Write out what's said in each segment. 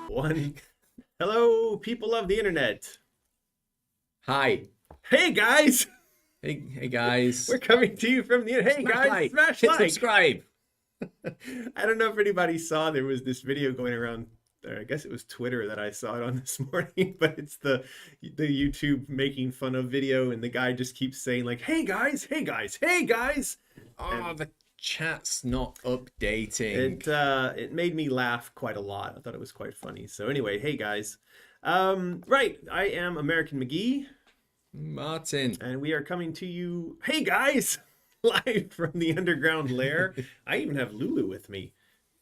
One. Hello, people of the internet. Hi. Hey, guys. Hey guys. We're coming to you from the internet. Hey, Smash guys, like. smash Hit like. subscribe. I don't know if anybody saw, there was this video going around, I guess it was Twitter that I saw it on this morning, but it's the YouTube making fun of video, and the guy just keeps saying like, hey, guys, hey, guys, hey, guys. Oh, the chat's not updating. It made me laugh quite a lot. I thought it was quite funny. So anyway, hey, guys. Right, I am American McGee. Martin. And we are coming to you, hey guys, live from the underground lair. I even have Lulu with me.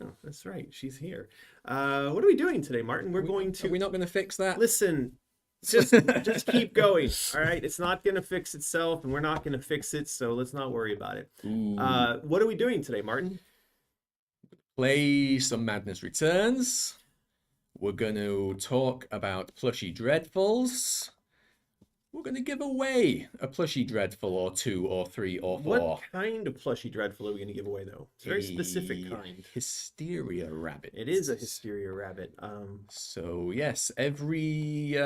Oh, that's right, she's here. What are we doing today, Martin? We're going to... Are we not going to fix that? Listen, just keep going, all right? It's not going to fix itself, and we're not going to fix it, so let's not worry about it. What are we doing today, Martin? Play some Madness Returns. We're going to talk about Plushie Dreadfuls. We're going to give away a Plushie Dreadful or 2 or 3 or 4. What kind of Plushie Dreadful are we going to give away, though? It's a very specific kind. Hysteria Rabbit. It is a Hysteria Rabbit. So, yes, every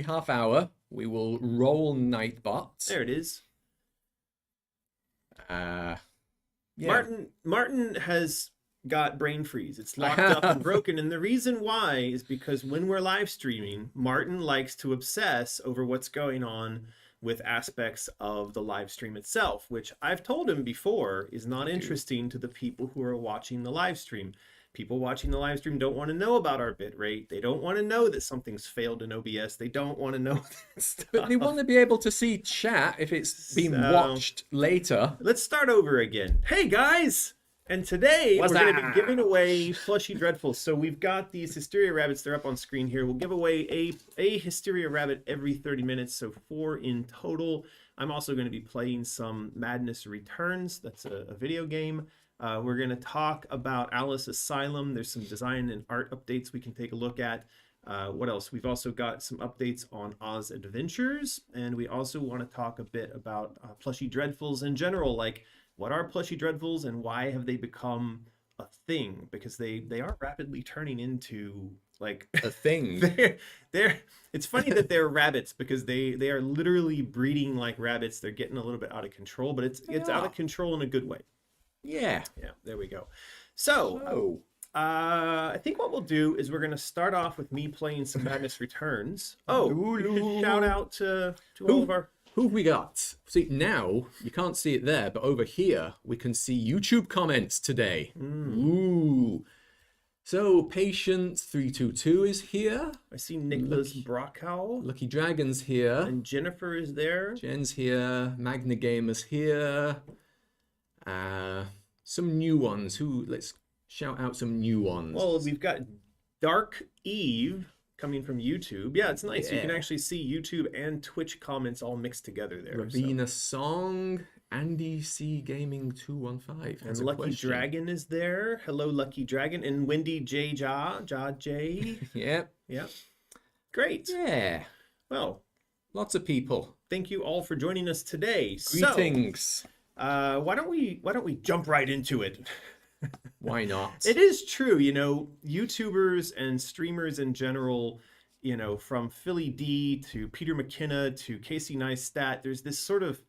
half hour, we will roll Nightbot. There it is. Yeah. Martin has got brain freeze. It's locked up and broken, and the reason why is because when we're live streaming, Martin likes to obsess over what's going on with aspects of the live stream itself, which I've told him before is not interesting to the people who are watching the live stream. People watching the live stream don't want to know about our bit rate. They don't want to know that something's failed in OBS. They don't want to know that stuff. But they want to be able to see chat if it's been watched later. Let's start over again. Hey guys! And today we're going to be giving away Plushie Dreadfuls. So we've got these Hysteria Rabbits. They're up on screen here. We'll give away a Hysteria Rabbit every 30 minutes, so 4 in total. I'm also going to be playing some Madness Returns. That's a video game. We're going to talk about Alice Asylum. There's some design and art updates we can take a look at. What else? We've also got some updates on Oz Adventures. And we also want to talk a bit about Plushie Dreadfuls in general, like what are Plushie Dreadfuls and why have they become a thing? Because they are rapidly turning into like a thing. It's funny that they're rabbits because they are literally breeding like rabbits. They're getting a little bit out of control, but it's out of control in a good way. Yeah. Yeah, there we go. So, I think what we'll do is we're going to start off with me playing some Madness Returns. Oh, we should shout out to all of our... Who have we got? See, now, you can't see it there, but over here, we can see YouTube comments today. Ooh. So, Patient322 is here. I see Nicholas Brockhow. Lucky Dragon's here. And Jennifer is there. Jen's here. Magna Gamer's here. Some new ones. Let's shout out some new ones. Well, we've got Dark Eve coming from YouTube. Yeah, it's nice. Yeah. You can actually see YouTube and Twitch comments all mixed together there. Ravina Song, Andy C Gaming 215. And Lucky Dragon is there. Hello, Lucky Dragon. And Wendy J Ja J. Yep. Yeah. Great. Yeah. Well, lots of people. Thank you all for joining us today. Greetings. So, why don't we jump right into it? Why not? It is true, YouTubers and streamers in general, from Philly D to Peter McKenna to Casey Neistat, there's this sort of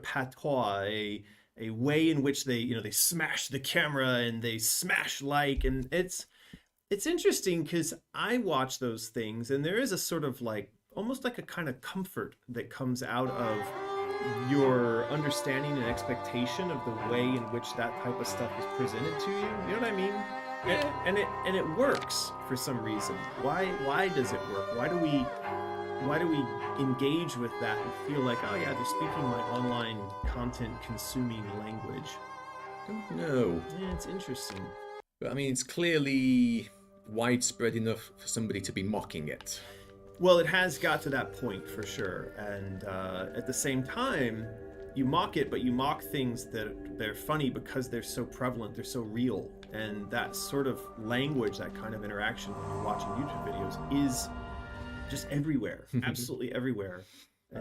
patois, a way in which they smash the camera and they smash like, and it's interesting because I watch those things and there is a sort of almost like a kind of comfort that comes out of your understanding and expectation of the way in which that type of stuff is presented to you. You know what I mean? And it works for some reason. Why does it work? Why do we engage with that and feel like, oh yeah, they're speaking my online content consuming language? I don't know. Yeah, it's interesting. But I mean, it's clearly widespread enough for somebody to be mocking it. Well, it has got to that point for sure, and at the same time, you mock it, but you mock things that they're funny because they're so prevalent, they're so real, and that sort of language, that kind of interaction when you're watching YouTube videos is just everywhere, absolutely everywhere.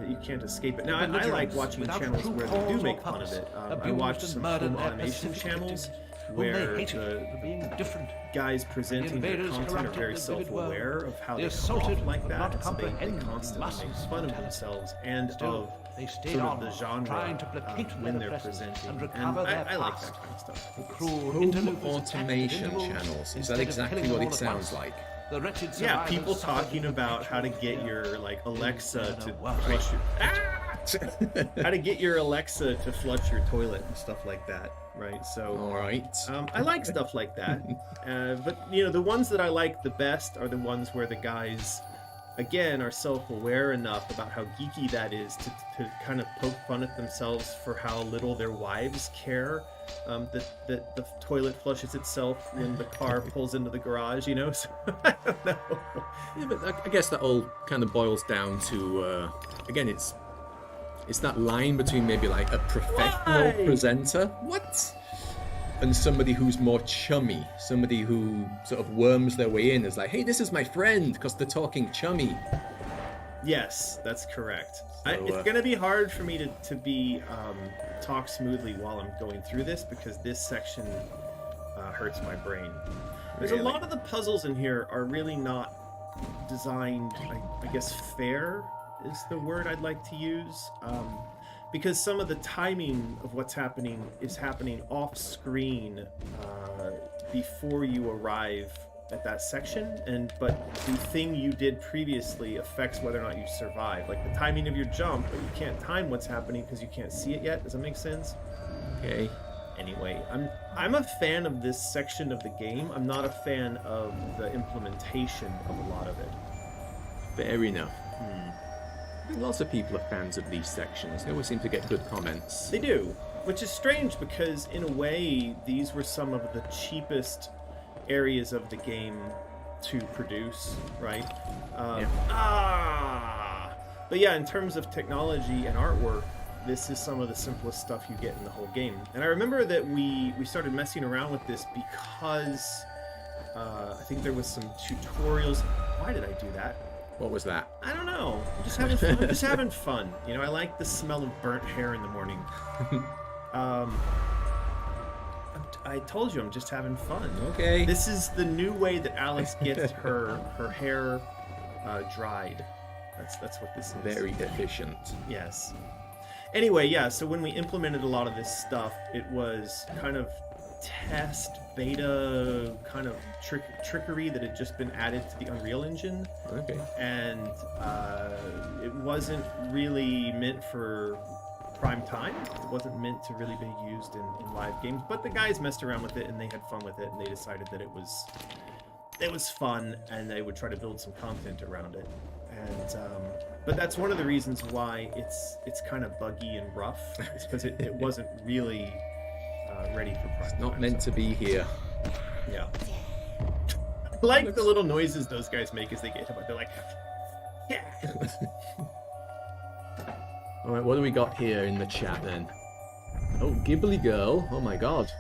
You can't escape it. Now, I like watching channels where they do make fun of it. I watch some home automation channels whom they where hated the for being different. guys presenting their invaders content are corrupted very the vivid self-aware world. of how The they come off assaulted like could that, not and so they comprehend the constantly make masses' fun of mentality. themselves and Still, of they stayed sort of on, the genre trying to placate when their they're oppressors presenting. and And recover their I like past. that kind of stuff. The cruel Home interlopers attacked at automation intervals channels. Is instead that of exactly killing what them it all at sounds once. like? The wretched Yeah, survivors people suffered talking in about how to perpetual get fear. your Alexa to Wow. flush your how to get your Alexa to flush your toilet and stuff like that, right? So All right. I like stuff like that, but the ones that I like the best are the ones where the guys, again, are self-aware enough about how geeky that is to kind of poke fun at themselves for how little their wives care that the toilet flushes itself when the car pulls into the garage. So I don't know. Yeah, but I guess that all kind of boils down to, again, it's that line between maybe like a professional Why? presenter, and somebody who's more chummy, somebody who sort of worms their way in as like, hey, this is my friend, because they're talking chummy. Yes, that's correct. So, it's going to be hard for me to be talk smoothly while I'm going through this, because this section hurts my brain. There's a Really? lot of the puzzles in here are really not designed, I guess fair is the word I'd like to use, because some of the timing of what's happening is happening off screen before you arrive at that section, but the thing you did previously affects whether or not you survive. Like the timing of your jump, but you can't time what's happening because you can't see it yet. Does that make sense? Okay. Anyway, I'm a fan of this section of the game. I'm not a fan of the implementation of a lot of it. Fair enough. I think lots of people are fans of these sections. They always seem to get good comments. They do, which is strange because in a way these were some of the cheapest areas of the game to produce, right? But yeah, in terms of technology and artwork, this is some of the simplest stuff you get in the whole game. And I remember that we started messing around with this because I think there was some tutorials. Why did I do that? What was that? I don't know. I'm just having fun. I'm just having fun. I like the smell of burnt hair in the morning. I told you I'm just having fun. Okay. This is the new way that Alice gets her hair dried. That's what this is. Very efficient. Yes. Anyway, yeah, so when we implemented a lot of this stuff, it was kind of test beta kind of trickery that had just been added to the Unreal Engine. Okay. And it wasn't really meant for prime time. It wasn't meant to really be used in live games, but the guys messed around with it and they had fun with it, and they decided that it was fun, and they would try to build some content around it. And but that's one of the reasons why it's kind of buggy and rough. It's because it wasn't really ready for prime time. Not meant to be here. Yeah. I like the little noises those guys make as they get hit, but they're like, yeah. All right, what do we got here in the chat then? Oh, Ghibli Girl. Oh my god.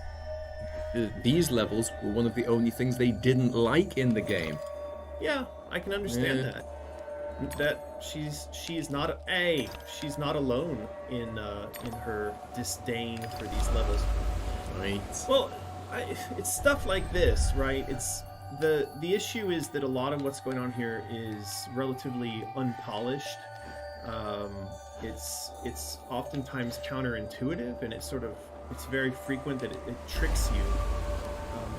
These levels were one of the only things they didn't like in the game. Yeah, I can understand Yeah. that. That she's not she's not alone in her disdain for these levels. Right. Well, it's stuff like this, right? It's the issue is that a lot of what's going on here is relatively unpolished. It's oftentimes counterintuitive, and it's very frequent that it tricks you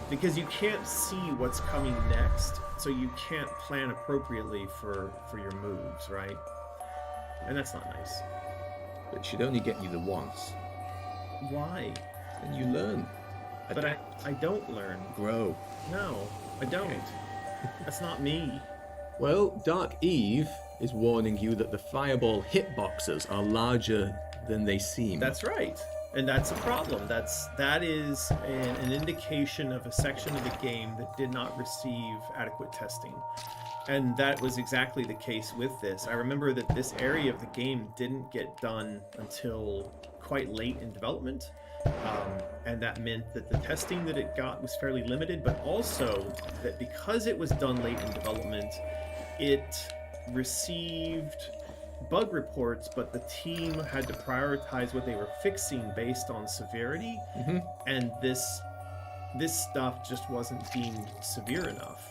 because you can't see what's coming next, so you can't plan appropriately for your moves, right? And that's not nice. But it should only get you the once. Why? Then you learn. But I don't learn. Grow. No, I don't. That's not me. Well, Dark Eve is warning you that the fireball hitboxes are larger than they seem. That's right. And that's a problem. That is an indication of a section of the game that did not receive adequate testing. And that was exactly the case with this. I remember that this area of the game didn't get done until quite late in development. And that meant that the testing that it got was fairly limited, but also that because it was done late in development, it received bug reports, but the team had to prioritize what they were fixing based on severity. And this this stuff just wasn't deemed severe enough.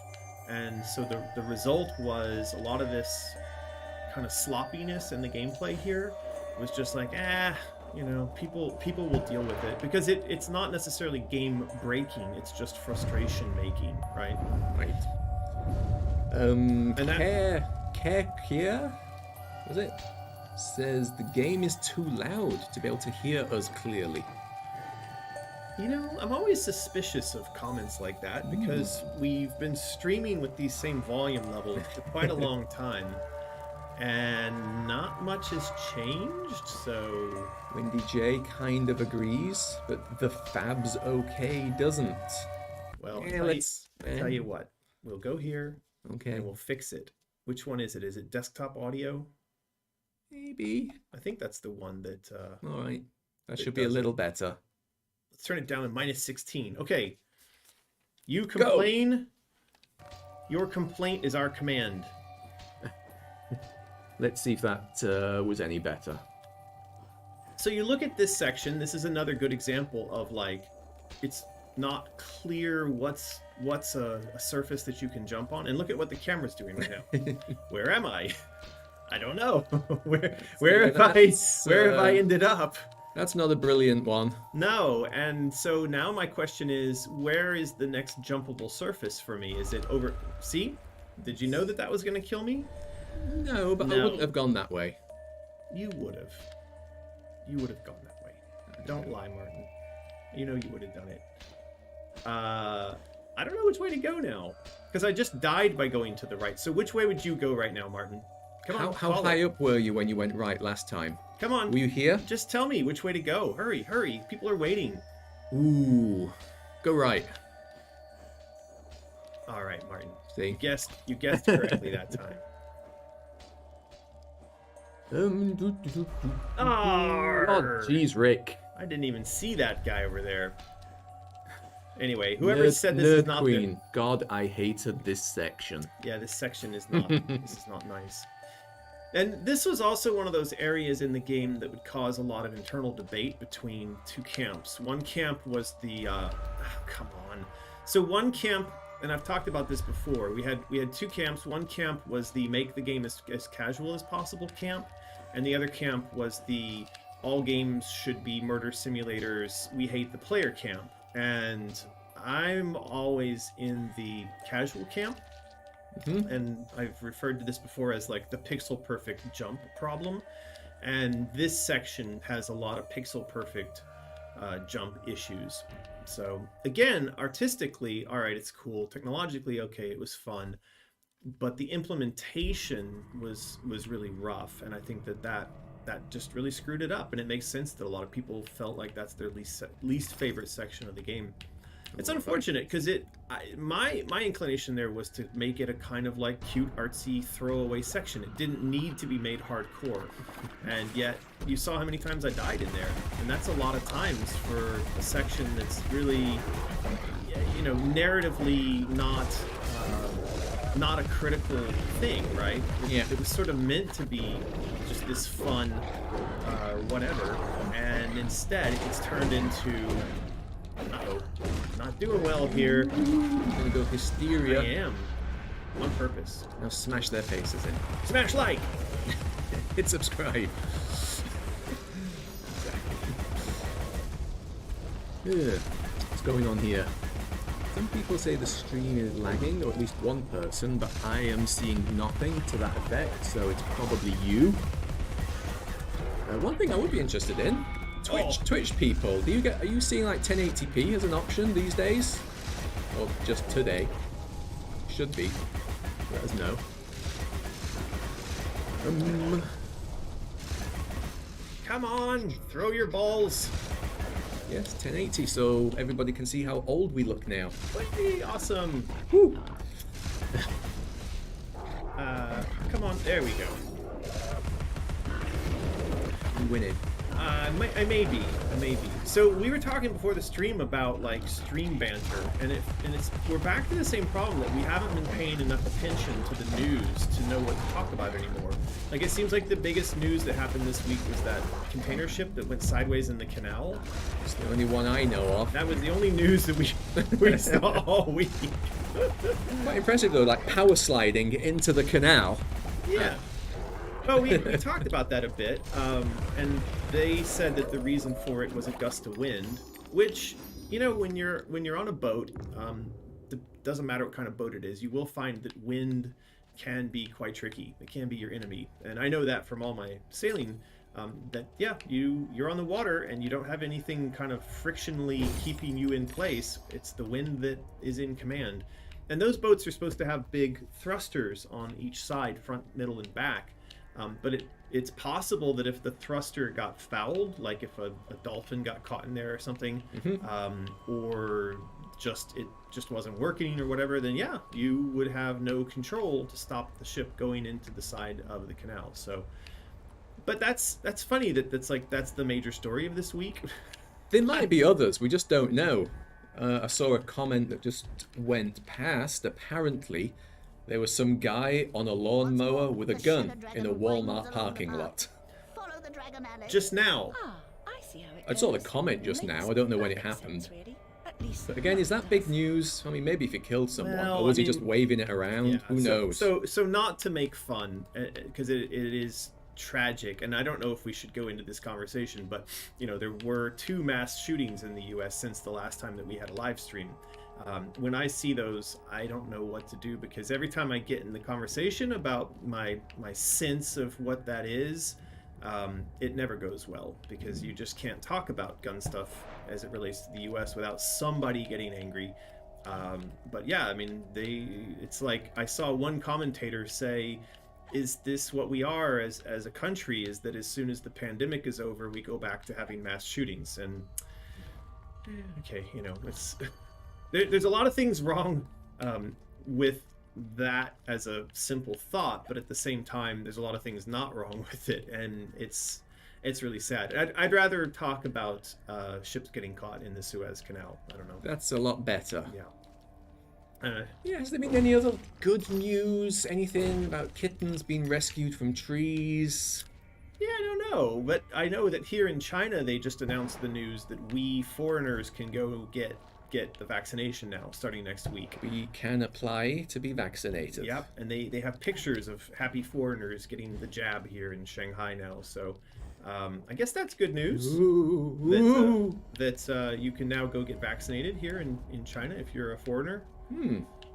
And so the result was a lot of this kind of sloppiness in the gameplay here was just like, people will deal with it, because it's not necessarily game breaking, it's just frustration making, right? Right. And Care was it? Says the game is too loud to be able to hear us clearly. I'm always suspicious of comments like that, because we've been streaming with these same volume levels for quite a long time, and not much has changed, so... Windy J kind of agrees, but the Fab's okay doesn't. Well, Yeah, I'll tell you what. We'll go here, Okay. and we'll fix it. Which one is it? Is it desktop audio? Maybe. I think that's the one that... All right. That it should be a does little better. Let's turn it down to -16. Okay. You complain. Your complaint is our command. Let's see if that was any better. So you look at this section. This is another good example of, like, it's not clear what's a surface that you can jump on. And look at what the camera's doing right now. Where am I? I don't know. where have I ended up? That's not a brilliant one. No, and so now my question is, where is the next jumpable surface for me? Is it over... See? Did you know that was going to kill me? No, but I No. wouldn't have gone that way. You would have. You would have gone that way. Don't lie, Martin. You know you would have done it. I don't know which way to go now, because I just died by going to the right. So which way would you go right now, Martin? Come on, How call high it. up were you when you went right last time? Come on. Were you here? Just tell me which way to go. Hurry, hurry. People are waiting. Ooh. Go right. All right, Martin. See? You guessed correctly that time. Oh, jeez, Rick. I didn't even see that guy over there. Anyway, whoever Nerd, said this is Nerd not Queen. God, I hated this section. Yeah, this section is not. This is not nice. And this was also one of those areas in the game that would cause a lot of internal debate between two camps. One camp was the come on. So one camp, and I've talked about this before. We had two camps. One camp was the make the game as casual as possible camp, and the other camp was the all games should be murder simulators. We hate the player camp. And I'm always in the casual camp. And I've referred to this before as like the pixel perfect jump problem. And this section has a lot of pixel perfect jump issues. So again, artistically, all right, it's cool. Technologically, okay, it was fun. But the implementation was really rough. And I think that just really screwed it up. And it makes sense that a lot of people felt like that's their least favorite section of the game. It's unfortunate because my inclination there was to make it a kind of like cute, artsy, throwaway section. It didn't need to be made hardcore, and yet you saw how many times I died in there, and that's a lot of times for a section that's really, narratively not a critical thing, right? Yeah. It was sort of meant to be just this fun, whatever, and instead it's turned into. Uh-oh, not doing well here. I'm gonna go hysteria. I am. On purpose. Now smash their faces in. Smash like! Hit subscribe. Ugh. What's going on here? Some people say the stream is lagging, or at least one person, but I am seeing nothing to that effect, so it's probably you. One thing I would be interested in. Twitch people, are you seeing like 1080p as an option these days? Or just today? Should be. Let us know. Come on, throw your balls. Yes, 1080, so everybody can see how old we look now. Hey, awesome. Woo! Come on, there we go. I'm winning. I may be. So we were talking before the stream about like stream banter, and we're back to the same problem that we haven't been paying enough attention to the news to know what to talk about anymore. Like it seems like the biggest news that happened this week was that container ship that went sideways in the canal. It's the only one I know of. That was the only news that we saw all week. Quite impressive though, like power sliding into the canal. Yeah. Well, we talked about that a bit, and they said that the reason for it was a gust of wind, which, you know, when you're on a boat, it doesn't matter what kind of boat it is, you will find that wind can be quite tricky. It can be your enemy, and I know that from all my sailing. That yeah, you're on the water and you don't have anything kind of frictionally keeping you in place. It's the wind that is in command, and those boats are supposed to have big thrusters on each side, front, middle, and back. But it's possible that if the thruster got fouled, like if a dolphin got caught in there or something, or it just wasn't working or whatever, then yeah, you would have no control to stop the ship going into the side of the canal. So, but that's funny that's the major story of this week. There might be others, we just don't know. I saw a comment that just went past. Apparently, there was some guy on a lawnmower with a gun in a Walmart parking lot. Just now. I saw the comment just now. I don't know when it happened. But again, is that big news? I mean, maybe if he killed someone, or was he just waving it around? Yeah, Who knows? So not to make fun, because it is tragic, and I don't know if we should go into this conversation, but you know, there were 2 mass shootings in the U.S. since the last time that we had a live stream. When I see those, I don't know what to do, because every time I get in the conversation about my sense of what that is, it never goes well, because you just can't talk about gun stuff as it relates to the US without somebody getting angry. But yeah, I mean, it's like I saw one commentator say, is this what we are as a country, is that as soon as the pandemic is over, we go back to having mass shootings? And okay, you know, it's there's a lot of things wrong with that as a simple thought, but at the same time, there's a lot of things not wrong with it, and it's really sad. I'd rather talk about ships getting caught in the Suez Canal. I don't know. That's a lot better. Yeah. Yeah, has there been any other good news? Anything about kittens being rescued from trees? Yeah, I don't know, but I know that here in China, they just announced the news that we foreigners can go get the vaccination now, starting next week. We can apply to be vaccinated. Yep, and they have pictures of happy foreigners getting the jab here in Shanghai now. So I guess that's good news. That you can now go get vaccinated here in China if you're a foreigner.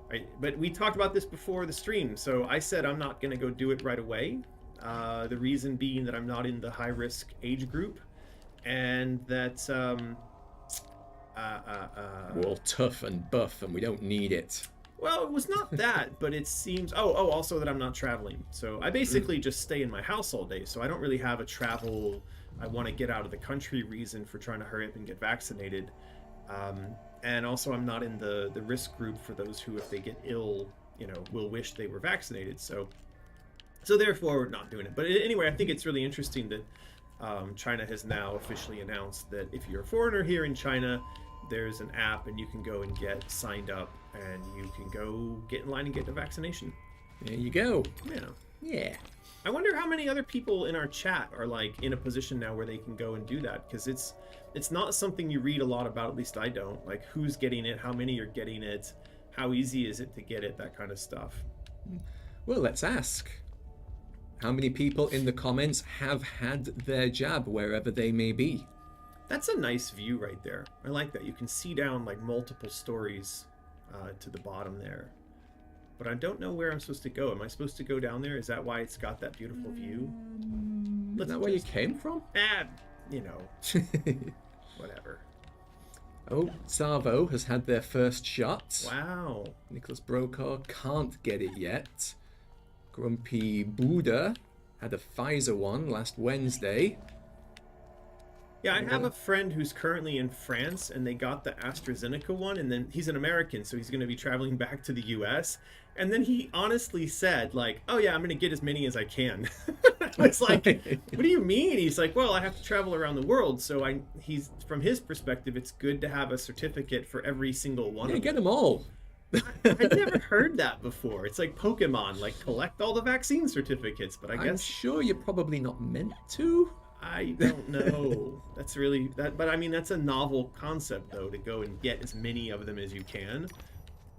Right, but we talked about this before the stream, so I said I'm not going to go do it right away. The reason being that I'm not in the high-risk age group, and that we're all tough and buff and we don't need it. Well, it was not that, but it seems... Oh, also that I'm not traveling. So I basically just stay in my house all day, so I don't really have a travel, I want to get out of the country reason for trying to hurry up and get vaccinated. And also I'm not in the risk group for those who, if they get ill, you know, will wish they were vaccinated. So therefore, we're not doing it. But anyway, I think it's really interesting that China has now officially announced that if you're a foreigner here in China, there's an app and you can go and get signed up and you can go get in line and get the vaccination. There you go. Yeah. I wonder how many other people in our chat are like in a position now where they can go and do that, because it's not something you read a lot about, at least I don't. Like who's getting it, how many are getting it, how easy is it to get it, that kind of stuff. Well, let's ask. How many people in the comments have had their jab wherever they may be? That's a nice view right there. I like that. You can see down like multiple stories to the bottom there. But I don't know where I'm supposed to go. Am I supposed to go down there? Is that why it's got that beautiful view? Is that where you came from? You know, whatever. Oh, Savo has had their first shot. Wow. Nicholas Brokaw can't get it yet. Grumpy Buddha had a Pfizer one last Wednesday. Yeah, I have a friend who's currently in France, and they got the AstraZeneca one, and then he's an American, so he's going to be traveling back to the US. And then he honestly said, like, oh yeah, I'm going to get as many as I can. was like, what do you mean? He's like, well, I have to travel around the world, so he's from his perspective, it's good to have a certificate for every single one Yeah, of get them. them all. I'd never heard that before. It's like Pokemon, like collect all the vaccine certificates, but I I'm guess sure you're probably not meant to. I don't know. That's really that, but I mean that's a novel concept though, to go and get as many of them as you can.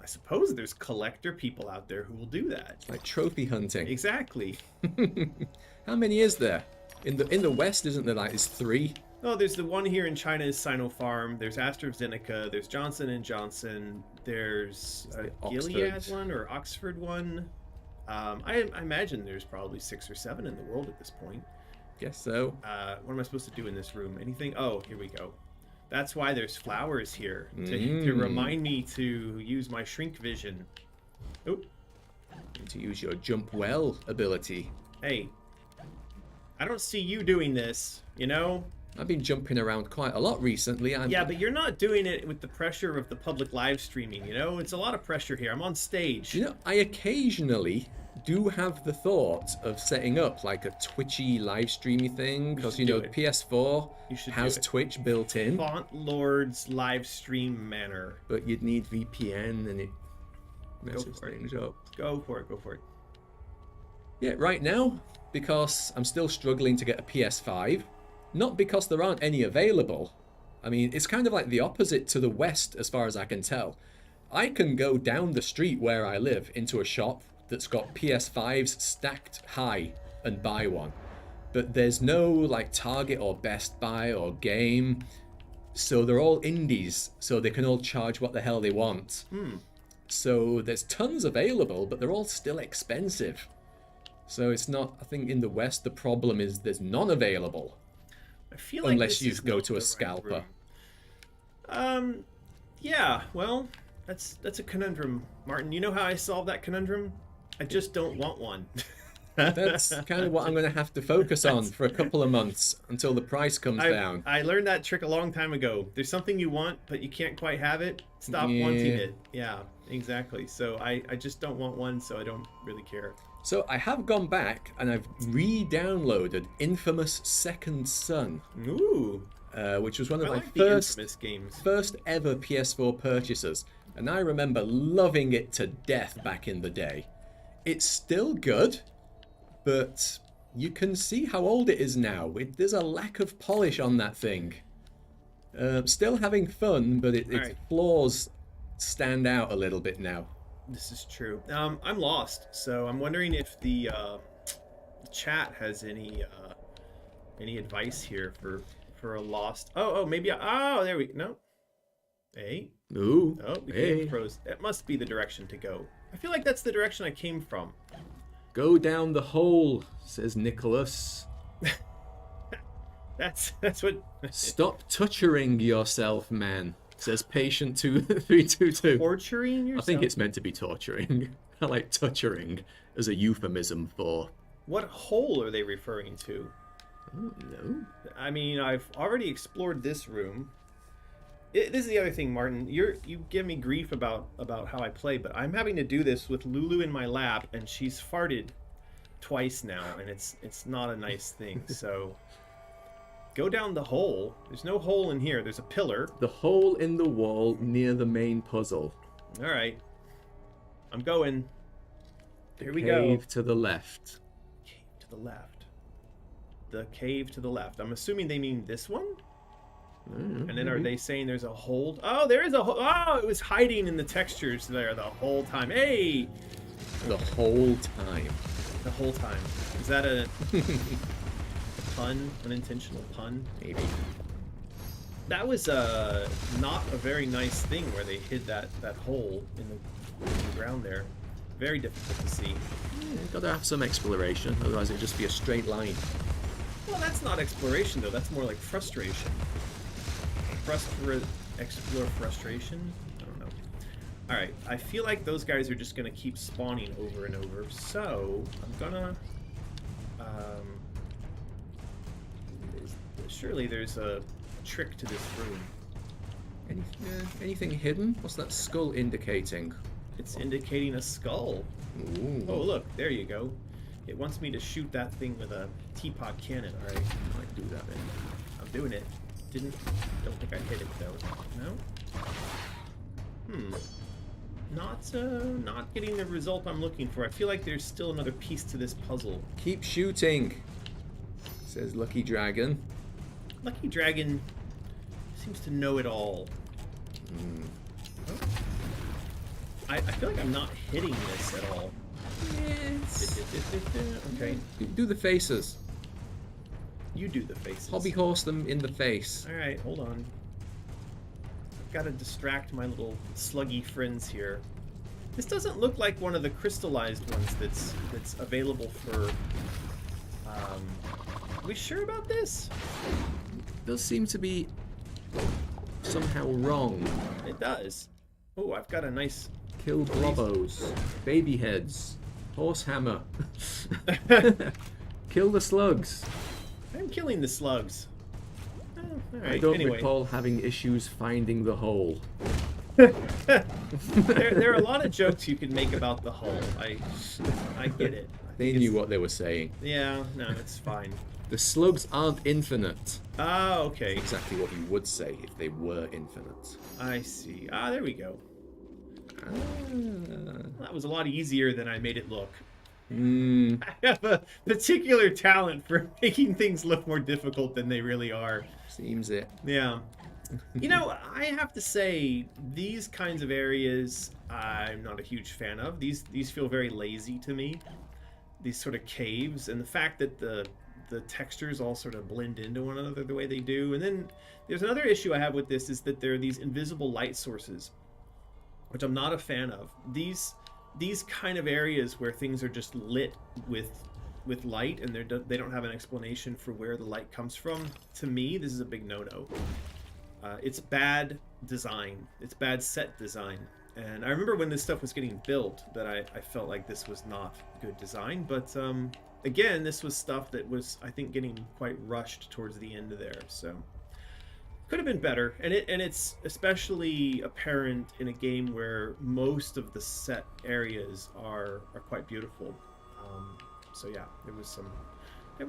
I suppose there's collector people out there who will do that. Like trophy hunting. Exactly. How many is there? In the West, isn't there like, it's 3? Oh, there's the one here in China is Sinopharm. There's AstraZeneca. There's Johnson and Johnson. There's a Gilead Oxford one or Oxford one. I imagine there's probably 6 or 7 in the world at this point. Guess so. What am I supposed to do in this room? Anything? Oh, here we go. That's why there's flowers here to remind me to use my shrink vision. Oh, To use your jump well ability. hey, I don't see you doing this. You know? I've been jumping around quite a lot recently. Yeah, but you're not doing it with the pressure of the public live streaming. You know, it's a lot of pressure here. I'm on stage. You know, I occasionally do have the thought of setting up like a Twitchy live streamy thing because you know do it. PS4 You should has do it. Twitch built in, Font Lord's live stream manner. but you'd need VPN and it messes for it. things up. Go for it. Go for it. Yeah, right now, because I'm still struggling to get a PS5, not because there aren't any available. I mean, it's kind of like the opposite to the West as far as I can tell. I can go down the street where I live into a shop that's got PS5s stacked high and buy one. But there's no like Target or Best Buy or Game. So they're all indies, so they can all charge what the hell they want. So there's tons available, but they're all still expensive. So it's not, I think in the West, the problem is there's none available. I feel like Unless this you is go not to a the right scalper. room. Yeah. Well, that's a conundrum, Martin. You know how I solve that conundrum? I just don't want one. That's kind of what I'm going to have to focus on for a couple of months until the price comes down. I learned that trick a long time ago. There's something you want, but you can't quite have it. Stop Yeah. wanting it. Yeah, exactly. So I just don't want one, so I don't really care. So I have gone back and I've re-downloaded Infamous Second Son, Ooh, which was one of I my like the first Infamous games. first ever PS4 purchases, and I remember loving it to death back in the day. It's still good, but you can see how old it is now. There's a lack of polish on that thing. Still having fun, but its Alright. flaws stand out a little bit now. This is true. I'm lost, so I'm wondering if the chat has any advice here for a lost. Oh, maybe. Oh, there we no. Hey. Ooh, Oh, the hey. game froze. That must be the direction to go. I feel like that's the direction I came from. Go down the hole, says Nicholas. That's what. Stop touchering yourself, man, says patient 2322. Torturing yourself. I think it's meant to be torturing. I like touchering as a euphemism for... What hole are they referring to? Oh, no. I mean, I've already explored this room. This is the other thing, Martin. You give me grief about how I play, but I'm having to do this with Lulu in my lap, and she's farted twice now, and it's not a nice thing. So go down the hole. There's no hole in here. There's a pillar. The hole in the wall near the main puzzle. All right, I'm going. Here we Cave go. to the left. Cave to the left. The cave to the left. I'm assuming they mean this one. And then are they saying there's a hold? Oh, there is a hole. Oh, it was hiding in the textures there the whole time. Hey, The whole time. the whole time. Is that a pun? Unintentional pun? Maybe. That was not a very nice thing where they hid that hole in the ground there. Very difficult to see. Yeah, gotta have some exploration, otherwise it'd just be a straight line. Well, that's not exploration though. That's more like frustration. Explore frustration? I don't know. Alright, I feel like those guys are just gonna keep spawning over and over, so I'm gonna surely there's a trick to this room. Anything hidden? What's that skull indicating? It's indicating a skull. Ooh. Oh look, there you go. It wants me to shoot that thing with a teapot cannon. All right, I might do that then. I'm doing it. Don't think I hit it though. No. Not getting the result I'm looking for. I feel like there's still another piece to this puzzle. Keep shooting, says Lucky Dragon. Lucky Dragon seems to know it all. Oh. I feel like I'm not hitting this at all. Yes. Okay. Do the faces. You do the faces. Hobby horse them in the face. All right, hold on. I've got to distract my little sluggy friends here. This doesn't look like one of the crystallized ones that's available for. Are we sure about this? Does seem to be somehow wrong. It does. Oh, I've got a nice. Kill blobos, baby heads, horse hammer. Kill the slugs. I'm killing the slugs. Oh, all right. I don't anyway. recall having issues finding the hole. there are a lot of jokes you can make about the hull. I get it. They knew what they were saying. Yeah, no, it's fine. The slugs aren't infinite. Ah, okay. Exactly what you would say if they were infinite. I see. Ah, there we go. Ah. That was a lot easier than I made it look. Mm. I have a particular talent for making things look more difficult than they really are. Seems it. Yeah. You know, I have to say, these kinds of areas I'm not a huge fan of. These feel very lazy to me. These sort of caves, and the fact that the textures all sort of blend into one another the way they do. And then there's another issue I have with this is that there are these invisible light sources, which I'm not a fan of. These kind of areas where things are just lit with light and they don't have an explanation for where the light comes from. To me, this is a big no-no. It's bad design. It's bad set design. And I remember when this stuff was getting built that I felt like this was not good design. But again, this was stuff that was, I think, getting quite rushed towards the end of there. So could have been better. And it's especially apparent in a game where most of the set areas are quite beautiful. So yeah, there was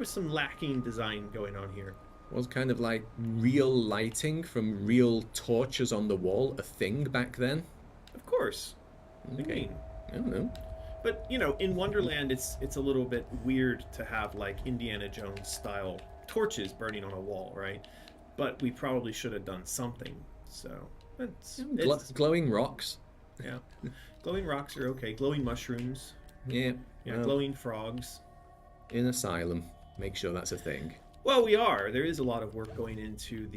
some lacking design going on here. Was kind of like real lighting from real torches on the wall a thing back then? Of course. Okay. I don't know. But you know, in Wonderland, it's a little bit weird to have like Indiana Jones style torches burning on a wall, right? But we probably should have done something. So it's glowing rocks. Yeah, glowing rocks are okay. Glowing mushrooms. Yeah. Yeah, Well, glowing frogs. in Asylum, make sure that's a thing. Well, we are. There is a lot of work going into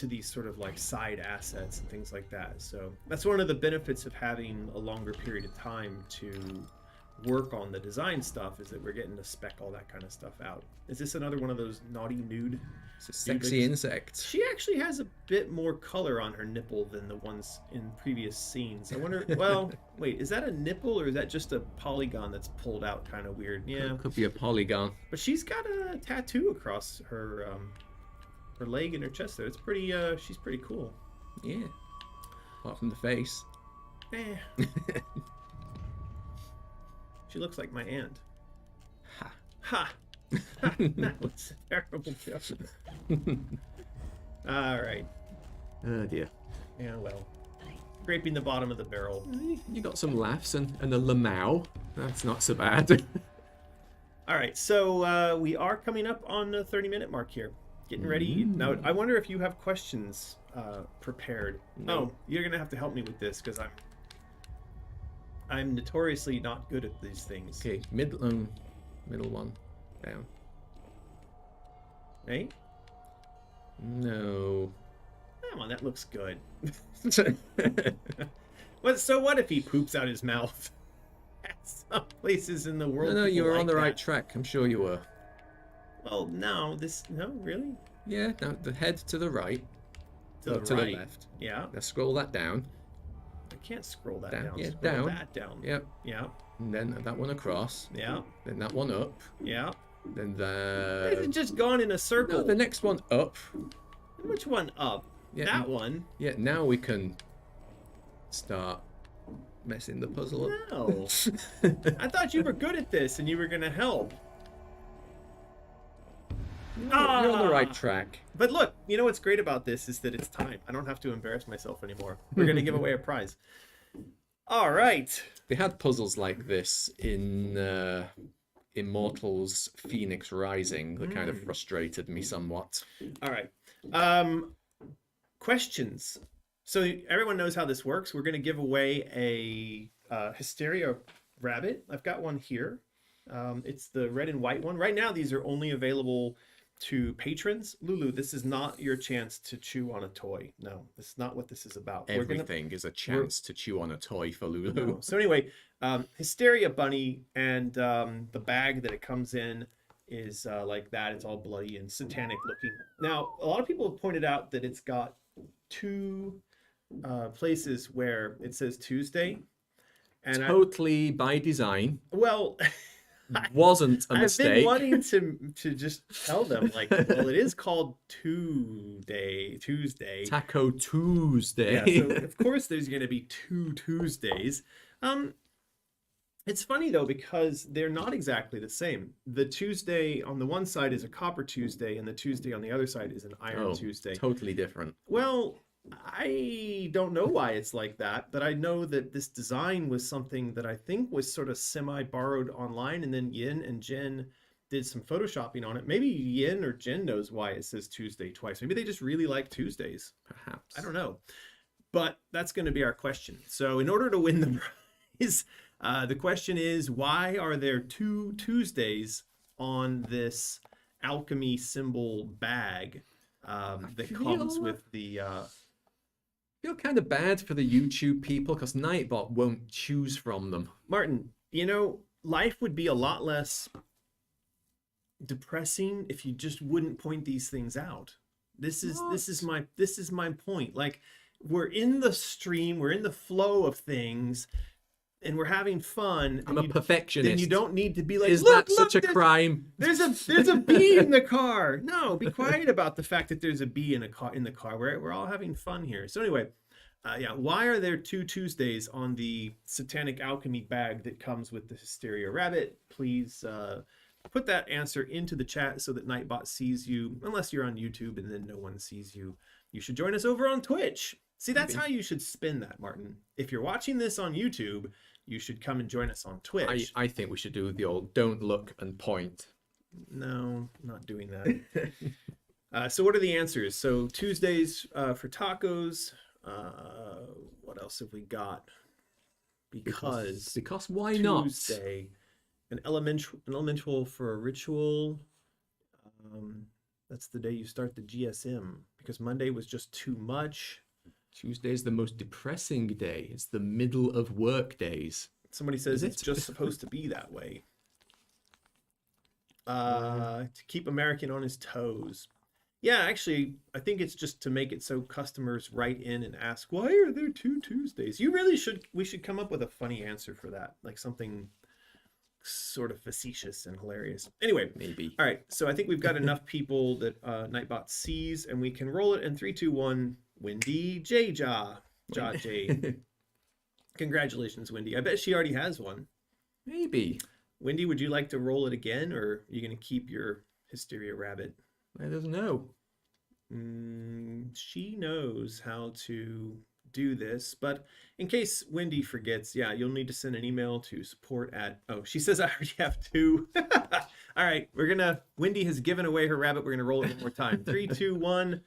these sort of like side assets and things like that. So that's one of the benefits of having a longer period of time to work on the design stuff, is that we're getting to spec all that kind of stuff out. Is this another one of those naughty nude? It's a sexy insect. She actually has a bit more color on her nipple than the ones in previous scenes. I wonder, well, wait, is that a nipple or is that just a polygon that's pulled out kind of weird? Yeah. Could be a polygon. But she's got a tattoo across her leg and her chest there. It's pretty, she's pretty cool. Yeah. Apart from the face. Eh. She looks like my aunt. Ha. Ha! That was a terrible joke. All right. Oh dear. Yeah, well. Scraping the bottom of the barrel. You got some laughs and a lamau. That's not so bad. All right, so we are coming up on the 30-minute mark here. Getting ready. Now, I wonder if you have questions prepared. No. Oh, you're going to have to help me with this because I'm notoriously not good at these things. Okay, middle one. Down. Right? No. Come on, that looks good. So what if he poops out his mouth? At some places in the world. No, you people were on like the right that. track. I'm sure you were. Well, no, really? Yeah, now the head to the right. To the to right. the left. Yeah. Now scroll that down. I can't scroll that Down, down. yeah, Scroll down. that down. Yep. Yeah. And then that one across. Yeah. Then that one up. Yeah. Then It's just gone in a circle. no, the next one up. Which one up? Yeah. That one. Yeah, now we can start messing the puzzle up. No. I thought you were good at this and you were gonna help. You're on the right Ah! track. But look, you know what's great about this is that it's time. I don't have to embarrass myself anymore. We're gonna give away a prize. All right. They had puzzles like this in Immortals Phoenix Rising that kind of frustrated me somewhat. All right. Questions. So everyone knows how this works. We're going to give away a Hysteria rabbit. I've got one here. It's the red and white one. Right now, these are only available to patrons. Lulu, this is not your chance to chew on a toy. No, this is not what this is about. Everything is a chance to chew on a toy for Lulu. No. So anyway, Hysteria Bunny and the bag that it comes in is like that. It's all bloody and satanic looking. Now, a lot of people have pointed out that it's got two places where it says Tuesday. And Totally by design. well, Wasn't a I've mistake. been wanting to just tell them, like, well, it is called Tuesday. Taco Tuesday. Yeah, so of course there's going to be two Tuesdays. It's funny though, because they're not exactly the same. The Tuesday on the one side is a Copper Tuesday, and the Tuesday on the other side is an Iron Tuesday. Totally different. Well, I don't know why it's like that, but I know that this design was something that I think was sort of semi-borrowed online, and then Yin and Jen did some photoshopping on it. Maybe Yin or Jen knows why it says Tuesday twice. Maybe they just really like Tuesdays. Perhaps. I don't know. But that's going to be our question. So in order to win the prize, the question is, why are there two Tuesdays on this alchemy symbol bag that comes with the... I feel kind of bad for the YouTube people because Nightbot won't choose from them. Martin, you know, life would be a lot less depressing if you just wouldn't point these things out. This is my point. Like, we're in the stream, we're in the flow of things, and we're having fun. I'm a perfectionist. Then you don't need to be like, Is look, that such a crime? There's a bee in the car. No, be quiet about the fact that there's a bee in the car. We're all having fun here. So anyway, yeah, why are there two Tuesdays on the Satanic Alchemy bag that comes with the Hysteria Rabbit? Please put that answer into the chat so that Nightbot sees you, unless you're on YouTube and then no one sees you. You should join us over on Twitch. See, that's how you should spin that, Martin. If you're watching this on YouTube, you should come and join us on Twitch. I think we should do the old don't look and point. No, not doing that. So what are the answers? So Tuesdays for tacos. What else have we got? Because why not? Tuesday, an elemental for a ritual. That's the day you start the GSM, because Monday was just too much. Tuesday's the most depressing day. It's the middle of work days. Somebody says it's just supposed to be that way. To keep American on his toes. Yeah, actually, I think it's just to make it so customers write in and ask, why are there two Tuesdays? We should come up with a funny answer for that, like something sort of facetious and hilarious. Anyway, maybe. All right, so I think we've got enough people that Nightbot sees, and we can roll it in 3, 2, 1. Wendy J-Jaw. J. Congratulations, Wendy. I bet she already has one. Maybe. Wendy, would you like to roll it again, or are you going to keep your Hysteria Rabbit? I don't know. She knows how to do this, but in case Wendy forgets, yeah, you'll need to send an email to support at... Oh, she says I already have 2. All right, Wendy has given away her rabbit. We're going to roll it one more time. 3, 2, 1...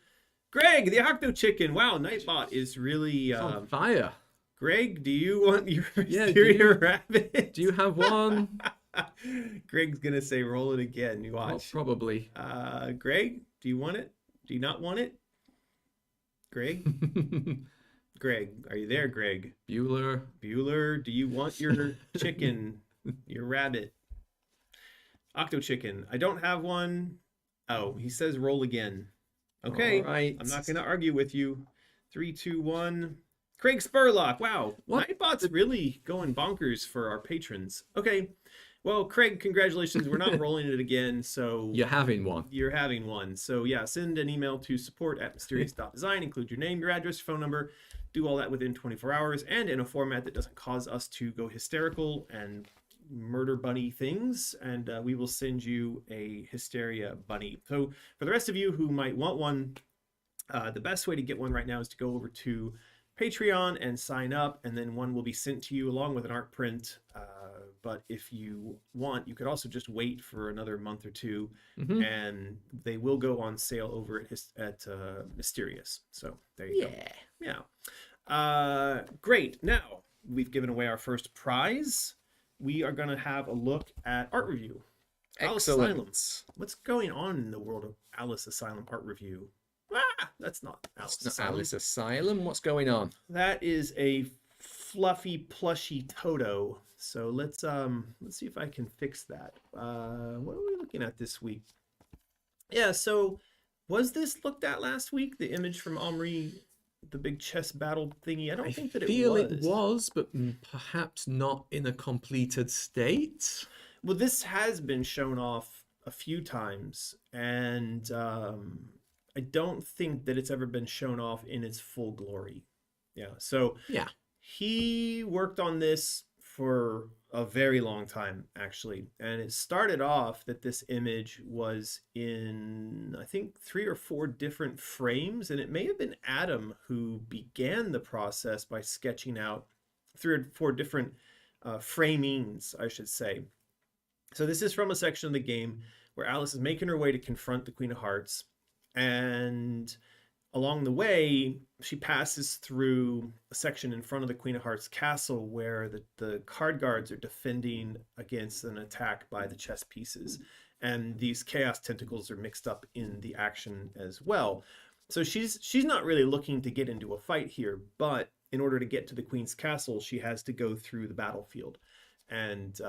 Greg, the Octo Chicken. Wow, Nightbot is really on fire. Greg, do you want your Hysteria Rabbit? Do you have one? Greg's gonna say roll it again. You watch. Well, probably. Greg, do you want it? Do you not want it? Greg? Greg, are you there, Greg? Bueller, do you want your chicken, your rabbit? Octo Chicken. I don't have one. Oh, he says roll again. Okay, all right. I'm not going to argue with you. 3, 2, 1. Craig Spurlock. Wow, Nightbot's really going bonkers for our patrons. Okay, Well, Craig, congratulations. We're not rolling it again, so You're having one. you're having one. So yeah, send an email to support@mysterious.design, include your name, your address, phone number, do all that within 24 hours and in a format that doesn't cause us to go hysterical and murder bunny things, and we will send you a hysteria bunny. So for the rest of you who might want one, the best way to get one right now is to go over to Patreon and sign up, and then one will be sent to you along with an art print. But if you want, you could also just wait for another month or two, and they will go on sale over at Mysterious. So there you go. Yeah. Great. Now we've given away our first prize. We are going to have a look at art review. Alice Asylum. What's going on in the world of Alice Asylum art review? That's not Alice Asylum. Alice Asylum. What's going on? That is a fluffy, plushy Toto. So let's see if I can fix that. What are we looking at this week? Yeah. So was this looked at last week? The image from Omri, the big chess battle thingy. I don't think that it was. I feel it was, but perhaps not in a completed state. Well, this has been shown off a few times, and I don't think that it's ever been shown off in its full glory. Yeah. So yeah, he worked on this for a very long time, actually. And it started off that this image was in, I think, 3 or 4 different frames. And it may have been Adam who began the process by sketching out 3 or 4 different framings, I should say. So this is from a section of the game where Alice is making her way to confront the Queen of Hearts. And along the way, she passes through a section in front of the Queen of Hearts castle where the card guards are defending against an attack by the chess pieces. And these chaos tentacles are mixed up in the action as well. So she's not really looking to get into a fight here, but in order to get to the Queen's castle, she has to go through the battlefield. And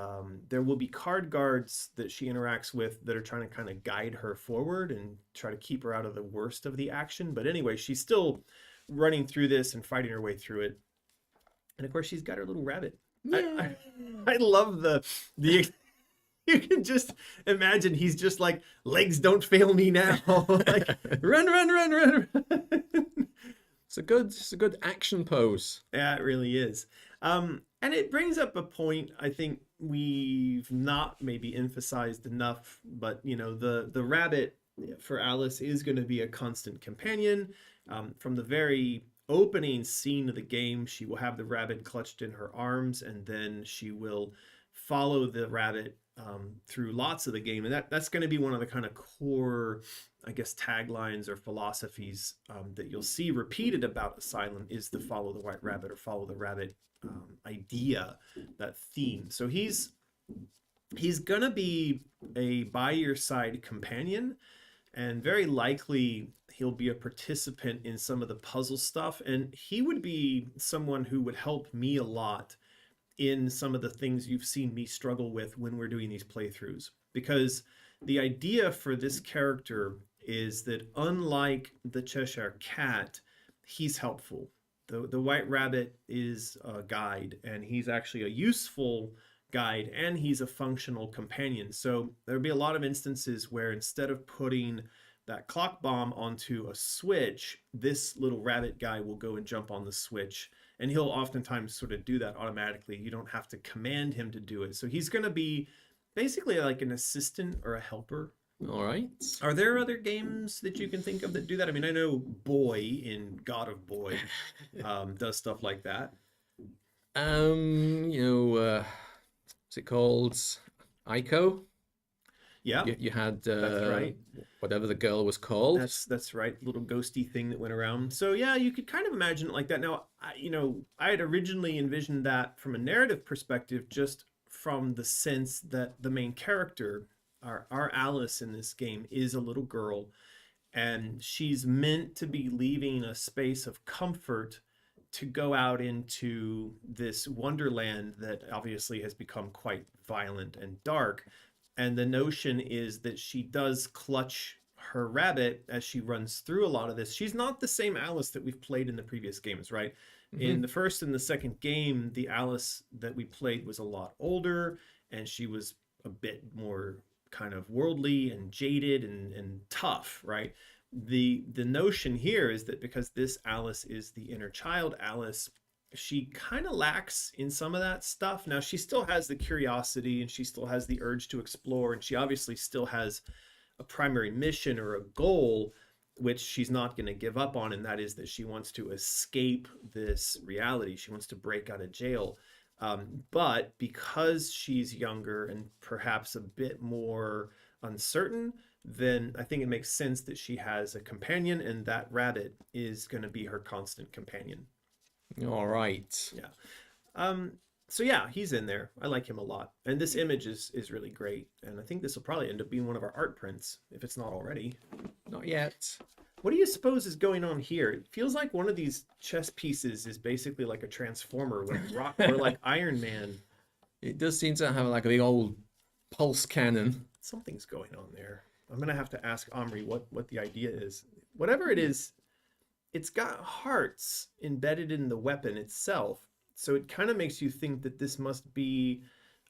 there will be card guards that she interacts with that are trying to kind of guide her forward and try to keep her out of the worst of the action. But anyway, she's still running through this and fighting her way through it. And of course, she's got her little rabbit. I love the you can just imagine he's just like, legs don't fail me now. Like, run. It's a good action pose. Yeah, it really is. And it brings up a point I think we've not maybe emphasized enough, but you know, the rabbit for Alice is going to be a constant companion. From the very opening scene of the game, she will have the rabbit clutched in her arms, and then she will follow the rabbit through lots of the game. And that's going to be one of the kind of core, I guess, taglines or philosophies that you'll see repeated about Asylum is the follow the white rabbit or follow the rabbit idea, that theme. So he's gonna be a by your side companion, and very likely he'll be a participant in some of the puzzle stuff, and he would be someone who would help me a lot in some of the things you've seen me struggle with when we're doing these playthroughs, because the idea for this character is that unlike the Cheshire Cat, he's helpful. The White Rabbit is a guide, and he's actually a useful guide, and he's a functional companion. So there'll be a lot of instances where instead of putting that clock bomb onto a switch, this little rabbit guy will go and jump on the switch, and he'll oftentimes sort of do that automatically. You don't have to command him to do it. So he's going to be basically like an assistant or a helper. All right. Are there other games that you can think of that do that? I mean, I know Boy in God of Boy does stuff like that. What's it called? Ico? Yeah. You had that's right. Whatever the girl was called. That's right. Little ghosty thing that went around. So yeah, you could kind of imagine it like that. Now, I had originally envisioned that from a narrative perspective, just from the sense that the main character, our Alice in this game, is a little girl, and she's meant to be leaving a space of comfort to go out into this wonderland that obviously has become quite violent and dark. And the notion is that she does clutch her rabbit as she runs through a lot of this. She's not the same Alice that we've played in the previous games, right? Mm-hmm. In the first and the second game, the Alice that we played was a lot older, and she was a bit more kind of worldly and jaded and tough, right? The notion here is that because this Alice is the inner child Alice, she kind of lacks in some of that stuff. Now she still has the curiosity and she still has the urge to explore, and she obviously still has a primary mission or a goal which she's not going to give up on, and that is that she wants to escape this reality. She wants to break out of jail. But because she's younger and perhaps a bit more uncertain, then I think it makes sense that she has a companion, and that rabbit is going to be her constant companion. All right. Yeah. So yeah, he's in there. I like him a lot, and this image is really great. And I think this will probably end up being one of our art prints if it's not already. Not yet. What do you suppose is going on here? It feels like one of these chess pieces is basically like a transformer, like rock or like Iron Man. It does seem to have like a big old pulse cannon. Something's going on there. I'm gonna have to ask Omri what the idea is. Whatever it is, it's got hearts embedded in the weapon itself. So it kind of makes you think that this must be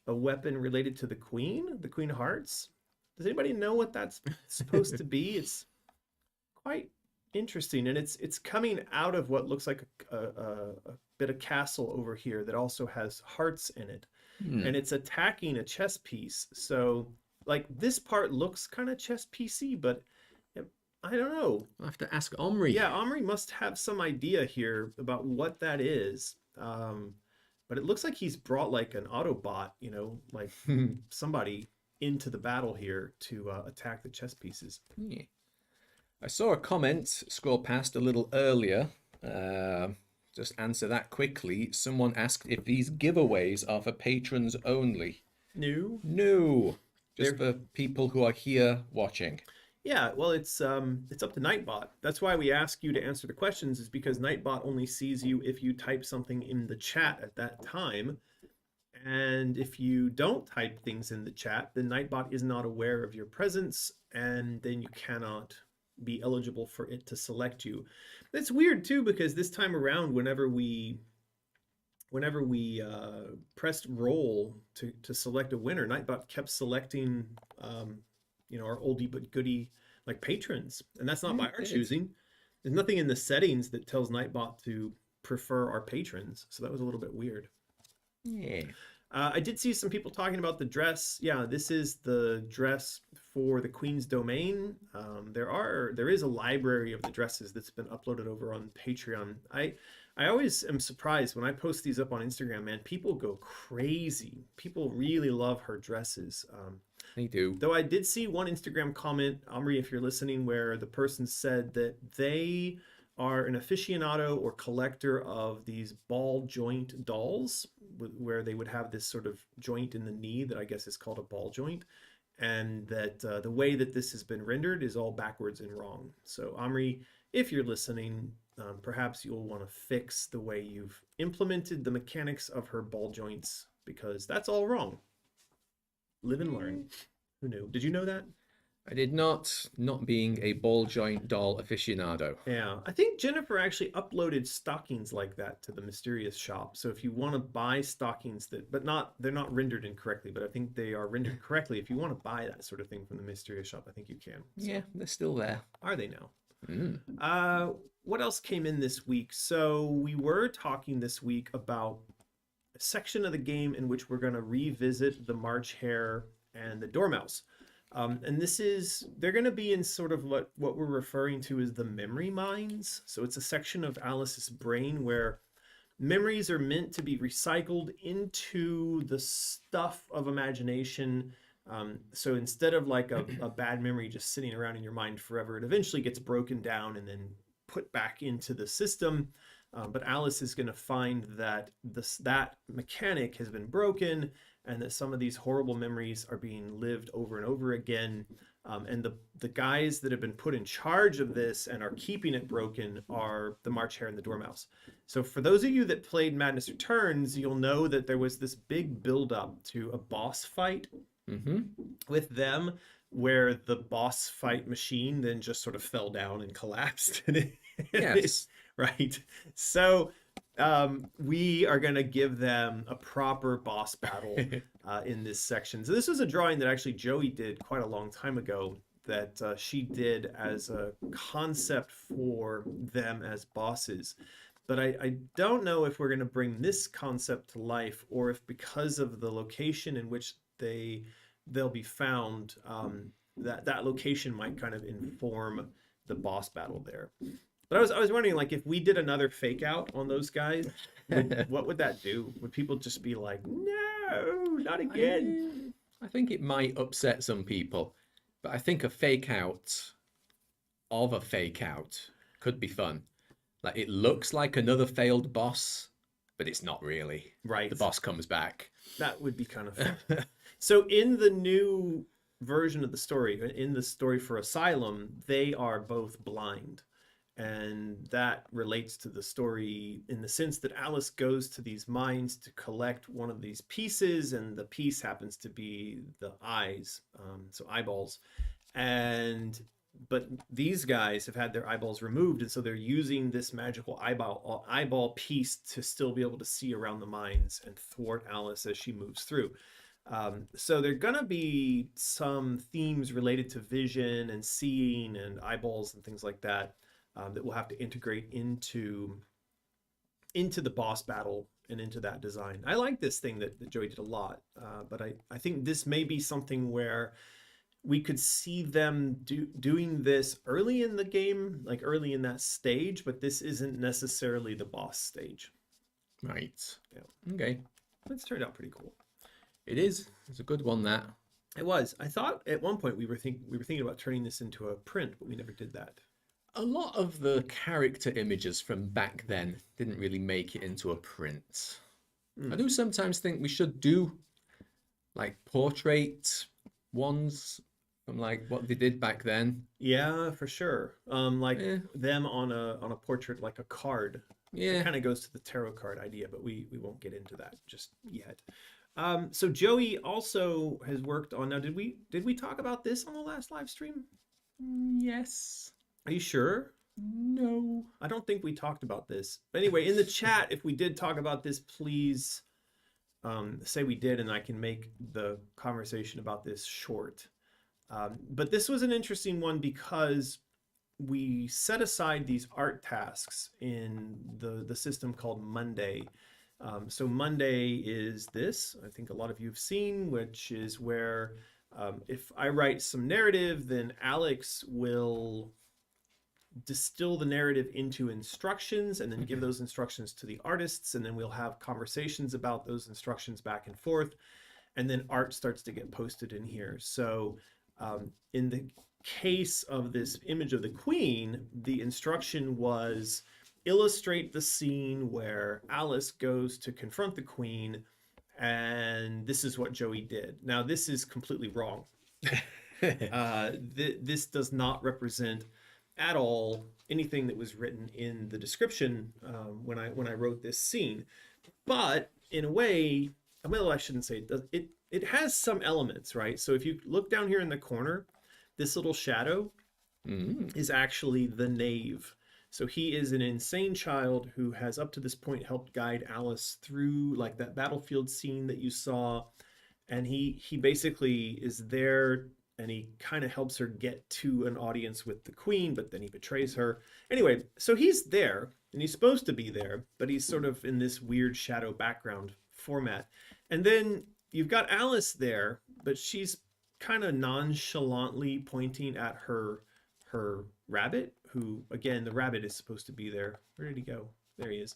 a weapon related to the Queen of Hearts. Does anybody know what that's supposed to be? It's quite interesting, and it's coming out of what looks like a bit of castle over here that also has hearts in it, and it's attacking a chess piece. So like this part looks kind of chess piecey, but I don't know. I'll have to ask Omri. Yeah, Omri must have some idea here about what that is. But it looks like he's brought like an Autobot, like somebody into the battle here to attack the chess pieces. Yeah. I saw a comment scroll past a little earlier. Just answer that quickly. Someone asked if these giveaways are for patrons only. No. No. Just for people who are here watching. Yeah, well, it's up to Nightbot. That's why we ask you to answer the questions, is because Nightbot only sees you if you type something in the chat at that time. And if you don't type things in the chat, then Nightbot is not aware of your presence, and then you cannot be eligible for it to select you. It's weird too, because this time around, whenever we pressed roll to select a winner, Nightbot kept selecting our oldie but goodie like patrons, and that's not by our choosing. There's nothing in the settings that tells Nightbot to prefer our patrons, so that was a little bit weird. Yeah. I did see some people talking about the dress. Yeah, this is the dress for the Queen's Domain. There is a library of the dresses that's been uploaded over on Patreon. I always am surprised when I post these up on Instagram, man. People go crazy. People really love her dresses. They do. Though I did see one Instagram comment, Omri, if you're listening, where the person said that they are an aficionado or collector of these ball joint dolls, where they would have this sort of joint in the knee that I guess is called a ball joint, and that the way that this has been rendered is all backwards and wrong. So Omri, if you're listening, perhaps you'll want to fix the way you've implemented the mechanics of her ball joints, because that's all wrong. Live and learn. Who knew? Did you know that? I did not being a ball joint doll aficionado. Yeah, I think Jennifer actually uploaded stockings like that to the Mysterious Shop. So if you want to buy stockings they're not rendered incorrectly, but I think they are rendered correctly. If you want to buy that sort of thing from the Mysterious Shop, I think you can. So, yeah, they're still there. are they now? What else came in this week? So we were talking this week about a section of the game in which we're going to revisit the March Hare and the Dormouse. And they're going to be in sort of what we're referring to as the memory mines. So it's a section of Alice's brain where memories are meant to be recycled into the stuff of imagination. So instead of like a bad memory just sitting around in your mind forever, it eventually gets broken down and then put back into the system. But Alice is going to find that that mechanic has been broken, and that some of these horrible memories are being lived over and over again. And the guys that have been put in charge of this and are keeping it broken are the March Hare and the Dormouse. So for those of you that played Madness Returns, you'll know that there was this big buildup to a boss fight with them, where the boss fight machine then just sort of fell down and collapsed. Yes. Right. So we are going to give them a proper boss battle in this section. So this was a drawing that actually Joey did quite a long time ago that she did as a concept for them as bosses. But I don't know if we're going to bring this concept to life or if because of the location in which they'll be found, that location might kind of inform the boss battle there. But I was wondering, like, if we did another fake out on those guys, what would that do? Would people just be like, no, not again? I think it might upset some people, but I think a fake out of a fake out could be fun. Like it looks like another failed boss, but it's not really. Right. The boss comes back. That would be kind of fun. So in the new version of the story, in the story for Asylum, they are both blind. And that relates to the story in the sense that Alice goes to these mines to collect one of these pieces, and the piece happens to be the eyes, so eyeballs. But these guys have had their eyeballs removed, and so they're using this magical eyeball piece to still be able to see around the mines and thwart Alice as she moves through. So there are going to be some themes related to vision and seeing and eyeballs and things like that. That we'll have to integrate into the boss battle and into that design. I like this thing that Joey did a lot, but I think this may be something where we could see them doing this early in the game, like early in that stage, but this isn't necessarily the boss stage. Right. Yeah. Okay. It's turned out pretty cool. It is. It's a good one, that. It was. I thought at one point we were thinking about turning this into a print, but we never did that. A lot of the character images from back then didn't really make it into a print. I do sometimes think we should do like portrait ones from like what they did back then. Yeah, for sure. Like them on a portrait, like a card. Yeah. It kind of goes to the tarot card idea, but we won't get into that just yet. So Joey also has worked on. Now, did we talk about this on the last live stream? Yes. Are you sure? No. I don't think we talked about this. But anyway, in the chat, if we did talk about this, please say we did, and I can make the conversation about this short. But this was an interesting one because we set aside these art tasks in the system called Monday. So Monday is this, I think a lot of you have seen, which is where if I write some narrative, then Alex will distill the narrative into instructions and then give those instructions to the artists, and then we'll have conversations about those instructions back and forth, and then art starts to get posted in here. So in the case of this image of the Queen, the instruction was illustrate the scene where Alice goes to confront the Queen, and this is what Joey did. Now, this is completely wrong. This does not represent at all anything that was written in the description when I wrote this scene. But in a way, well, I shouldn't say it has some elements, right? So if you look down here in the corner, this little shadow is actually the knave. So he is an insane child who has up to this point helped guide Alice through like that battlefield scene that you saw. And he basically is there, and he kind of helps her get to an audience with the Queen, but then he betrays her. Anyway, so he's there, and he's supposed to be there, but he's sort of in this weird shadow background format. And then you've got Alice there, but she's kind of nonchalantly pointing at her rabbit, who, again, the rabbit is supposed to be there. Where did he go? There he is.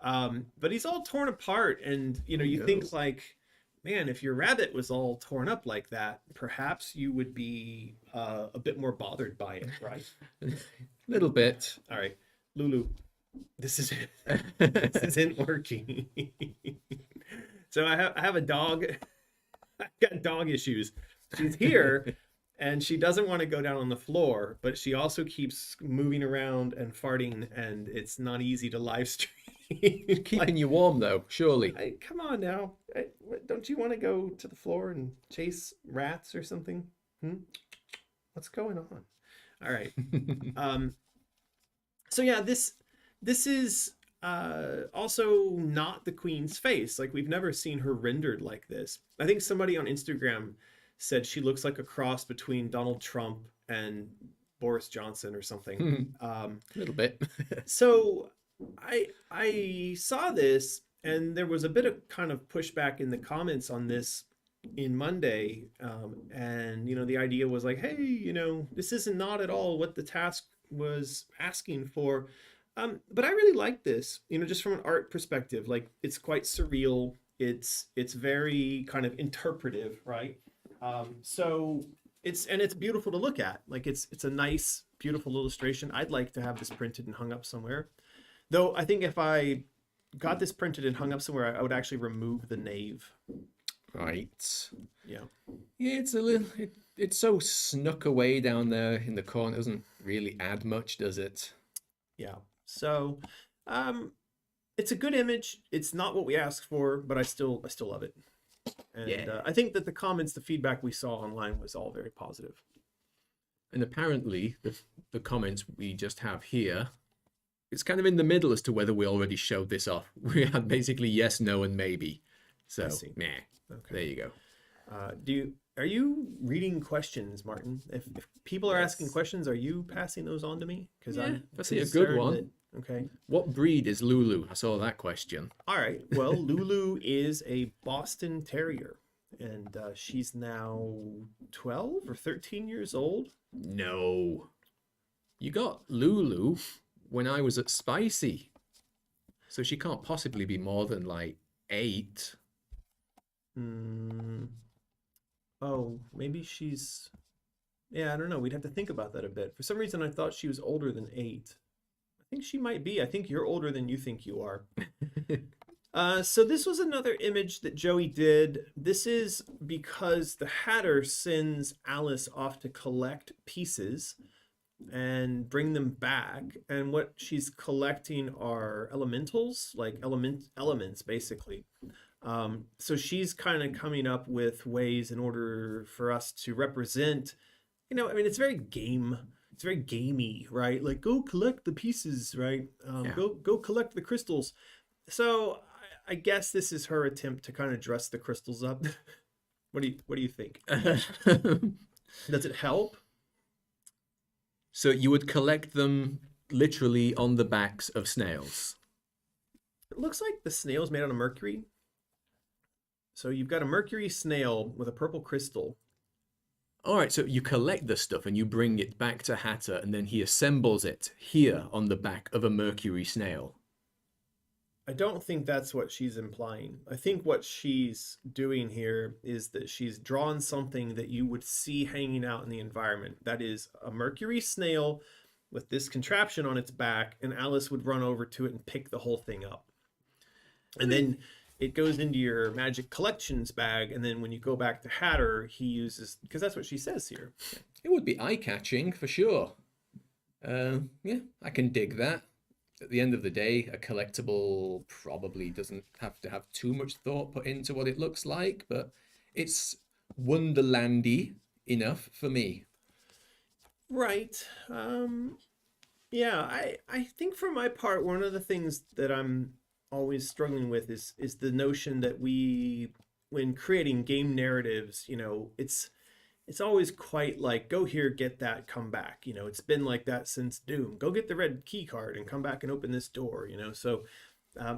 But he's all torn apart, and, you think like, man, if your rabbit was all torn up like that, perhaps you would be a bit more bothered by it, right? A little bit. All right, Lulu, this isn't working. So I have a dog. I've got dog issues. She's here, and she doesn't want to go down on the floor, but she also keeps moving around and farting, and it's not easy to live stream. Keeping you warm, though, surely. Come on now. Don't you want to go to the floor and chase rats or something? What's going on? All right. So yeah, this is Also not the queen's face. Like we've never seen her rendered like this. I think somebody on Instagram said she looks like a cross between Donald Trump and Boris Johnson or something. A Um, little bit. so I saw this and there was a bit of kind of pushback in the comments on this in Monday, and the idea was like, hey, this isn't not at all what the task was asking for. But I really like this, just from an art perspective. Like it's quite surreal. It's very kind of interpretive, right? So it's beautiful to look at. Like it's a nice, beautiful illustration. I'd like to have this printed and hung up somewhere. Though I think if I got this printed and hung up somewhere, I would actually remove the knave. Right. Yeah. Yeah, it's a little. It's so snuck away down there in the corner. It doesn't really add much, does it? Yeah. So, it's a good image. It's not what we asked for, but I still love it. And Yeah. I think that the comments, the feedback we saw online was all very positive. And apparently, the comments we just have here, it's kind of in the middle as to whether we already showed this off. We had basically yes, no, and maybe. I So, see. meh. Okay. There you go. Are you reading questions, Martin? If people are asking Yes. questions, are you passing those on to me? Because Yeah, I'm if I see a good concerned one. that- okay. What breed is Lulu? I saw that question. All right. Well, Lulu is a Boston Terrier, and she's now 12 or 13 years old. No. You got Lulu when I was at Spicy. So she can't possibly be more than like 8. Hmm. Oh, maybe she's. Yeah, I don't know. We'd have to think about that a bit. For some reason, I thought she was older than 8. I think she might be. I think you're older than you think you are. So this was another image that Joey did. This is because the Hatter sends Alice off to collect pieces and bring them back. And what she's collecting are elementals, like elements, basically. So she's kind of coming up with ways in order for us to represent, I mean, it's very gamey, right? Like go collect the pieces, right? Yeah. Go collect the crystals. So I guess this is her attempt to kind of dress the crystals up. What do you think? Does it help? So you would collect them literally on the backs of snails. It looks like the snail's made out of mercury. So you've got a mercury snail with a purple crystal. All right, so you collect the stuff and you bring it back to Hatter, and then he assembles it here on the back of a mercury snail. I don't think that's what she's implying. I think what she's doing here is that she's drawn something that you would see hanging out in the environment. That is a mercury snail with this contraption on its back, and Alice would run over to it and pick the whole thing up. And then it goes into your magic collections bag, and then when you go back to Hatter, he uses, because that's what she says here. It would be eye-catching for sure. Yeah, I can dig that. At the end of the day, a collectible probably doesn't have to have too much thought put into what it looks like, but it's Wonderlandy enough for me. Right. Yeah, I think for my part, one of the things that I'm always struggling with is the notion that when creating game narratives, it's always quite like go here, get that, come back. It's been like that since Doom. Go get the red key card and come back and open this door. So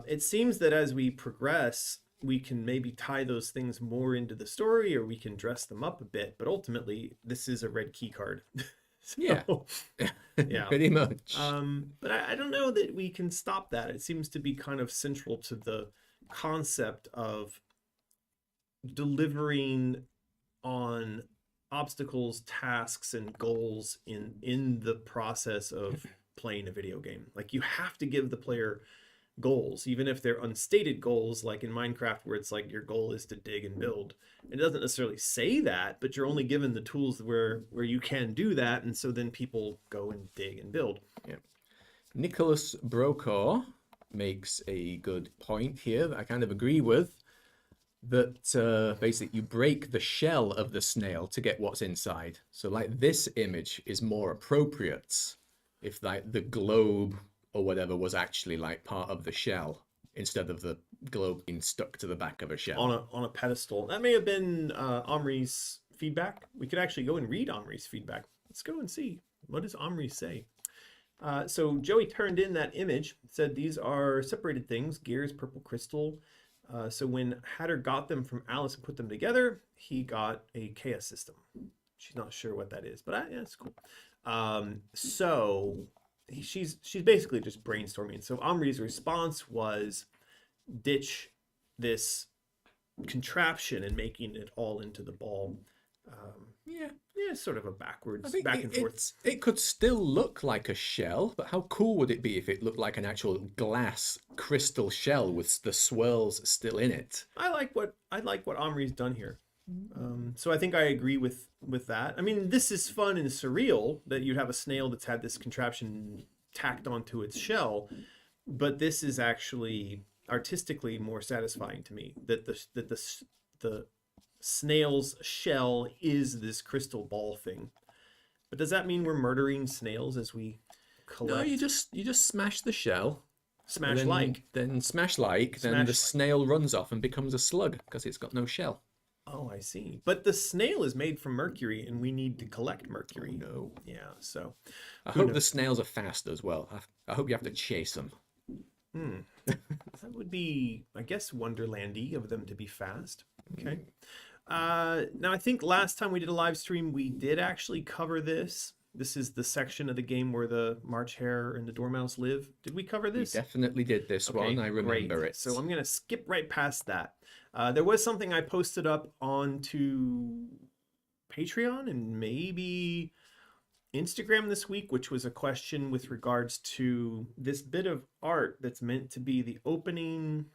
it seems that as we progress, we can maybe tie those things more into the story, or we can dress them up a bit. But ultimately, this is a red key card. Yeah. Yeah. Pretty much. But I don't know that we can stop that. It seems to be kind of central to the concept of delivering on obstacles, tasks, and goals in the process of playing a video game. Like you have to give the player goals, even if they're unstated goals, like in Minecraft, where it's like your goal is to dig and build. It doesn't necessarily say that, but you're only given the tools where you can do that, and so then people go and dig and build. Yeah. Nicholas Brokaw makes a good point here that I kind of agree with, that basically you break the shell of the snail to get what's inside. So like this image is more appropriate if like the globe or whatever was actually like part of the shell instead of the globe being stuck to the back of a shell. On a pedestal. That may have been Omri's feedback. We could actually go and read Omri's feedback. Let's go and see. What does Omri say? So Joey turned in that image, said these are separated things, gears, purple crystal. So when Hatter got them from Alice and put them together, he got a chaos system. She's not sure what that is, but yeah, it's cool. So she's basically just brainstorming. So Omri's response was ditch this contraption and making it all into the ball. Yeah, sort of a backwards, back and forth. It could still look like a shell, but how cool would it be if it looked like an actual glass crystal shell with the swirls still in it? I like what Omri's done here. So I think I agree with that. I mean, this is fun and surreal that you'd have a snail that's had this contraption tacked onto its shell, but this is actually artistically more satisfying to me. That the snail's shell is this crystal ball thing. But does that mean we're murdering snails as we collect? No, you just smash the shell. Smash then, like. Then smash like. Then the snail runs off and becomes a slug because it's got no shell. Oh, I see. But the snail is made from mercury, and we need to collect mercury. Oh, no. Yeah, so. I hope the snails are fast as well. I hope you have to chase them. That would be, I guess, Wonderlandy of them to be fast. Okay. Now, I think last time we did a live stream, we did actually cover this. This is the section of the game where the March Hare and the Dormouse live. Did we cover this? We definitely did this one. I remember it. So I'm going to skip right past that. There was something I posted up onto Patreon and maybe Instagram this week, which was a question with regards to this bit of art that's meant to be the opening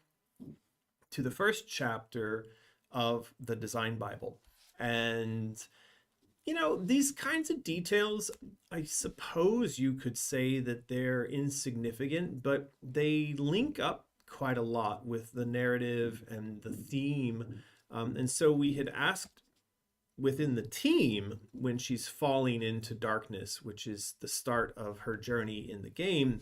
to the first chapter of the Design Bible. And, you know, these kinds of details, I suppose you could say that they're insignificant, but they link up quite a lot with the narrative and the theme. And so we had asked within the team, when she's falling into darkness, which is the start of her journey in the game,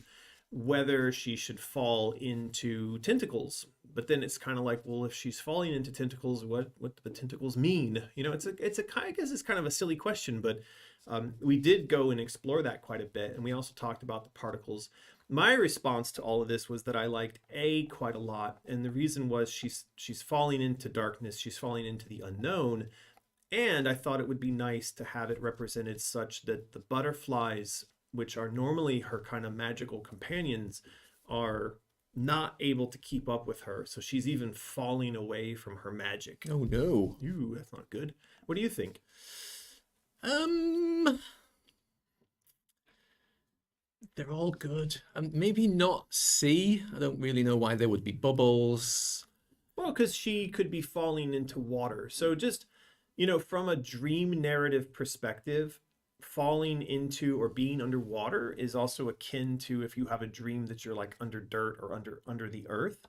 whether she should fall into tentacles. But then it's kind of like, well, if she's falling into tentacles, what do the tentacles mean? You know, I guess it's kind of a silly question, but we did go and explore that quite a bit. And we also talked about the particles. My response to all of this was that I liked A quite a lot. And the reason was she's falling into darkness. She's falling into the unknown. And I thought it would be nice to have it represented such that the butterflies, which are normally her kind of magical companions, are not able to keep up with her. So she's even falling away from her magic. Oh no. Ooh, that's not good. What do you think? They're all good. Maybe not C. I don't really know why there would be bubbles. Well, because she could be falling into water. So just, you know, from a dream narrative perspective, falling into or being underwater is also akin to if you have a dream that you're like under dirt or under the earth.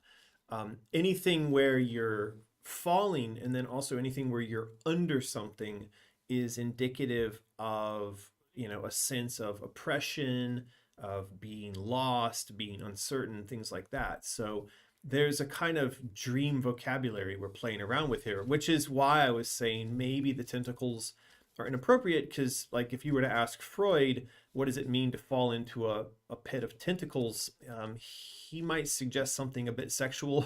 Anything where you're falling and then also anything where you're under something is indicative of, you know, a sense of oppression, of being lost, being uncertain, things like that. So there's a kind of dream vocabulary we're playing around with here, which is why I was saying maybe the tentacles are inappropriate, because like if you were to ask Freud, what does it mean to fall into a pit of tentacles? He might suggest something a bit sexual.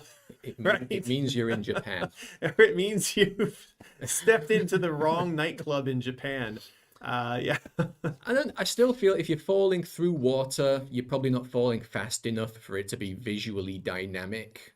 Right? It means you're in Japan. Or it means you've stepped into the wrong nightclub in Japan. Yeah. I still feel if you're falling through water, you're probably not falling fast enough for it to be visually dynamic.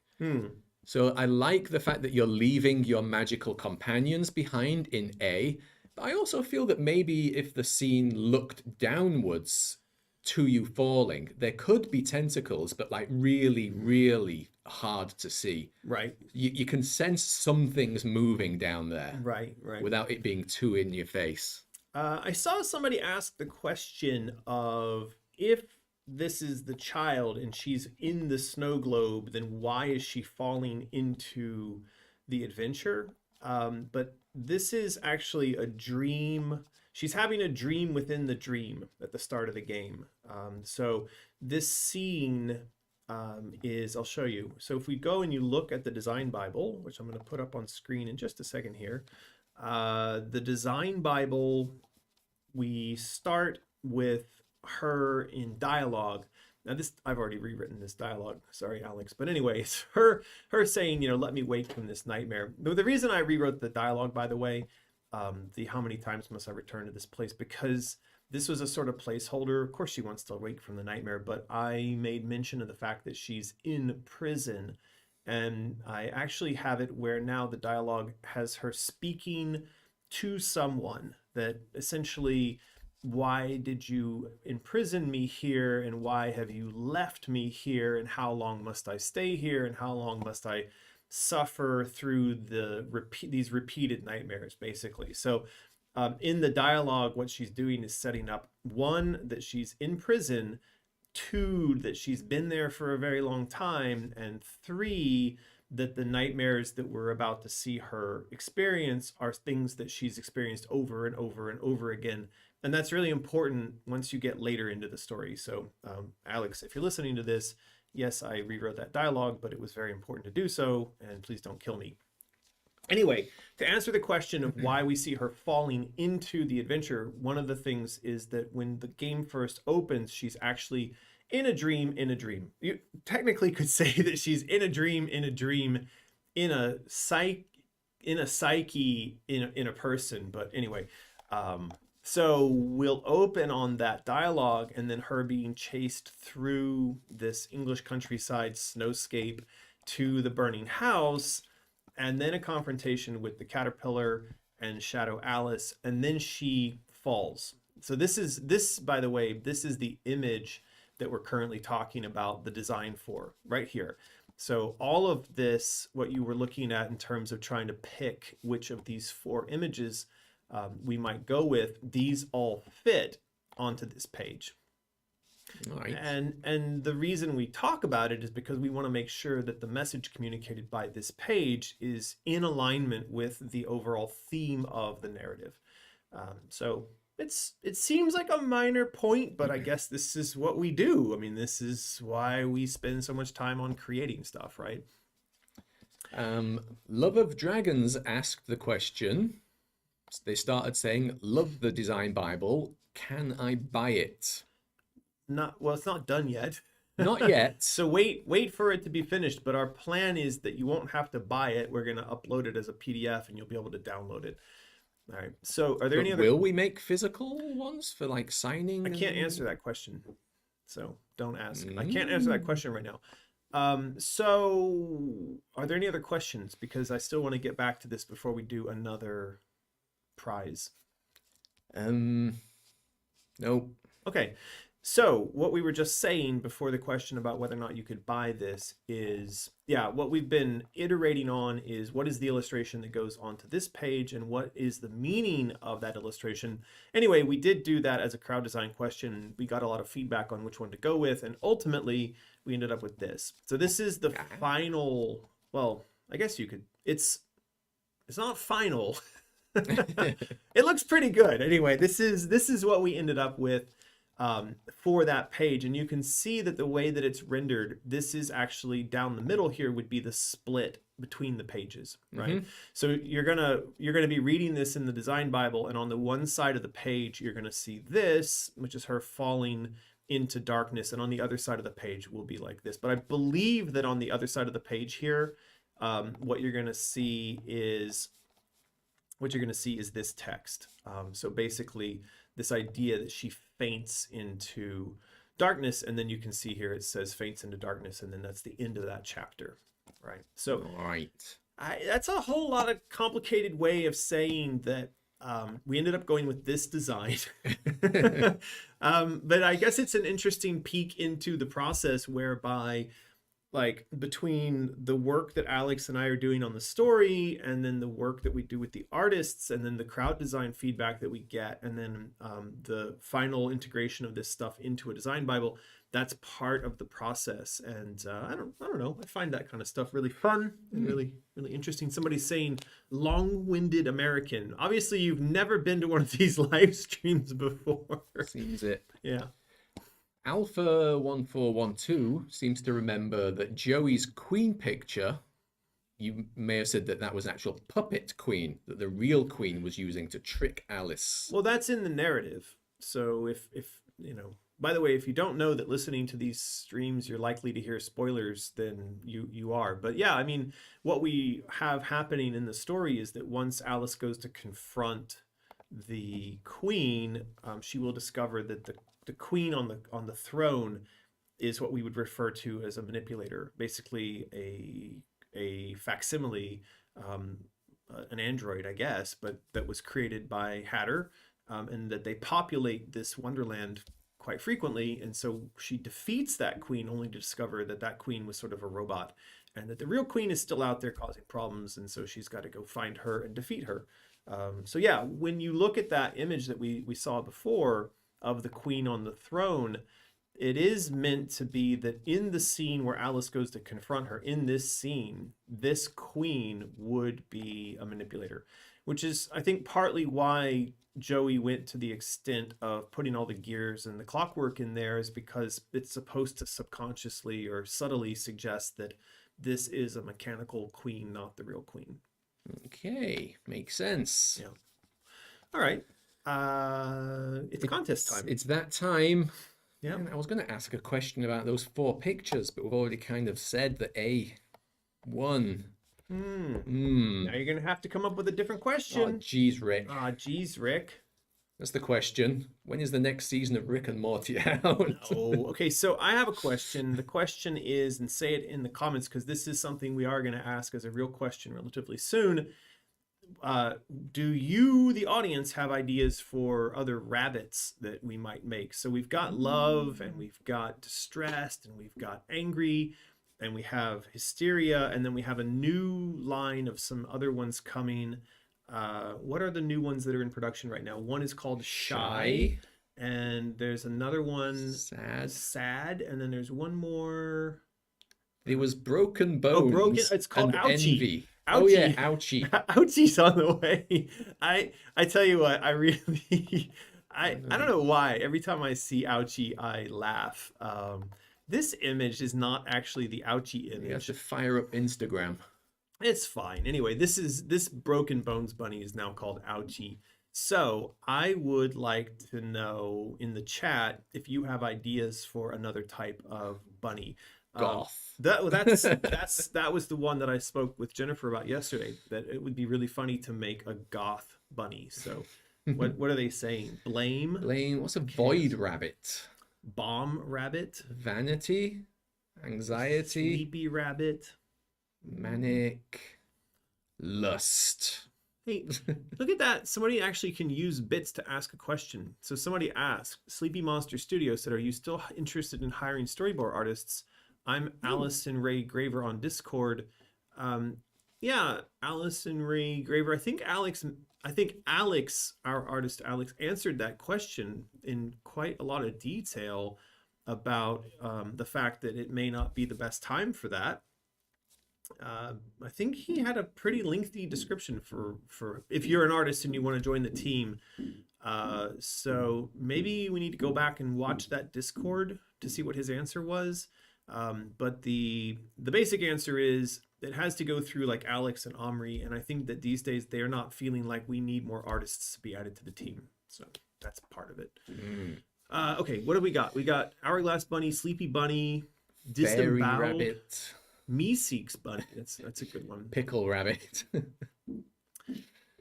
So I like the fact that you're leaving your magical companions behind in A. But I also feel that maybe if the scene looked downwards to you falling, there could be tentacles, but like really, really hard to see. Right. You can sense some things moving down there. Right. Without it being too in your face. I saw somebody ask the question of, if this is the child and she's in the snow globe, then why is she falling into the adventure? But this is actually a dream. She's having a dream within the dream at the start of the game. So this scene is, I'll show you. So if we go and you look at the design Bible, which I'm going to put up on screen in just a second here, the design Bible, we start with her in dialogue. Now this, I've already rewritten this dialogue. Sorry, Alex. But anyways, her saying, let me wake from this nightmare. The reason I rewrote the dialogue, by the way, the how many times must I return to this place, because this was a sort of placeholder. Of course, she wants to wake from the nightmare, but I made mention of the fact that she's in prison. And I actually have it where now the dialogue has her speaking to someone that essentially, why did you imprison me here? And why have you left me here? And how long must I stay here? And how long must I suffer through these repeated nightmares, basically? So in the dialogue, what she's doing is setting up, one, that she's in prison, two, that she's been there for a very long time, and three, that the nightmares that we're about to see her experience are things that she's experienced over and over and over again. And that's really important once you get later into the story. So Alex, if you're listening to this, yes, I rewrote that dialogue, but it was very important to do so, and please don't kill me. Anyway, to answer the question of why we see her falling into the adventure, one of the things is that when the game first opens, she's actually in a dream in a dream. You technically could say that she's in a dream in a dream, in a psyche in a person. But anyway, so we'll open on that dialogue and then her being chased through this English countryside snowscape to the burning house, and then a confrontation with the caterpillar and Shadow Alice, and then she falls. So this, by the way, this is the image that we're currently talking about the design for right here. So all of this, what you were looking at in terms of trying to pick which of these four images we might go with, these all fit onto this page. Right. And the reason we talk about it is because we want to make sure that the message communicated by this page is in alignment with the overall theme of the narrative. So it seems like a minor point, but I guess this is what we do. I mean, this is why we spend so much time on creating stuff, right? Love of Dragons asked the question. They started saying, love the design Bible. Can I buy it? Well, it's not done yet. Not yet. So wait for it to be finished. But our plan is that you won't have to buy it. We're going to upload it as a PDF and you'll be able to download it. All right. So are there any other... Will we make physical ones for like signing? I can't answer that question. So don't ask. I can't answer that question right now. So are there any other questions? Because I still want to get back to this before we do another prize. Nope. Okay. So what we were just saying before the question about whether or not you could buy this is, yeah, what we've been iterating on is what is the illustration that goes onto this page and what is the meaning of that illustration. Anyway, we did do that as a crowd design question. We got a lot of feedback on which one to go with, and ultimately we ended up with this. So this is the final, well, I guess you could, it's not final. It looks pretty good. Anyway, this is what we ended up with for that page, and you can see that the way that it's rendered, this is actually down the middle here would be the split between the pages, right? Mm-hmm. So you're gonna be reading this in the design Bible, and on the one side of the page you're gonna see this, which is her falling into darkness, and on the other side of the page will be like this. But I believe that on the other side of the page here, what you're gonna see is this text. So basically this idea that she faints into darkness, and then you can see here it says faints into darkness, and then that's the end of that chapter, right? So that's a whole lot of complicated way of saying that we ended up going with this design. But I guess it's an interesting peek into the process whereby, like, between the work that Alex and I are doing on the story, and then the work that we do with the artists, and then the crowd design feedback that we get, and then the final integration of this stuff into a design Bible, that's part of the process. And I don't know, I find that kind of stuff really fun and really interesting. Somebody's saying long-winded American. Obviously you've never been to one of these live streams before. Seems it. Yeah. Alpha 1412 seems to remember that Joey's queen picture, you may have said that that was an actual puppet queen that the real queen was using to trick Alice. Well, that's in the narrative. So if you know, by the way, if you don't know that listening to these streams you're likely to hear spoilers, then you are. But yeah, I mean, what we have happening in the story is that once Alice goes to confront the queen, she will discover that the queen on the throne is what we would refer to as a manipulator, basically a facsimile, um, an android, I guess, but that was created by Hatter, and that they populate this wonderland quite frequently. And so she defeats that queen only to discover that that queen was sort of a robot, and that the real queen is still out there causing problems. And so she's got to go find her and defeat her. So yeah, when you look at that image that we saw before of the queen on the throne, it is meant to be that in the scene where Alice goes to confront her, in this scene, this queen would be a manipulator, which is, I think, partly why Joey went to the extent of putting all the gears and the clockwork in there, is because it's supposed to subconsciously or subtly suggest that this is a mechanical queen, not the real queen. Okay, makes sense. Yeah. All right. It's contest time. It's that time. Yeah. And I was going to ask a question about those 4 pictures, but we've already kind of said that A won. Now you're going to have to come up with a different Oh, question. geez, Rick. Geez, Rick. That's the question. When is the next season of Rick and Morty out? Oh, okay. So I have a question. The question is, and say it in the comments because this is something we are going to ask as a real question relatively soon. Do you, the audience, have ideas for other rabbits that we might make? So we've got love, and we've got distressed, and we've got angry, and we have hysteria, and then we have a new line of some other ones coming. What are the new ones that are in production right now? One is called Shy, and there's another one, Sad, and then there's one more. There was Broken Bones. Oh, Broken. It's called and Ouchie. Envy. Ouchie. Oh yeah, Ouchie. Ouchie's on the way. I tell you what, I really I don't know why. Every time I see Ouchie, I laugh. This image is not actually the Ouchie image. You have to fire up Instagram. It's fine. Anyway, this Broken Bones bunny is now called Ouchie. So I would like to know in the chat if you have ideas for another type of bunny. Goth. That was the one that I spoke with Jennifer about yesterday. That it would be really funny to make a goth bunny. So, what are they saying? Blame. What's a void rabbit? Bomb rabbit. Vanity. Anxiety. Sleepy rabbit. Manic. Lust. Hey, look at that. Somebody actually can use bits to ask a question. So somebody asked, Sleepy Monster Studio said, are you still interested in hiring storyboard artists? I'm Allison Ray Graver on Discord. Yeah, Allison Ray Graver. I think Alex, our artist Alex, answered that question in quite a lot of detail about the fact that it may not be the best time for that. I think he had a pretty lengthy description for if you're an artist and you want to join the team. So maybe we need to go back and watch that Discord to see what his answer was. But the basic answer is it has to go through like Alex and Omri, and I think that these days they're not feeling like we need more artists to be added to the team. So that's part of it. Okay, what do we got? We got Hourglass Bunny, Sleepy Bunny, Fairy Disemboweled, Rabbit. Meeseeks Bunny. That's a good one. Pickle Rabbit.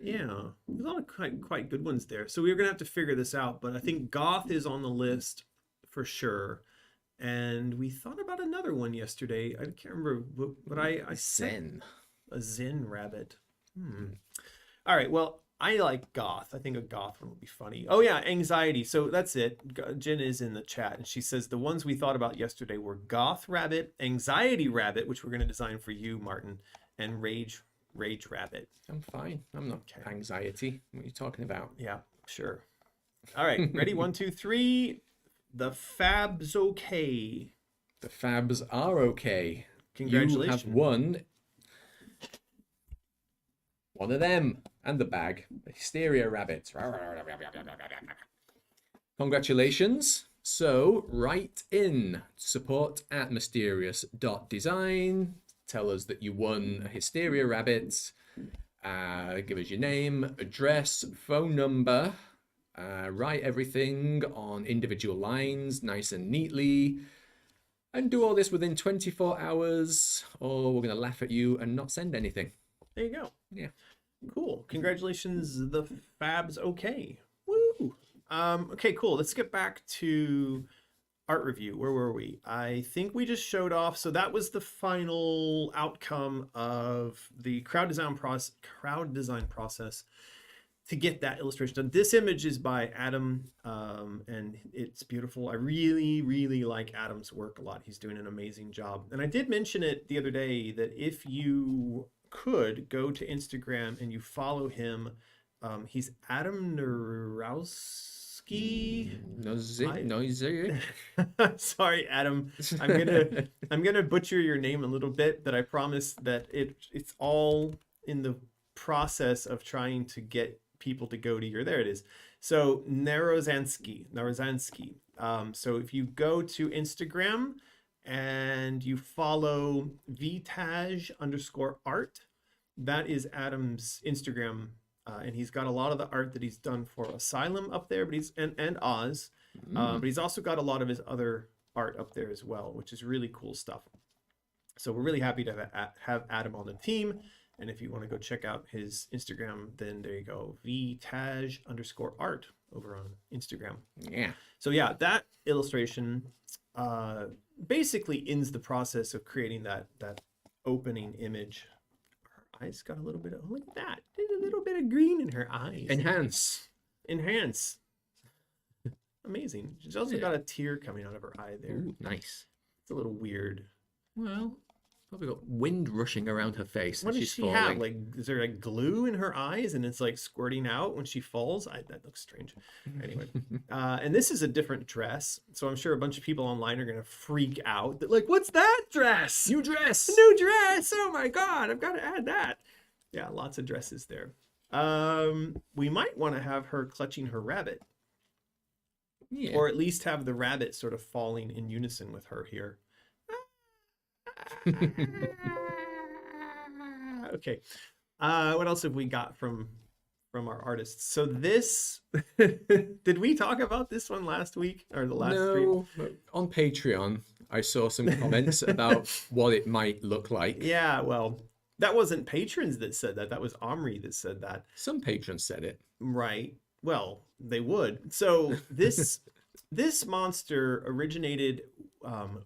Yeah, there's a lot of quite good ones there. So we're gonna have to figure this out, but I think Goth is on the list for sure. And we thought about another one yesterday. I can't remember what I said. Zen. A Zen rabbit. All right, well, I like Goth. I think a Goth one would be funny. Oh yeah, Anxiety. So that's it. Jen is in the chat, and she says the ones we thought about yesterday were Goth Rabbit, Anxiety Rabbit, which we're going to design for you, Martin, and Rage Rabbit. I'm fine. I'm not anxiety. What are you talking about? Yeah, sure. All right, ready? 1, 2, 3. The Fab's okay. The Fabs are okay. Congratulations. You have won one of them and the bag. The Hysteria Rabbit. Congratulations. So write in support@mysterious.design. Tell us that you won a Hysteria Rabbit. Give us your name, address, phone number. Write everything on individual lines, nice and neatly. And do all this within 24 hours, or we're going to laugh at you and not send anything. There you go. Yeah. Cool. Congratulations, the Fab's okay. Woo! Okay, cool. Let's get back to art review. Where were we? I think we just showed off. So that was the final outcome of the crowd design process to get that illustration done. This image is by Adam, and it's beautiful. I really, really like Adam's work a lot. He's doing an amazing job. And I did mention it the other day that if you could go to Instagram and you follow him, he's Adam Narowski. Noisy. Sorry, Adam. I'm gonna butcher your name a little bit, but I promise that it's all in the process of trying to get people to go to your, there it is. So Narozansky. So if you go to Instagram and you follow vtaj_art, that is Adam's Instagram. And he's got a lot of the art that he's done for Asylum up there, but and Oz, but he's also got a lot of his other art up there as well, which is really cool stuff. So we're really happy to have Adam on the team. And if you want to go check out his Instagram, then there you go, vtaj_art over on Instagram. Yeah. So yeah, that illustration basically ends the process of creating that opening image. Her eyes got a little bit of, look at that. There's a little bit of green in her eyes. Enhance. Amazing. She's also got a tear coming out of her eye there. Ooh, nice. It's a little weird. Well, probably got wind rushing around her face. What does she have? Like, is there like glue in her eyes and it's like squirting out when she falls? That looks strange. Anyway, and this is a different dress. So I'm sure a bunch of people online are going to freak out. That, like, what's that dress? New dress. New dress. Oh my God, I've got to add that. Yeah, lots of dresses there. We might want to have her clutching her rabbit. Yeah. Or at least have the rabbit sort of falling in unison with her here. Okay. What else have we got from our artists? So this, did we talk about this one last week or the last stream? No, on Patreon, I saw some comments about what it might look like. Yeah, well, that wasn't patrons that said that. That was Omri that said that. Some patrons said it. Right. Well, they would. So this monster originated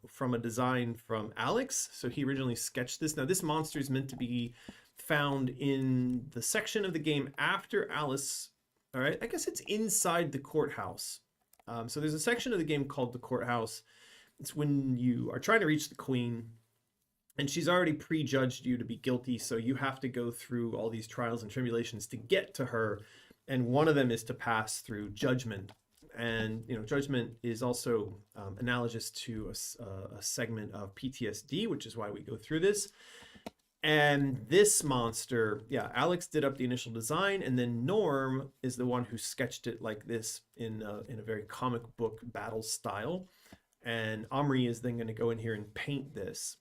from a design from Alex. So he originally sketched this. Now this monster is meant to be found in the section of the game after Alice. All right, I guess it's inside the courthouse. So there's a section of the game called the courthouse. It's when you are trying to reach the queen and she's already prejudged you to be guilty. So you have to go through all these trials and tribulations to get to her. And one of them is to pass through judgment. And, you know, judgment is also analogous to a segment of PTSD, which is why we go through this. And this monster, yeah, Alex did up the initial design, and then Norm is the one who sketched it like this in a very comic book battle style. And Omri is then going to go in here and paint this.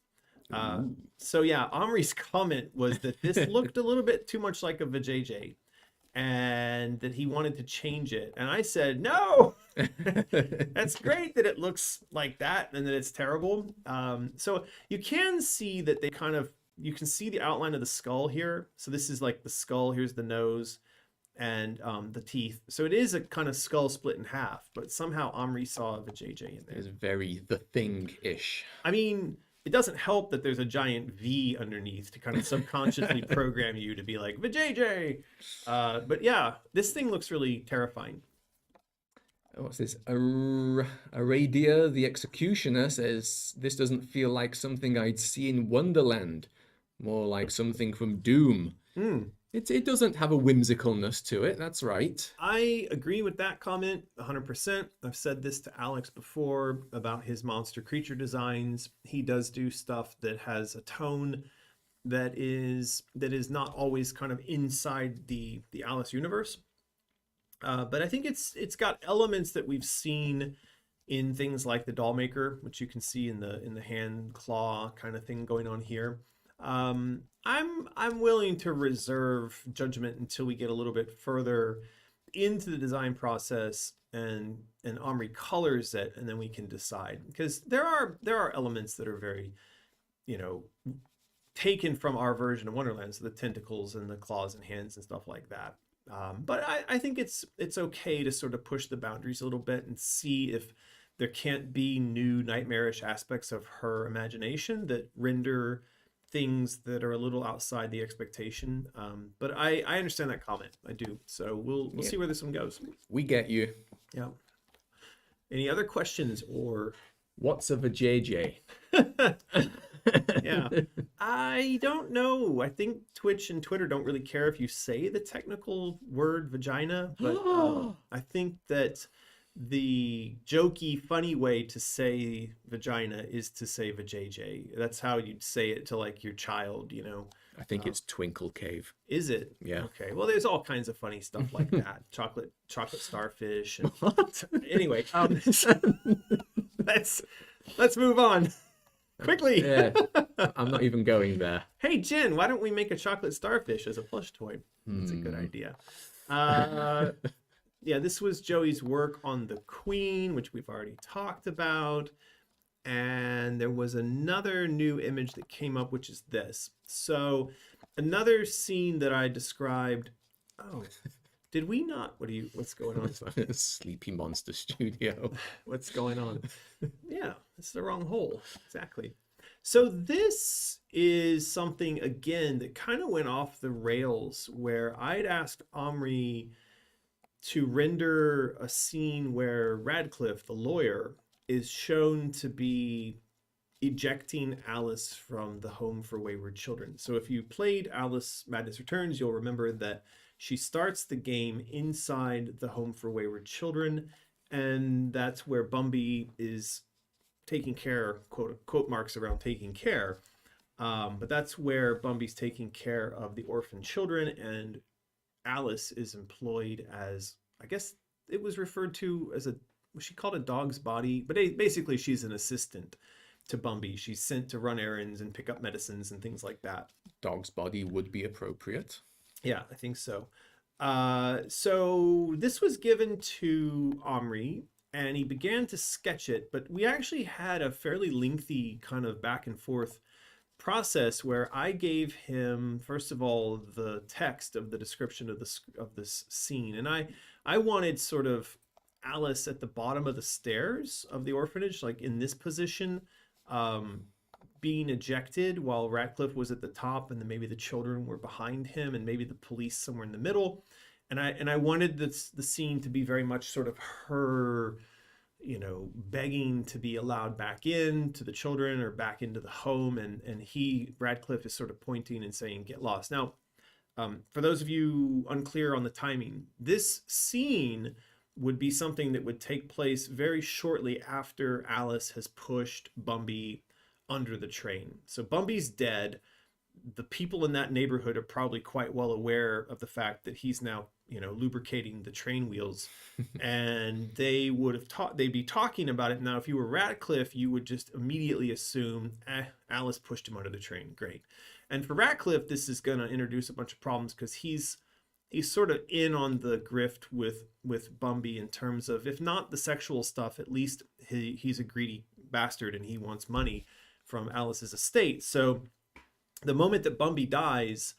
So yeah, Omri's comment was that this looked a little bit too much like a Vijay, and that he wanted to change it. And I said, no, that's great that it looks like that and that it's terrible. So you can see that they kind of, you can see the outline of the skull here. So this is like the skull, here's the nose and the teeth. So it is a kind of skull split in half, but somehow Omri saw a Vijay in there. It's very The Thing-ish. I mean, it doesn't help that there's a giant V underneath to kind of subconsciously program you to be like, Vijay! But yeah, this thing looks really terrifying. What's this? Aradia, the Executioner, says, this doesn't feel like something I'd see in Wonderland. More like something from Doom. It doesn't have a whimsicalness to it, that's right. I agree with that comment 100%. I've said this to Alex before about his monster creature designs. He does do stuff that has a tone that is not always kind of inside the Alice universe. But I think it's got elements that we've seen in things like the doll maker, which you can see in the hand claw kind of thing going on here. I'm willing to reserve judgment until we get a little bit further into the design process and Omri colors it, and then we can decide, because there are elements that are very, you know, taken from our version of Wonderland, so the tentacles and the claws and hands and stuff like that. But I think it's okay to sort of push the boundaries a little bit and see if there can't be new nightmarish aspects of her imagination that render things that are a little outside the expectation. But I understand that comment. I do. So we'll see where this one goes. We get you. Yeah. Any other questions or What's a vajayjay? yeah. I don't know. I think Twitch and Twitter don't really care if you say the technical word vagina, but I think that the jokey, funny way to say vagina is to say vajayjay. That's how you'd say it to like your child, you know. I think it's Twinkle Cave. Is it? Yeah. Okay. Well, there's all kinds of funny stuff like that. Chocolate starfish. And... What? Anyway, let's move on quickly. Yeah, I'm not even going there. Hey, Jen, why don't we make a chocolate starfish as a plush toy? That's a good idea. Yeah, this was Joey's work on the Queen, which we've already talked about. And there was another new image that came up, which is this. So another scene that I described. Oh, did we not? What's going on? Sleepy Monster Studio. What's going on? Yeah, it's the wrong hole. Exactly. So this is something, again, that kind of went off the rails, where I'd asked Omri to render a scene where Radcliffe, the lawyer, is shown to be ejecting Alice from the Home for Wayward Children. So if you played Alice Madness Returns, you'll remember that she starts the game inside the Home for Wayward Children, and that's where Bumby is taking care, quote marks around taking care. But that's where Bumby's taking care of the orphan children, and Alice is employed as, I guess it was referred to as was she called a dog's body? But basically she's an assistant to Bumby. She's sent to run errands and pick up medicines and things like that. Dog's body would be appropriate. Yeah, I think so. So this was given to Omri, and he began to sketch it, but we actually had a fairly lengthy kind of back and forth process where I gave him, first of all, the text of the description of this scene, and I wanted sort of Alice at the bottom of the stairs of the orphanage, like in this position, being ejected, while Radcliffe was at the top, and then maybe the children were behind him, and maybe the police somewhere in the middle. And I wanted the scene to be very much sort of her, you know, begging to be allowed back in to the children or back into the home, and Radcliffe is sort of pointing and saying, "Get lost." Now, for those of you unclear on the timing, this scene would be something that would take place very shortly after Alice has pushed Bumby under the train. So Bumby's dead. The people in that neighborhood are probably quite well aware of the fact that he's now, you know, lubricating the train wheels, and they'd be talking about it. Now, if you were Radcliffe, you would just immediately assume, Alice pushed him under the train. Great. And for Radcliffe, this is going to introduce a bunch of problems, because he's sort of in on the grift with Bumby in terms of, if not the sexual stuff, at least he's a greedy bastard and he wants money from Alice's estate. So the moment that Bumby dies,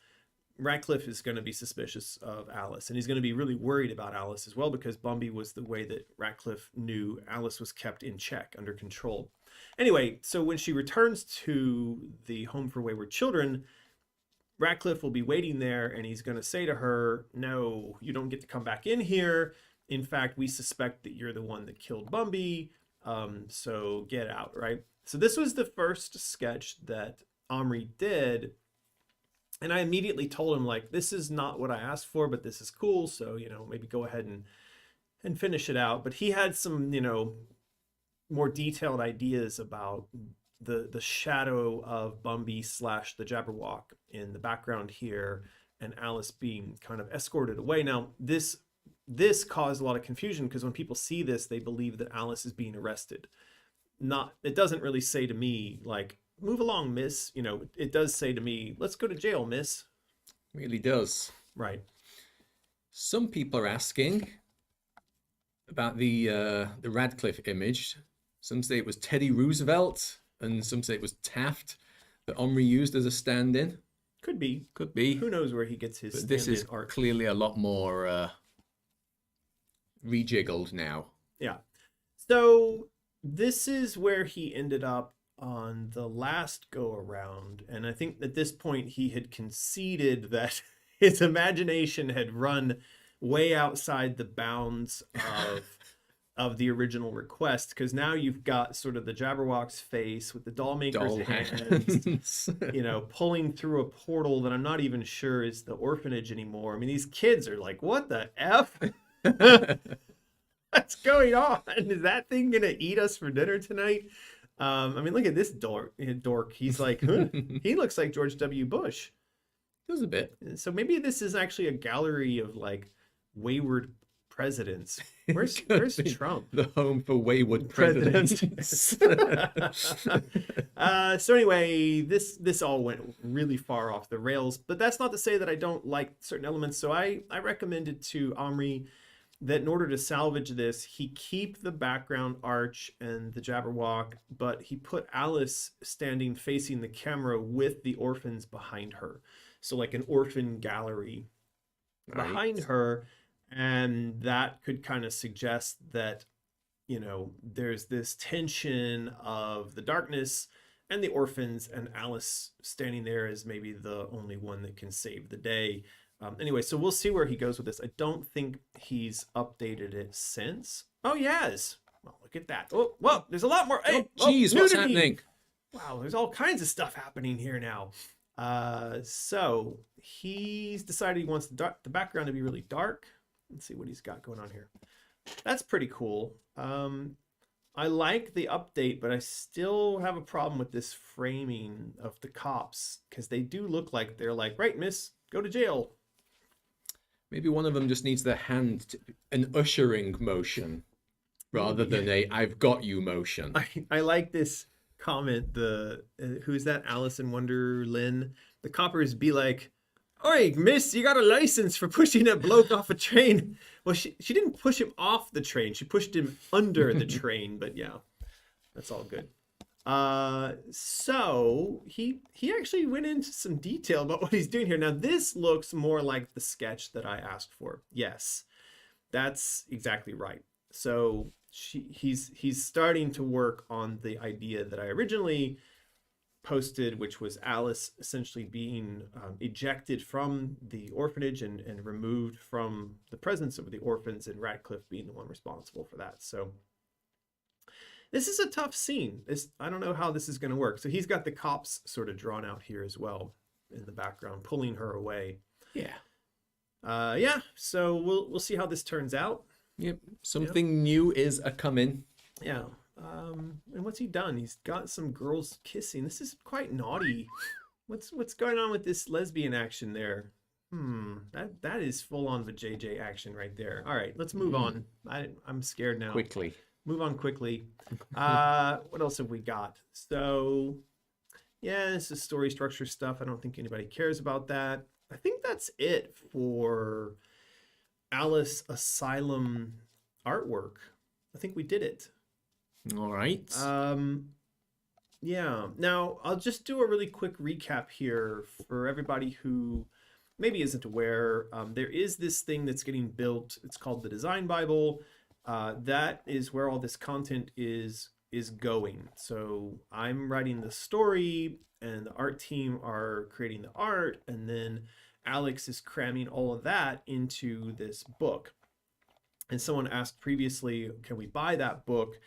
Radcliffe is going to be suspicious of Alice, and he's going to be really worried about Alice as well, because Bumby was the way that Radcliffe knew Alice was kept in check, under control. Anyway, so when she returns to the Home for Wayward Children, Radcliffe will be waiting there, and he's going to say to her, "No, you don't get to come back in here. In fact, we suspect that you're the one that killed Bumby, so get out," right? So this was the first sketch that Omri did, and I immediately told him, like, this is not what I asked for, but this is cool, so, you know, maybe go ahead and finish it out. But he had some, you know, more detailed ideas about the shadow of Bumby / the Jabberwock in the background here, and Alice being kind of escorted away. Now, this this caused a lot of confusion because when people see this, they believe that Alice is being arrested. Not, it doesn't really say to me like, move along, miss. You know, it does say to me, let's go to jail, miss. Really does. Right. Some people are asking about the Radcliffe image. Some say it was Teddy Roosevelt, and some say it was Taft that Omri used as a stand-in. Could be. Could be. Who knows where he gets his But this is stand-in art. clearly a lot more rejiggled now. Yeah. So this is where he ended up on the last go around. And I think at this point he had conceded that his imagination had run way outside the bounds of the original request, because now you've got sort of the Jabberwock's face with the doll maker's Doll hands, hands. you know, pulling through a portal that I'm not even sure is the orphanage anymore. I mean, these kids are like, what the F? What's going on? Is that thing gonna eat us for dinner tonight? I mean, look at this dork. He's like, huh? He looks like George W. Bush. Does a bit. So maybe this is actually a gallery of like wayward presidents. Where's Trump? The home for wayward presidents. So anyway, this all went really far off the rails, but that's not to say that I don't like certain elements. So I recommended to Omri that in order to salvage this, he keep the background arch and the Jabberwock, but he put Alice standing facing the camera with the orphans behind her. So like an orphan gallery behind her. And that could kind of suggest that, you know, there's this tension of the darkness and the orphans, and Alice standing there as maybe the only one that can save the day. Anyway, so we'll see where he goes with this. I don't think he's updated it since. Oh, he has. Well, look at that. Oh, whoa, there's a lot more. Oh, geez, what's happening? Wow, there's all kinds of stuff happening here now. So he's decided he wants the background to be really dark. Let's see what he's got going on here. That's pretty cool. I like the update, but I still have a problem with this framing of the cops, because they do look like they're like, right, miss, go to jail. Maybe one of them just needs the hand, an ushering motion, rather than a I've got you motion. I like this comment. Who's that? Alice in Wonderland. The coppers be like, "Oi, miss, you got a license for pushing that bloke off a train." Well, she didn't push him off the train. She pushed him under the train, but yeah, that's all good. So he actually went into some detail about what he's doing here. Now, this looks more like the sketch that I asked for. Yes, that's exactly right. So he's starting to work on the idea that I originally posted, which was Alice essentially being ejected from the orphanage and removed from the presence of the orphans, and Radcliffe being the one responsible for that. So this is a tough scene. I don't know how this is going to work. So he's got the cops sort of drawn out here as well in the background, pulling her away. Yeah. Yeah. So we'll see how this turns out. Yep. Something new is a coming. Yeah. And what's he done? He's got some girls kissing. This is quite naughty. What's going on with this lesbian action there? That is full on vajayjay action right there. All right, let's move on. I'm scared now. Quickly. Move on quickly. What else have we got? So, yeah, this is story structure stuff. I don't think anybody cares about that. I think that's it for Alice Asylum artwork. I think we did it. All right. Yeah. Now, I'll just do a really quick recap here for everybody who maybe isn't aware. There is this thing that's getting built. It's called the Design Bible. That is where all this content is going. So I'm writing the story, and the art team are creating the art, and then Alex is cramming all of that into this book. And someone asked previously, can we buy that book?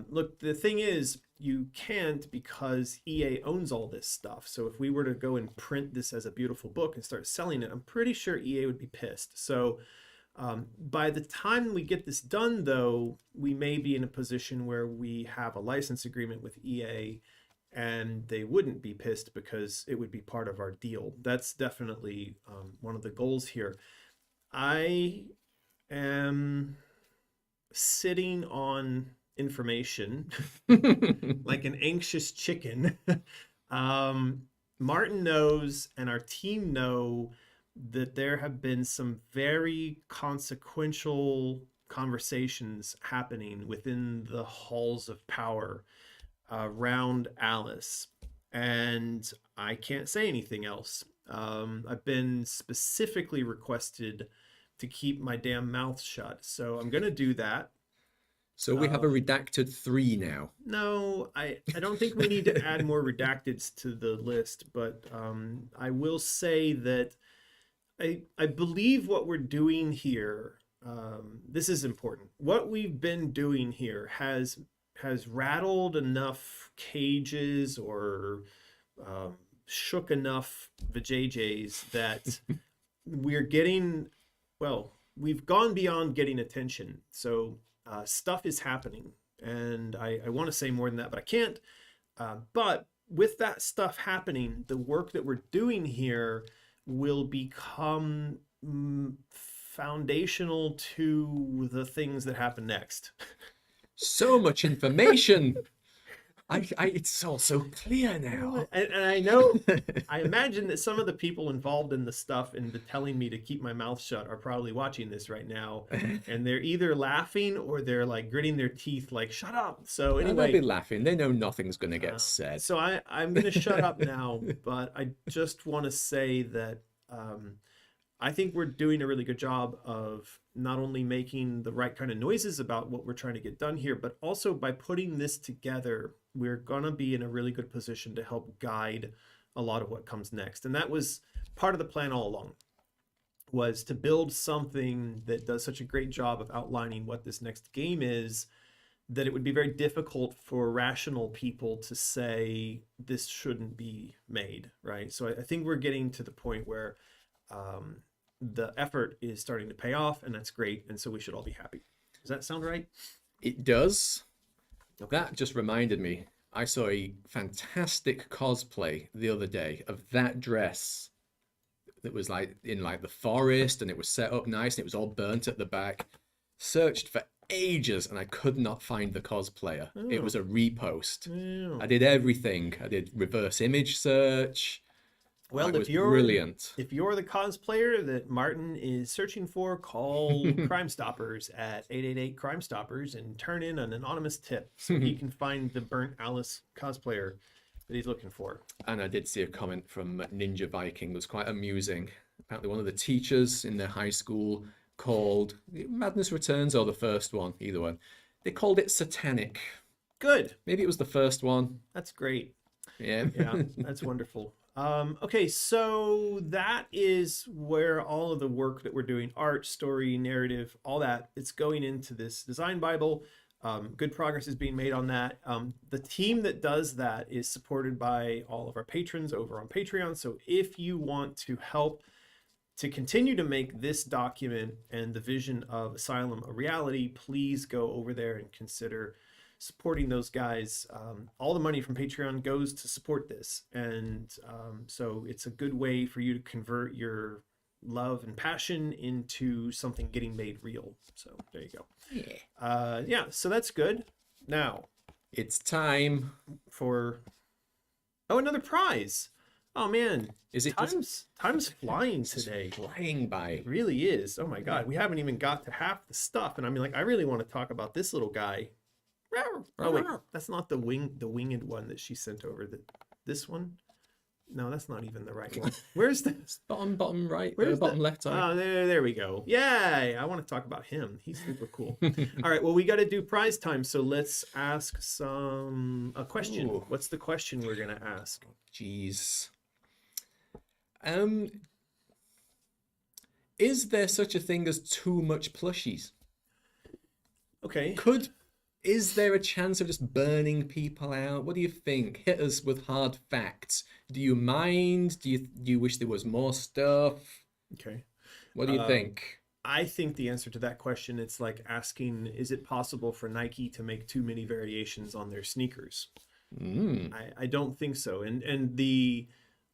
Look, the thing is, you can't, because EA owns all this stuff. So if we were to go and print this as a beautiful book and start selling it, I'm pretty sure EA would be pissed. So by the time we get this done, though, we may be in a position where we have a license agreement with EA, and they wouldn't be pissed because it would be part of our deal. That's definitely one of the goals here. I am sitting on information like an anxious chicken. Martin knows, and our team know that there have been some very consequential conversations happening within the halls of power around Alice, and I can't say anything else. I've been specifically requested to keep my damn mouth shut, so I'm gonna do that. So we have a redacted 3 now. No, I don't think we need to add more redacteds to the list, but I will say that I believe what we're doing here, this is important. What we've been doing here has rattled enough cages or shook enough vajayjays that we're getting, well, we've gone beyond getting attention. So stuff is happening. And I want to say more than that, but I can't. But with that stuff happening, the work that we're doing here will become foundational to the things that happen next. So much information. It's all so clear now. And I know, I imagine that some of the people involved in the stuff and the telling me to keep my mouth shut are probably watching this right now, and they're either laughing or they're like gritting their teeth, like "shut up." So anyway, They'll be laughing. They know nothing's going to get said. So I'm going to shut up now, but I just want to say that I think we're doing a really good job of not only making the right kind of noises about what we're trying to get done here, but also by putting this together, we're going to be in a really good position to help guide a lot of what comes next. And that was part of the plan all along, was to build something that does such a great job of outlining what this next game is, that it would be very difficult for rational people to say this shouldn't be made, right? So I think we're getting to the point where the effort is starting to pay off, and that's great, and so we should all be happy. Does that sound right? It does. Okay. That just reminded me. I saw a fantastic cosplay the other day of that dress that was like in like the forest, and it was set up nice, and it was all burnt at the back. Searched for ages, and I could not find the cosplayer. Oh. It was a repost. Oh. I did everything. I did reverse image search. Well, if you're brilliant, if you're the cosplayer that Martin is searching for, call Crime Stoppers at 888 Crime Stoppers and turn in an anonymous tip so he can find the burnt Alice cosplayer that he's looking for. And I did see a comment from Ninja Viking that was quite amusing. Apparently one of the teachers in their high school called Madness Returns, or the first one, either one, they called it satanic. Good. Maybe it was the first one. That's great. Yeah. Yeah, that's wonderful. Okay, so that is where all of the work that we're doing, art, story, narrative, all that, it's going into this design Bible. Good progress is being made on that. The team that does that is supported by all of our patrons over on Patreon. So if you want to help to continue to make this document and the vision of Asylum a reality, please go over there and consider supporting those guys. All the money from Patreon goes to support this, and so it's a good way for you to convert your love and passion into something getting made real. So there you go. Yeah, so that's good. Now it's time for another prize. Oh man, is it time's flying today? Flying by. It really is. Oh my god, we haven't even got to half the stuff, and I mean, like, I really want to talk about this little guy. Oh wait, that's not the winged one that she sent over. This one? No, that's not even the right one. Where's the bottom right? Where's bottom left? Oh, there we go. Yay! I want to talk about him. He's super cool. All right, well, we got to do prize time, so let's ask a question. Ooh. What's the question we're gonna ask? Jeez. Is there such a thing as too much plushies? Okay. Is there a chance of just burning people out? What do you think? Hit us with hard facts. Do you mind? Do you wish there was more stuff? Okay. What do you think? I think the answer to that question, it's like asking, is it possible for Nike to make too many variations on their sneakers? I don't think so. And the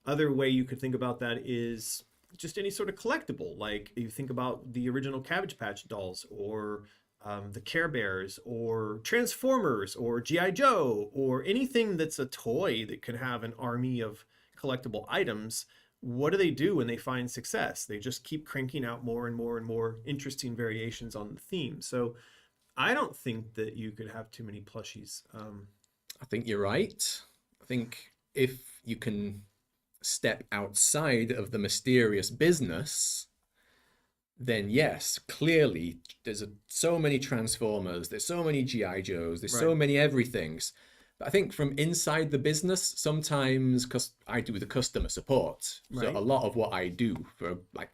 other way you could think about that is, just any sort of collectible. Like you think about the original Cabbage Patch dolls, or the Care Bears, or Transformers, or GI Joe, or anything that's a toy that can have an army of collectible items. What do they do when they find success? They just keep cranking out more and more and more interesting variations on the theme. So I don't think that you could have too many plushies. I think you're right. I think if you can step outside of the mysterious business, then yes, clearly there's so many Transformers, there's so many GI Joes, there's so Right. many everythings. But I think from inside the business, sometimes, because I do the customer support, so Right. a lot of what I do for like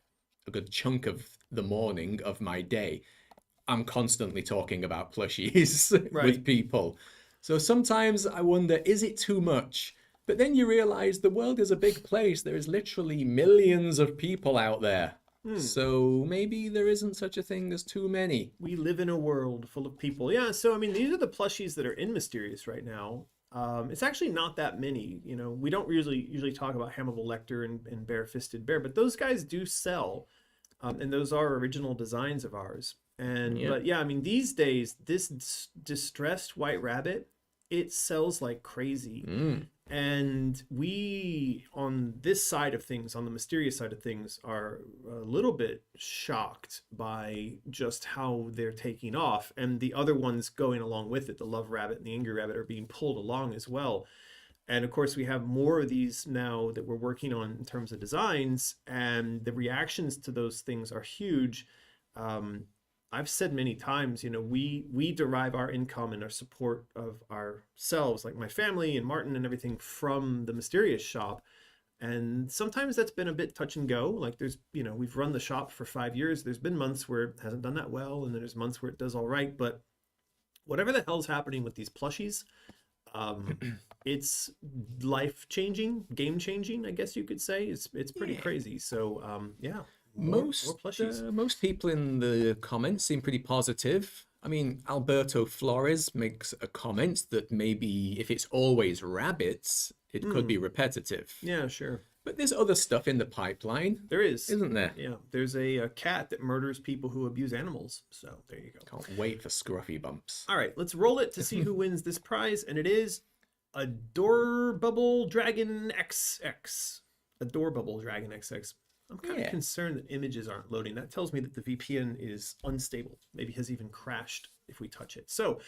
a good chunk of the morning of my day, I'm constantly talking about plushies with Right. people. So sometimes I wonder, is it too much? But then you realize the world is a big place. There is literally millions of people out there. Hmm. So maybe there isn't such a thing as too many. We live in a world full of people. Yeah, so I mean, these are the plushies that are in Mysterious right now. It's actually not that many. You know, we don't usually talk about Hannibal Lecter and Bare-Fisted Bear, but those guys do sell, and those are original designs of ours. And Yeah. but yeah, I mean, these days this distressed White Rabbit, it sells like crazy. Mm. And we, on this side of things, on the Mysterious side of things, are a little bit shocked by just how they're taking off. And the other ones going along with it, the Love Rabbit and the Angry Rabbit, are being pulled along as well. And of course, we have more of these now that we're working on in terms of designs, and the reactions to those things are huge. Um, I've said many times, you know, we derive our income and our support of ourselves, like my family and Martin and everything, from the Mysterious shop. And sometimes that's been a bit touch and go. Like there's, you know, we've run the shop for 5 years. There's been months where it hasn't done that well, and then there's months where it does all right. But whatever the hell's happening with these plushies, um, it's life changing, game changing, I guess you could say. It's pretty Yeah. crazy. So yeah, more Most plushies. most people in the comments seem pretty positive. I mean, Alberto Flores makes a comment that maybe if it's always rabbits, it could be Hmm. repetitive. Yeah, sure. But there's other stuff in the pipeline, There is. isn't there? Yeah, there's a cat that murders people who abuse animals. So there you go. Can't wait for Scruffy Bumps. All right, let's roll it to see who wins this prize, and it is Adorbubble Dragon XX. Adorbubble Dragon XX. I'm kind of Yeah. concerned that images aren't loading. That tells me that the VPN is unstable. Maybe has even crashed if we touch it. So,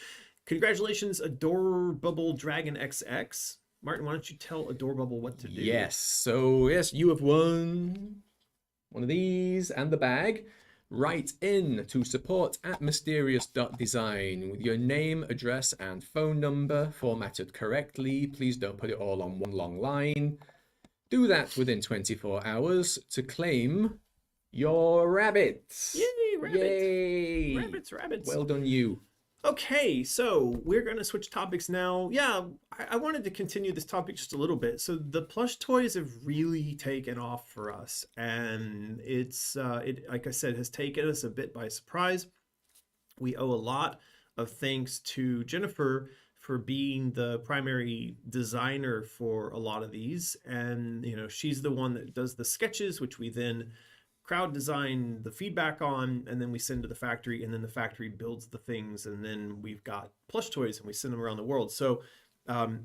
congratulations, Adorbubble Dragon XX. Martin, why don't you tell Adorbubble what to do? Yes. So, yes, you have won one of these and the bag. Write in to support@mysterious.design with your name, address, and phone number formatted correctly. Please don't put it all on one long line. Do that within 24 hours to claim your rabbit. Yay, rabbit! Yay! Rabbits. Well done, you. Okay, so we're going to switch topics now. Yeah, I wanted to continue this topic just a little bit. So the plush toys have really taken off for us, and it like I said, has taken us a bit by surprise. We owe a lot of thanks to Jennifer for being the primary designer for a lot of these, and you know, she's the one that does the sketches, which we then crowd design the feedback on, and then we send to the factory, and then the factory builds the things, and then we've got plush toys and we send them around the world. So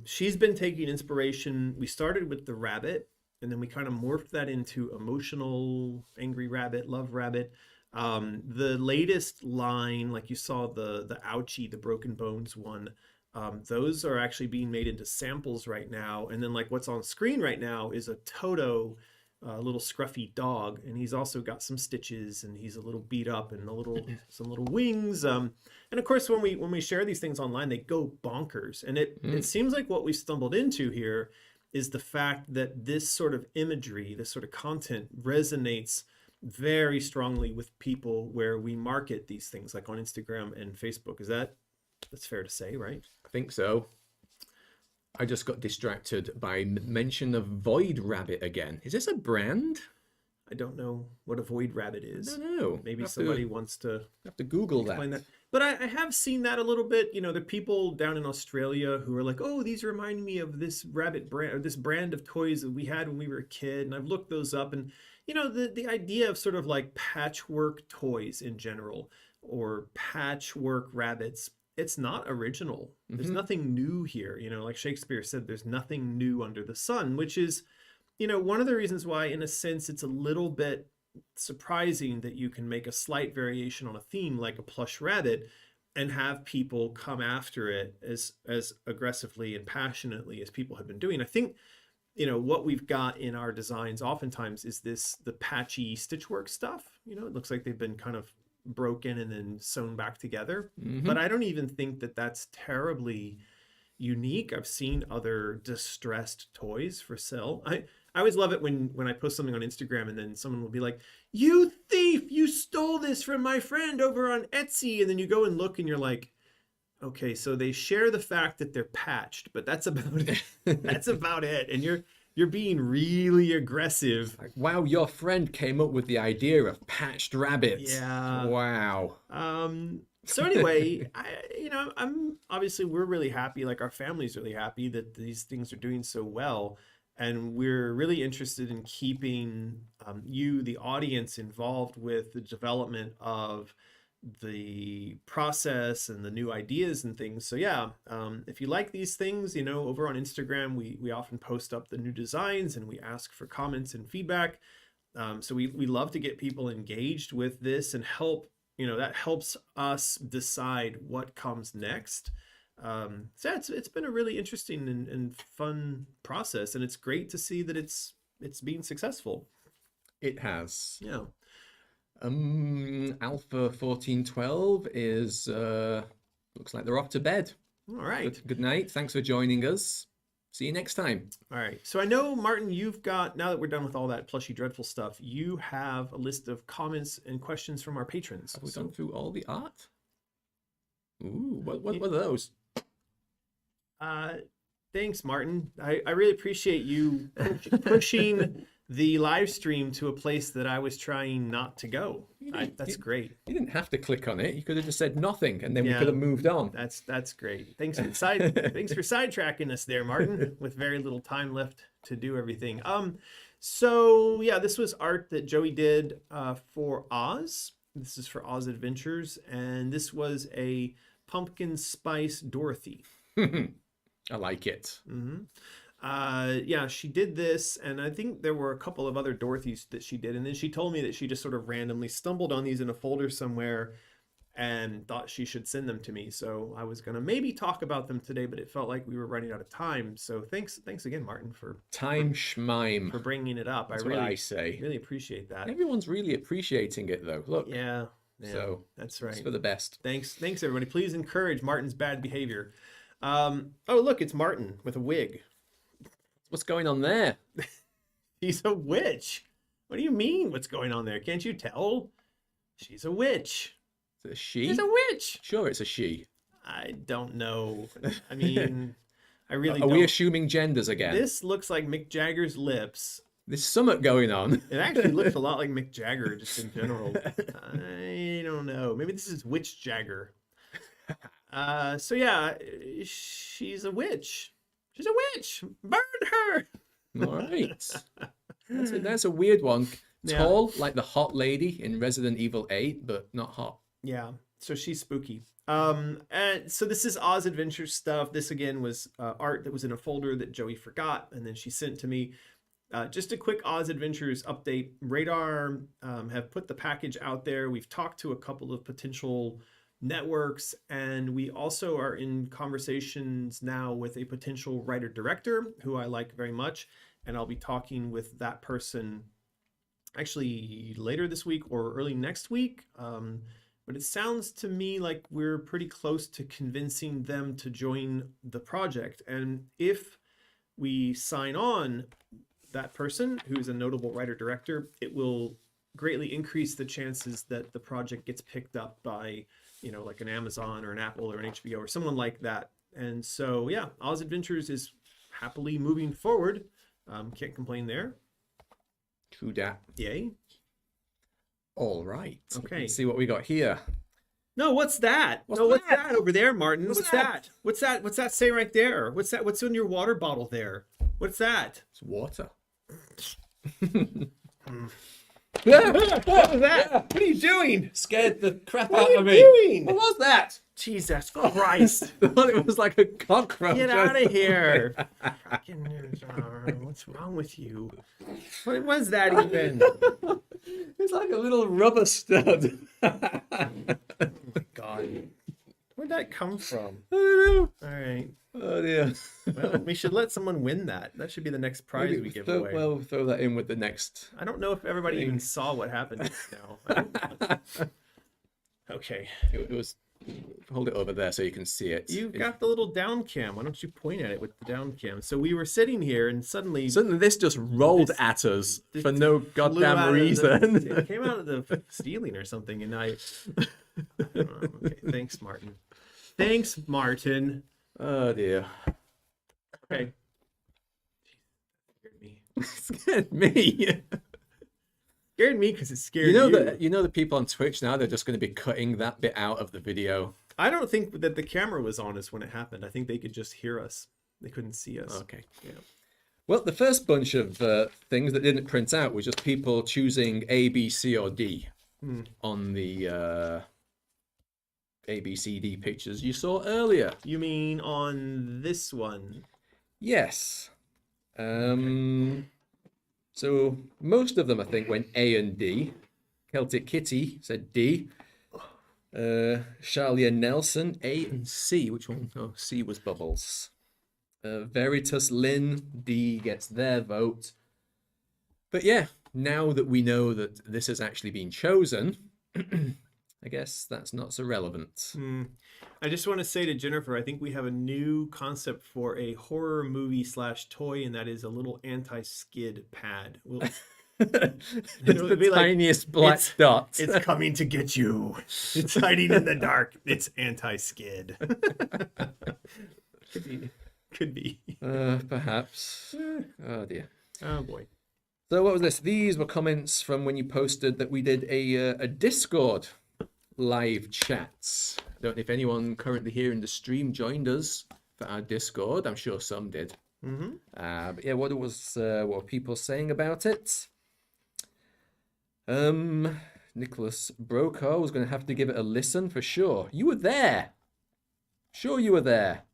she's been taking inspiration. We started with the rabbit, and then we kind of morphed that into emotional angry rabbit, love rabbit. The latest line, like you saw, the ouchie, the broken bones one, those are actually being made into samples right now. And then like what's on screen right now is a Toto, little scruffy dog, and he's also got some stitches, and he's a little beat up, and some little wings. And of course, when we share these things online, they go bonkers. And it seems like what we stumbled into here is the fact that this sort of imagery, this sort of content, resonates very strongly with people where we market these things, like on Instagram and Facebook. That's fair to say, right? I think so. I just got distracted by mention of Void Rabbit again. Is this a brand? I don't know what a void rabbit I is. don't know. Maybe Have somebody to, wants to have to Google explain that. that. But I have seen that a little bit. You know, there are people down in Australia who are like, "Oh, these remind me of this rabbit brand, or this brand of toys that we had when we were a kid." And I've looked those up, and the idea of sort of like patchwork toys in general or patchwork rabbits, it's not original. There's nothing new here. Like Shakespeare said, there's nothing new under the sun, which is, one of the reasons why, in a sense, it's a little bit surprising that you can make a slight variation on a theme like a plush rabbit and have people come after it as aggressively and passionately as people have been doing. I think what we've got in our designs oftentimes is the patchy stitchwork stuff. It looks like they've been kind of broken and then sewn back together. But I don't even think that that's terribly unique. I've seen other distressed toys for sale. I always love it when I post something on Instagram and then someone will be like, "You thief, you stole this from my friend over on Etsy." And then you go and look and you're like, okay, so they share the fact that they're patched, but that's about it. That's about it. And you're being really aggressive. Like, wow, your friend came up with the idea of patched rabbits. Yeah. Wow. So anyway, I'm obviously we're really happy, like our family's really happy that these things are doing so well. And we're really interested in keeping you, the audience, involved with the development of the process and the new ideas and things. So yeah, if you like these things, over on Instagram, we often post up the new designs and we ask for comments and feedback. So we love to get people engaged with this and help, that helps us decide what comes next. So yeah, it's been a really interesting and fun process, and it's great to see that it's being successful. It has. Yeah. Alpha 1412 is looks like they're off to bed. All right. Good night. Thanks for joining us. See you next time. All right. So I know, Martin, you've got, now that we're done with all that plushy dreadful stuff, you have a list of comments and questions from our patrons. Have we gone through all the art? Ooh, what are those? Thanks, Martin. I really appreciate you pushing the live stream to a place that I was trying not to go. That's great. You didn't have to click on it. You could have just said nothing, and then we could have moved on. That's great. Thanks for sidetracking us there, Martin, with very little time left to do everything. So yeah, this was art that Joey did for Oz. This is for Oz Adventures, and this was a pumpkin spice Dorothy. I like it. Yeah, she did this, and I think there were a couple of other Dorothys that she did, and then she told me that she just sort of randomly stumbled on these in a folder somewhere and thought she should send them to me. So I was gonna maybe talk about them today, but it felt like we were running out of time. So thanks again, Martin, for schmime for bringing it up. That's I what I say. really appreciate that. Everyone's really appreciating it, though. Look. Yeah, So that's right. It's for the best. Thanks everybody. Please encourage Martin's bad behavior. Oh look, it's Martin with a wig. What's going on there? She's a witch. What do you mean, what's going on there? Can't you tell? She's a witch. Is it a she? She's a witch. Sure, it's a she. I don't know. I mean, I really Are we assuming genders again? This looks like Mick Jagger's lips. There's something going on. It actually looks a lot like Mick Jagger, just in general. I don't know. Maybe this is Witch Jagger. So yeah, she's a witch. She's a witch. Burn her. All right. That's a weird one. Tall, like the hot lady in Resident Evil 8, but not hot. Yeah. So she's spooky. And so this is Oz Adventure stuff. This again was art that was in a folder that Joey forgot, and then she sent to me. Just a quick Oz Adventures update. Radar have put the package out there. We've talked to a couple of potential networks, and we also are in conversations now with a potential writer-director who I like very much, and I'll be talking with that person actually later this week or early next week. But it sounds to me like we're pretty close to convincing them to join the project, and if we sign on that person who's a notable writer-director, it will greatly increase the chances that the project gets picked up by, like an Amazon or an Apple or an HBO or someone like that. And so, yeah, Oz Adventures is happily moving forward. Can't complain there. True dat. Yay. All right. Okay. Let's see what we got here. No, what's that? What's that over there, Martin? What's that? What's that say right there? What's that? What's in your water bottle there? What's that? It's water. What was that? What are you doing? Scared the crap What out are of you me. doing? What was that? Jesus Christ. I thought it was like a cockroach. Get out of here. What's wrong with you? What was that even? It's like a little rubber stud. God. Where'd that come from? I don't know. All right. Oh dear. Well, we should let someone win that. That should be the next prize Maybe we give throw, away. Well, throw that in with the next. I don't know if everybody thing. even saw what happened just now. Okay. It was. Hold it over there so you can see it. You've got the little down cam. Why don't you point at it with the down cam? So we were sitting here and suddenly Suddenly this just rolled This- at us this for no flew out goddamn of reason. it came out of the ceiling or something, and I don't know. Okay, thanks, Martin. Thanks, Martin. Oh dear. Okay. Scared me. Scared me. Scared me because it scared You know the people on Twitch now, they're just going to be cutting that bit out of the video. I don't think that the camera was on us when it happened. I think they could just hear us. They couldn't see us. Okay. Yeah. Well, the first bunch of things that didn't print out was just people choosing A, B, C, or D on the A, B, C, D pictures you saw earlier. You mean on this one? Yes. So most of them, I think, went A and D. Celtic Kitty said D. Charlia Nelson, A and C. Which one? Oh, C was Bubbles. Veritas Lynn, D gets their vote. But yeah, now that we know that this has actually been chosen, I guess that's not so relevant. I just want to say to Jennifer, I think we have a new concept for a horror movie / toy, and that is a little anti-skid pad. It's It'll the be like, tiniest black dot. It's coming to get you. It's hiding in the dark. It's anti-skid. Could be. Perhaps. Oh dear. Oh boy. So what was this? These were comments from when you posted that we did a Discord live chat. I don't know if anyone currently here in the stream joined us for our Discord. I'm sure some did. But yeah, what were people saying about it? Nicholas Brokaw was going to have to give it a listen for sure. You were there. Sure, you were there.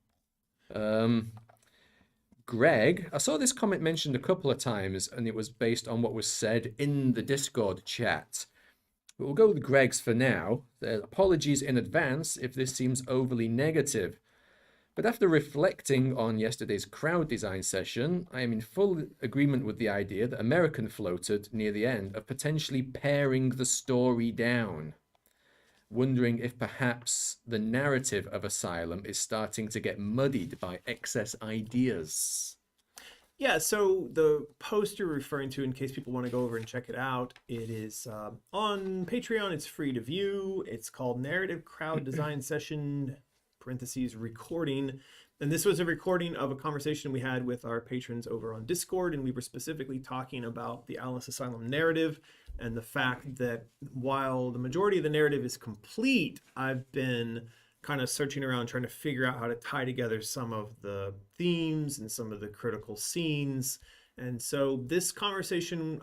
Greg, I saw this comment mentioned a couple of times, and it was based on what was said in the Discord chat. But we'll go with Greg's for now. Apologies in advance if this seems overly negative. But after reflecting on yesterday's crowd design session, I am in full agreement with the idea that American floated near the end of potentially paring the story down. Wondering if perhaps the narrative of Asylum is starting to get muddied by excess ideas. Yeah, so the post you're referring to, in case people want to go over and check it out, it is on Patreon. It's free to view. It's called Narrative Crowd Design Session, parentheses, recording. And this was a recording of a conversation we had with our patrons over on Discord, and we were specifically talking about the Alice Asylum narrative and the fact that while the majority of the narrative is complete, I've been kind of searching around trying to figure out how to tie together some of the themes and some of the critical scenes. And so this conversation,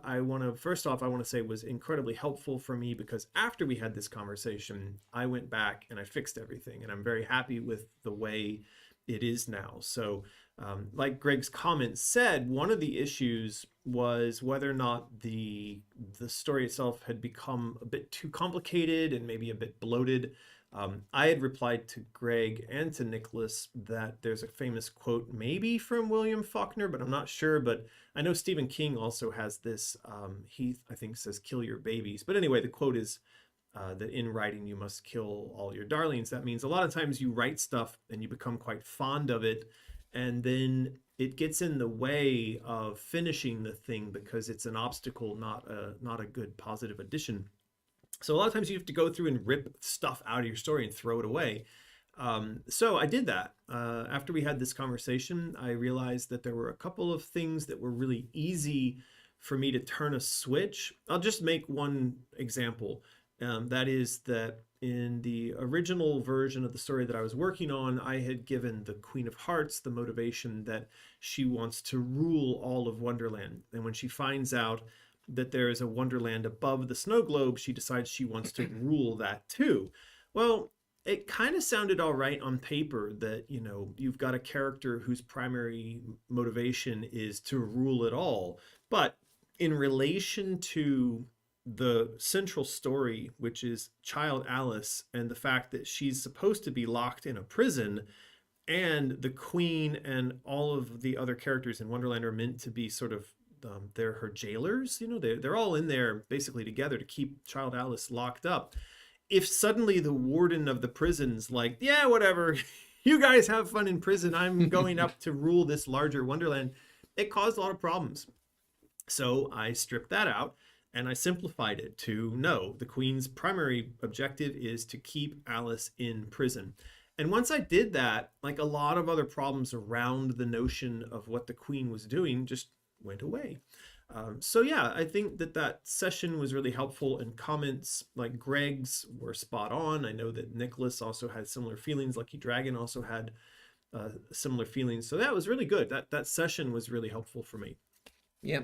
first off, I want to say was incredibly helpful for me, because after we had this conversation, I went back and I fixed everything, and I'm very happy with the way it is now. So like Greg's comment said, one of the issues was whether or not the story itself had become a bit too complicated and maybe a bit bloated. I had replied to Greg and to Nicholas that there's a famous quote, maybe from William Faulkner, but I'm not sure. But I know Stephen King also has this, he, I think, says, kill your babies. But anyway, the quote is that in writing, you must kill all your darlings. That means a lot of times you write stuff and you become quite fond of it, and then it gets in the way of finishing the thing because it's an obstacle, not a good positive addition. So a lot of times you have to go through and rip stuff out of your story and throw it away. So I did that. After we had this conversation, I realized that there were a couple of things that were really easy for me to turn a switch. I'll just make one example. That is that in the original version of the story that I was working on, I had given the Queen of Hearts the motivation that she wants to rule all of Wonderland. And when she finds out that there is a wonderland above the snow globe, she decides she wants to rule that too. Well, it kind of sounded all right on paper that, you know, you've got a character whose primary motivation is to rule it all. But in relation to the central story, which is child Alice and the fact that she's supposed to be locked in a prison, and the queen and all of the other characters in Wonderland are meant to be sort of they're her jailers. You know, they're all in there basically together to keep child Alice locked up. If suddenly the warden of the prison's like, yeah, whatever, you guys have fun in prison, I'm going up to rule this larger Wonderland, it caused a lot of problems. So I stripped that out and I simplified it to no, the queen's primary objective is to keep Alice in prison. And once I did that, like a lot of other problems around the notion of what the queen was doing just went away. So yeah, I think that session was really helpful, and comments like Greg's were spot on. I know that Nicholas also had similar feelings. Lucky Dragon also had similar feelings. So that was really good. That session was really helpful for me. Yeah.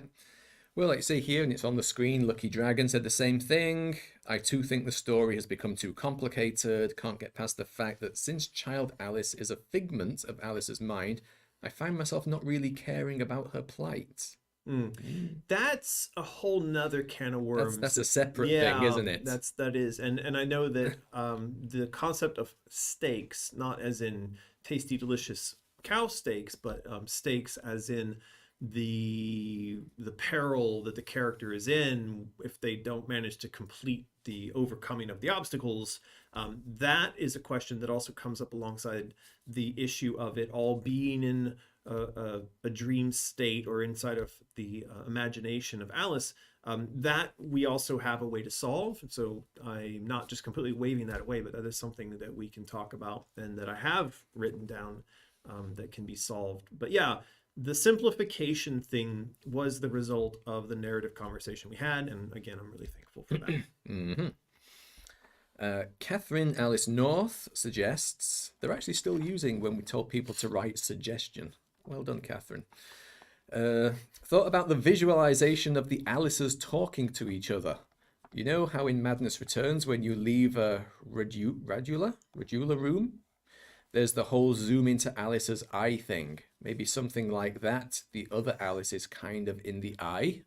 Well, like you say here, and it's on the screen, Lucky Dragon said the same thing. I too think the story has become too complicated. Can't get past the fact that since child Alice is a figment of Alice's mind, I find myself not really caring about her plight. That's a whole nother can of worms. That's a separate thing, isn't it? That is. And I know that the concept of steaks, not as in tasty, delicious cow steaks, but steaks as in the peril that the character is in if they don't manage to complete the overcoming of the obstacles. That is a question that also comes up alongside the issue of it all being in a dream state or inside of the imagination of Alice. That we also have a way to solve. So I'm not just completely waving that away, but that is something that we can talk about and that I have written down that can be solved. But yeah, the simplification thing was the result of the narrative conversation we had. And again, I'm really thankful for that. Catherine Alice North suggests they're actually still using when we told people to write suggestion. Well done, Catherine. Thought about the visualization of the Alices talking to each other. You know how in Madness Returns, when you leave a radula room, there's the whole zoom into Alice's eye thing. Maybe something like that. The other Alice is kind of in the eye.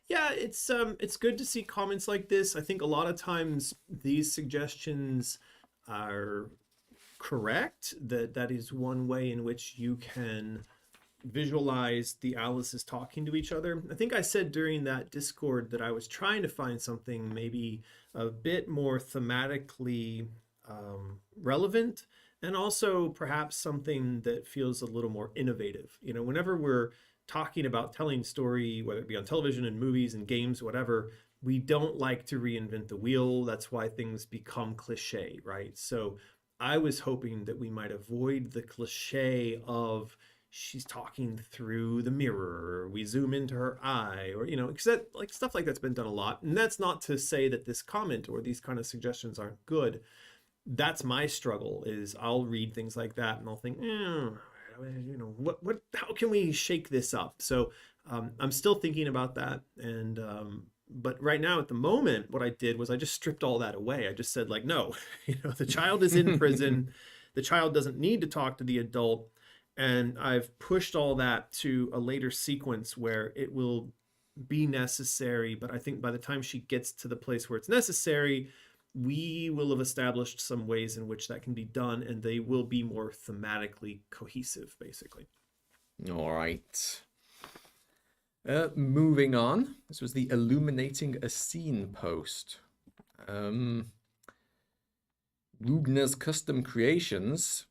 Yeah, it's good to see comments like this. I think a lot of times these suggestions are correct. That is one way in which you can visualize the Alices talking to each other. I think I said during that Discord that I was trying to find something maybe a bit more thematically relevant, and also perhaps something that feels a little more innovative. You know, whenever we're talking about telling story, whether it be on television and movies and games, whatever, we don't like to reinvent the wheel. That's why things become cliche, right? So I was hoping that we might avoid the cliche of she's talking through the mirror, or we zoom into her eye, or, you know, because that, like, stuff like that's been done a lot. And that's not to say that this comment or these kind of suggestions aren't good. That's my struggle, is I'll read things like that and I'll think, you know, what, how can we shake this up? So I'm still thinking about that. And, but right now at the moment, what I did was I just stripped all that away. I just said, like, no, you know, the child is in prison. The child doesn't need to talk to the adult. And I've pushed all that to a later sequence where it will be necessary. But I think by the time she gets to the place where it's necessary, we will have established some ways in which that can be done, and they will be more thematically cohesive, basically. All right. Moving on. This was the Illuminating a Scene post. Rugner's Custom Creations.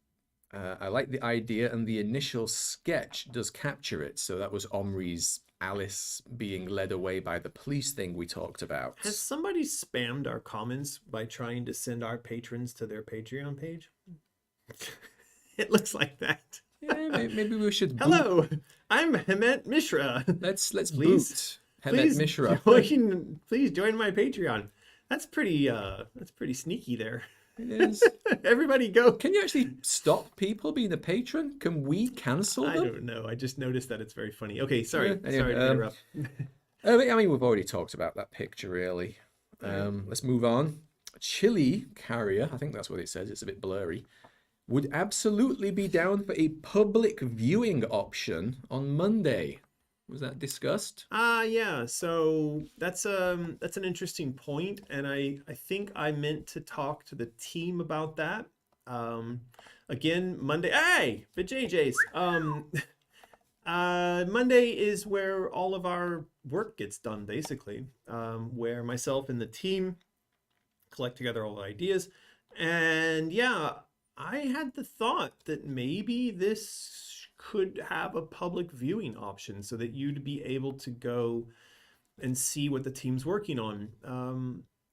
I like the idea, and the initial sketch does capture it. So that was Omri's Alice being led away by the police thing we talked about. Has somebody spammed our comments by trying to send our patrons to their Patreon page? It looks like that. Yeah, maybe we should boot. Hello, I'm Hemet Mishra. Let's boot Hemet Mishra. Please join my Patreon. That's pretty sneaky there. It is. Everybody go. Can you actually stop people being a patron? Can we cancel them? I don't know. I just noticed that it's very funny. Okay, sorry. Anyway, Sorry to interrupt. I mean, we've already talked about that picture, really. All right. Let's move on. Chili Carrier, I think that's what it says. It's a bit blurry. Would absolutely be down for a public viewing option on Monday. Was that discussed? Yeah, so that's an interesting point, and I think I meant to talk to the team about that. Um Again, Monday. Hey, the JJ's. Monday is where all of our work gets done, basically. Where myself and the team collect together all the ideas. And yeah, I had the thought that maybe this could have a public viewing option so that you'd be able to go and see what the team's working on.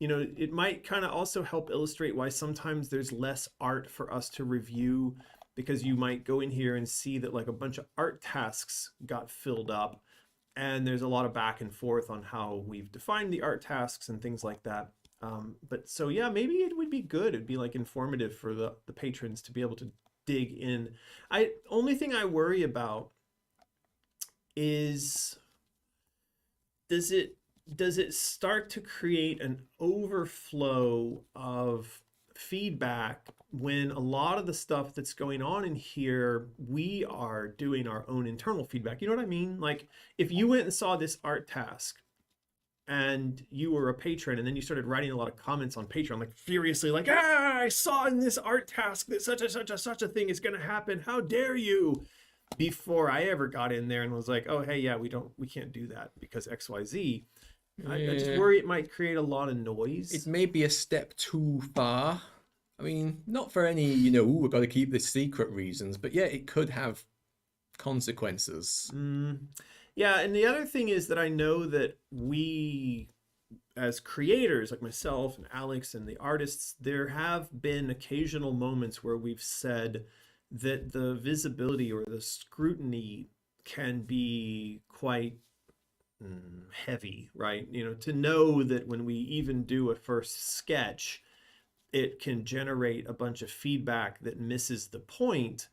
It might kind of also help illustrate why sometimes there's less art for us to review, because you might go in here and see that like a bunch of art tasks got filled up, and there's a lot of back and forth on how we've defined the art tasks and things like that. But so yeah, maybe it would be good. It'd be like informative for the patrons to be able to dig in. I only thing I worry about is does it start to create an overflow of feedback when a lot of the stuff that's going on in here, we are doing our own internal feedback. You know what I mean? Like if you went and saw this art task and you were a patron and then you started writing a lot of comments on Patreon, like furiously, like, I saw in this art task that such a thing is going to happen. How dare you? Before I ever got in there and was like, oh, hey, yeah, we can't do that because XYZ. I just Yeah. worry it might create a lot of noise. It may be a step too far. I mean, not for any, ooh, we've got to keep this secret reasons, but yeah, it could have consequences. Yeah, and the other thing is that I know that we, as creators, like myself and Alex and the artists, there have been occasional moments where we've said that the visibility or the scrutiny can be quite heavy, right? To know that when we even do a first sketch, it can generate a bunch of feedback that misses the point.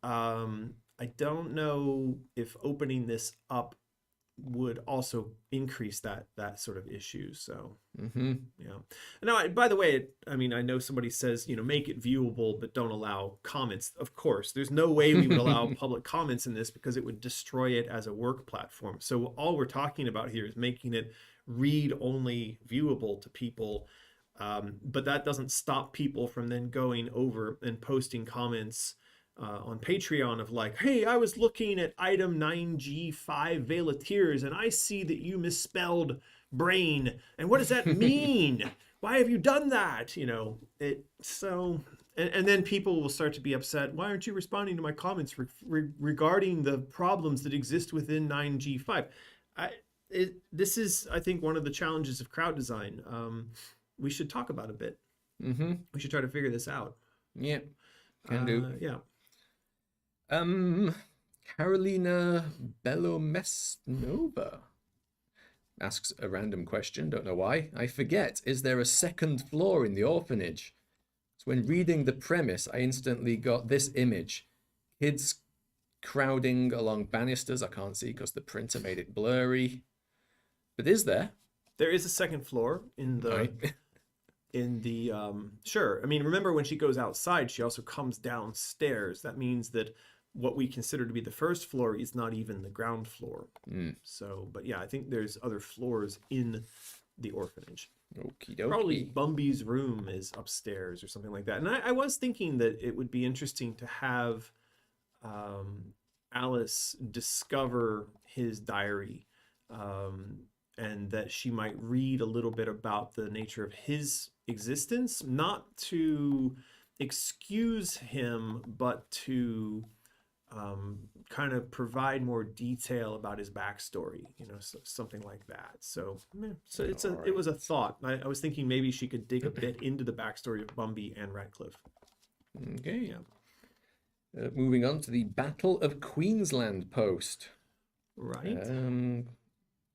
I don't know if opening this up would also increase that sort of issue. So yeah. Now, by the way, I mean, I know somebody says, make it viewable, but don't allow comments. Of course, there's no way we would allow public comments in this because it would destroy it as a work platform. So all we're talking about here is making it read only viewable to people. But that doesn't stop people from then going over and posting comments on Patreon of like, hey, I was looking at item 9G5 Veil of Tears and I see that you misspelled brain. And what does that mean? Why have you done that? And then people will start to be upset. Why aren't you responding to my comments regarding the problems that exist within 9G5? This is, I think, one of the challenges of crowd design. We should talk about a bit. We should try to figure this out. Yeah, can do. Yeah. Carolina Belomesnova asks a random question, don't know why. I forget, is there a second floor in the orphanage? So when reading the premise, I instantly got this image. Kids crowding along banisters. I can't see because the printer made it blurry. But is there? There is a second floor in the... Right. Sure. I mean, remember when she goes outside, she also comes downstairs. That means that what we consider to be the first floor is not even the ground floor. So, but yeah, I think there's other floors in the orphanage. Okie dokie. Probably Bumby's room is upstairs or something like that. And I was thinking that it would be interesting to have Alice discover his diary, and that she might read a little bit about the nature of his existence, not to excuse him, but to kind of provide more detail about his backstory, something like that. So it was a thought. I was thinking maybe she could dig a bit into the backstory of Bumby and Ratcliffe. Okay. Yeah. Moving on to the Battle of Queensland post. Right.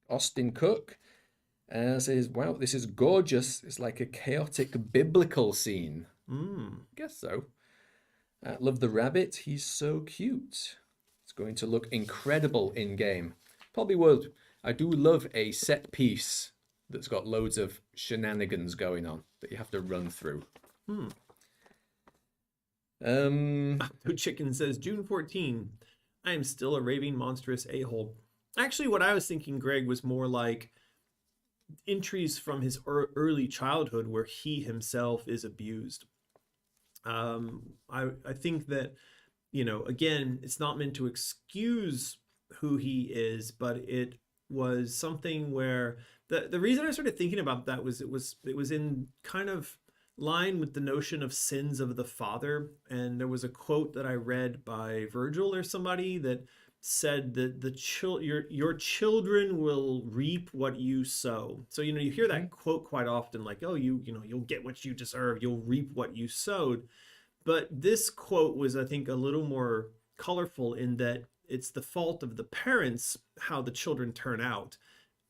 Austin Cook says, wow, this is gorgeous. It's like a chaotic biblical scene. Guess so. Love the rabbit. He's so cute. It's going to look incredible in game. Probably would. I do love a set piece that's got loads of shenanigans going on that you have to run through. Hmm. Um, Chicken says June 14. I am still a raving monstrous a-hole. Actually, what I was thinking, Greg, was more like entries from his early childhood where he himself is abused. I think that, again, it's not meant to excuse who he is, but it was something where the reason I started thinking about that was it was in kind of line with the notion of sins of the father. And there was a quote that I read by Virgil or somebody that said that your children will reap what you sow. So you hear that quote quite often, like, oh, you'll get what you deserve, you'll reap what you sowed. But this quote was, I think, a little more colorful in that it's the fault of the parents how the children turn out.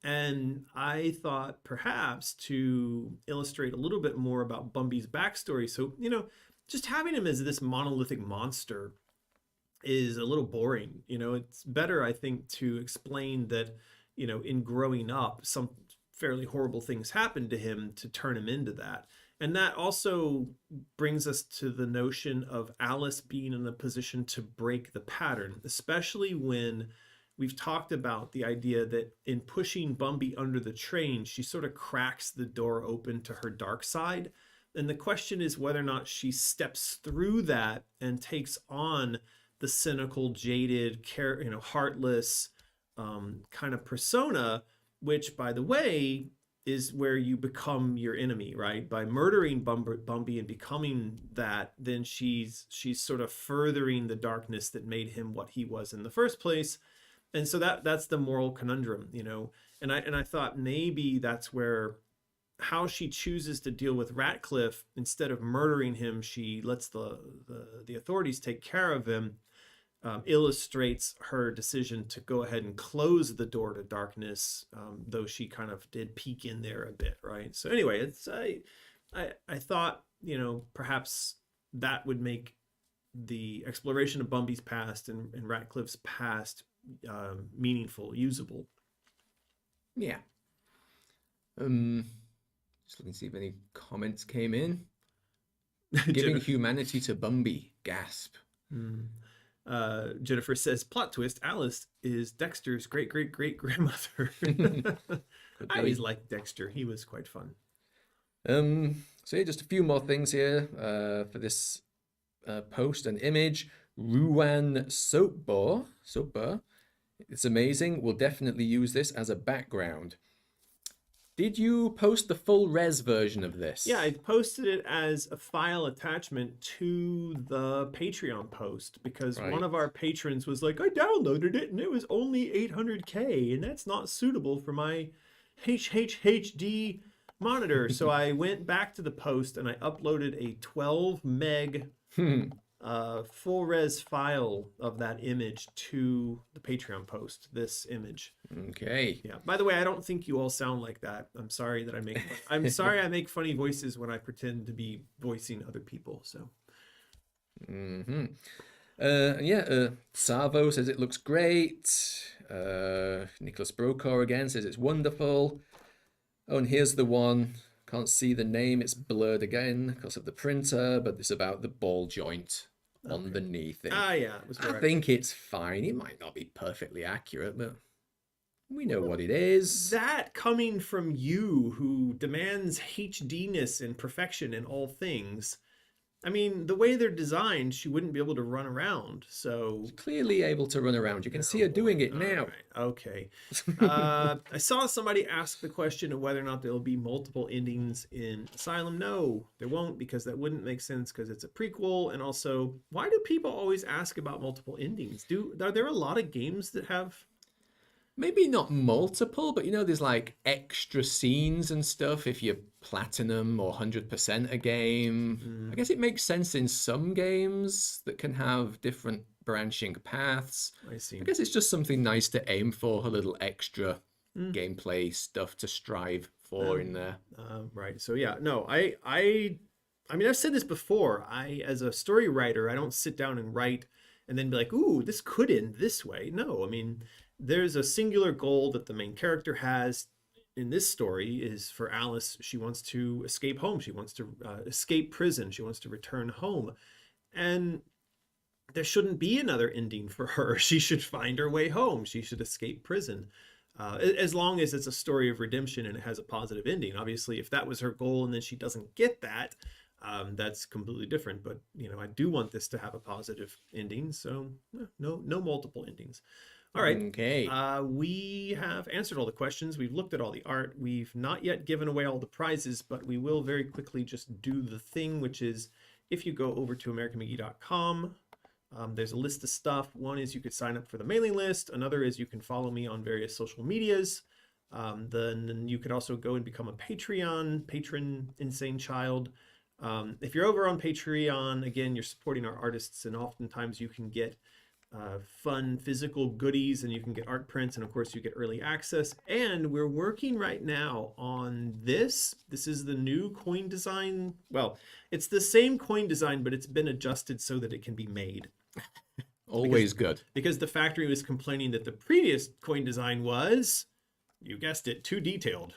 And I thought perhaps to illustrate a little bit more about Bumby's backstory. So, just having him as this monolithic monster is a little boring. It's better, I think, to explain that, in growing up, some fairly horrible things happened to him to turn him into that. And that also brings us to the notion of Alice being in a position to break the pattern, especially when we've talked about the idea that in pushing Bumby under the train, she sort of cracks the door open to her dark side. And the question is whether or not she steps through that and takes on the cynical, jaded, heartless kind of persona, which, by the way, is where you become your enemy, right? By murdering Bumby and becoming that, then she's sort of furthering the darkness that made him what he was in the first place. And so that's the moral conundrum, And I thought maybe that's where how she chooses to deal with Ratcliffe, instead of murdering him, she lets the authorities take care of him. Illustrates her decision to go ahead and close the door to darkness, though she kind of did peek in there a bit, right? So anyway, I thought, perhaps that would make the exploration of Bumby's past and Ratcliffe's past meaningful, usable. Yeah. Just looking to see if any comments came in. Giving humanity to Bumby. Gasp. Jennifer says, plot twist, Alice is Dexter's great-great-great-grandmother. I always liked Dexter. He was quite fun. So yeah, just a few more things here for this post and image. Ruan Soapbar. It's amazing. We'll definitely use this as a background. Did you post the full res version of this? Yeah, I posted it as a file attachment to the Patreon post because one of our patrons was like, I downloaded it and it was only 800K and that's not suitable for my HHHD monitor. So I went back to the post and I uploaded a 12 meg full res file of that image to the Patreon post, this image. Okay. Yeah. By the way, I don't think you all sound like that. I'm sorry that I'm sorry I make funny voices when I pretend to be voicing other people. So. Savo says it looks great. Nicholas Brokaw again says it's wonderful. Oh, and here's the one. Can't see the name. It's blurred again because of the printer, but it's about the ball joint on the knee thing. Yeah. It was I think it's fine. It might not be perfectly accurate, but we know what it is. That coming from you, who demands HD-ness and perfection in all things. I mean, the way they're designed, she wouldn't be able to run around. So She's clearly able to run around. You can see her doing it now. Right. Okay. I saw somebody ask the question of whether or not there'll be multiple endings in Asylum. No, there won't, because that wouldn't make sense because it's a prequel. And also, why do people always ask about multiple endings? Are there a lot of games that have... Maybe not multiple, but there's like extra scenes and stuff if you platinum or 100% a game. I guess it makes sense in some games that can have different branching paths. I see. I guess it's just something nice to aim for, a little extra gameplay stuff to strive for in there. Right. So yeah, no, I mean, I've said this before. As a story writer, I don't sit down and write and then be like, ooh, this could end this way. No, I mean, there's a singular goal that the main character has in this story is for Alice. She wants to escape home. She wants to escape prison. She wants to return home. And there shouldn't be another ending for her. She should find her way home. She should escape prison. As long as it's a story of redemption and it has a positive ending. Obviously, if that was her goal and then she doesn't get that, that's completely different. But I do want this to have a positive ending, so no multiple endings. All right. Okay. We have answered all the questions. We've looked at all the art. We've not yet given away all the prizes, but we will very quickly just do the thing, which is if you go over to AmericanMcGee.com, there's a list of stuff. One is you could sign up for the mailing list. Another is you can follow me on various social medias. Then you could also go and become a Patreon patron, Insane Child. If you're over on Patreon, again, you're supporting our artists, and oftentimes you can get fun physical goodies, and you can get art prints, and of course you get early access. And we're working right now on this. This is the new coin design. Well, it's the same coin design, but it's been adjusted so that it can be made. Always good. Because the factory was complaining that the previous coin design was, you guessed it, too detailed.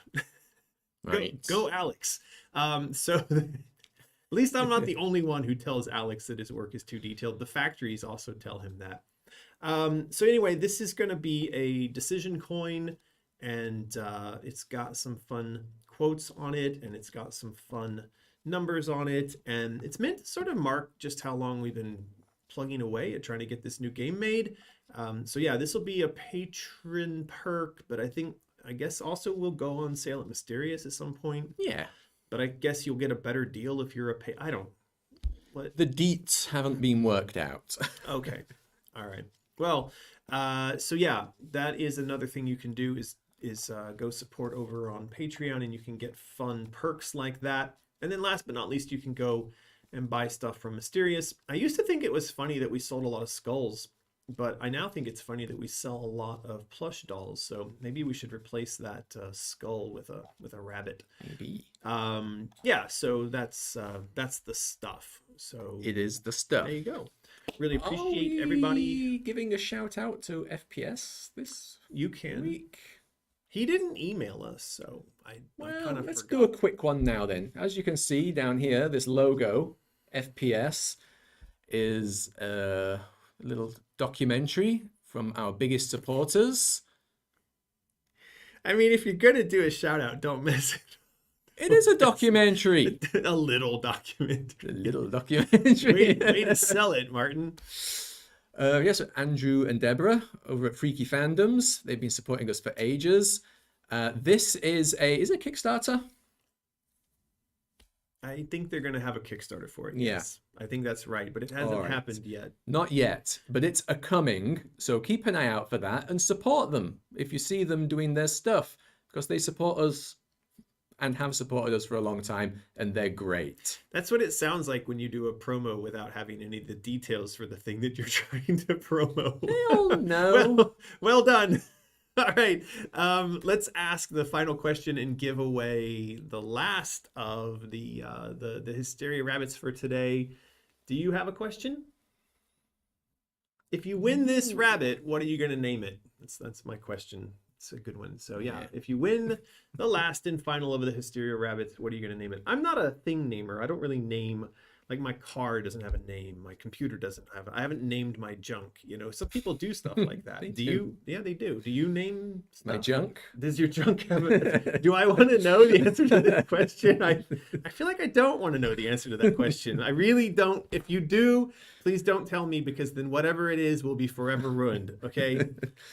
Right. Go Alex. So at least I'm not the only one who tells Alex that his work is too detailed. The factories also tell him that. So anyway, this is going to be a decision coin, and it's got some fun quotes on it, and it's got some fun numbers on it, and it's meant to sort of mark just how long we've been plugging away at trying to get this new game made. So yeah, this will be a patron perk, but I guess also will go on sale at Mysterious at some point. Yeah. But I guess you'll get a better deal if you're I don't. What? The deets haven't been worked out. Okay. All right. Well, so yeah, that is another thing you can do is go support over on Patreon, and you can get fun perks like that. And then last but not least, you can go and buy stuff from Mysterious. I used to think it was funny that we sold a lot of skulls, but I now think it's funny that we sell a lot of plush dolls. So maybe we should replace that skull with a rabbit. Maybe. Yeah. So that's the stuff. So It is the stuff. there you go. Really Are appreciate everybody. we giving a shout out to FPS this You can. week? He didn't email us, so I Well, kind of let's forgot. do a quick one now then. As you can see down here, this logo, FPS, is a little documentary from our biggest supporters. I mean, if you're gonna do a shout out, don't miss It is a documentary. it. A little document. A little documentary. Way to sell it, Martin. Yes, Andrew and Deborah over at Freaky Fandoms. They've been supporting us for ages. This is it Kickstarter? I think they're gonna have a Kickstarter for it. Yeah. Yes, I think that's right, but it hasn't All right. happened yet. Not yet, but it's a coming. So keep an eye out for that and support them if you see them doing their stuff, because they support us and have supported us for a long time, and they're great. That's what it sounds like when you do a promo without having any of the details for the thing that you're trying to promo. They all know. Well done. All right. Let's ask the final question and give away the last of the Hysteria Rabbits for today. Do you have a question? If you win this rabbit, what are you going to name it? That's my question. It's a good one. So yeah, if you win the last and final of the Hysteria Rabbits, what are you going to name it? I'm not a thing namer. I don't really name, like my car doesn't have a name. My computer doesn't have I haven't named my junk. Some people do stuff like that. They do do. you? Yeah, they do. Do you name stuff? My junk? Does your junk have a... Do I want to know the answer to that question? I feel like I don't want to know the answer to that question. I really don't. If you do, please don't tell me, because then whatever it is will be forever ruined. Okay?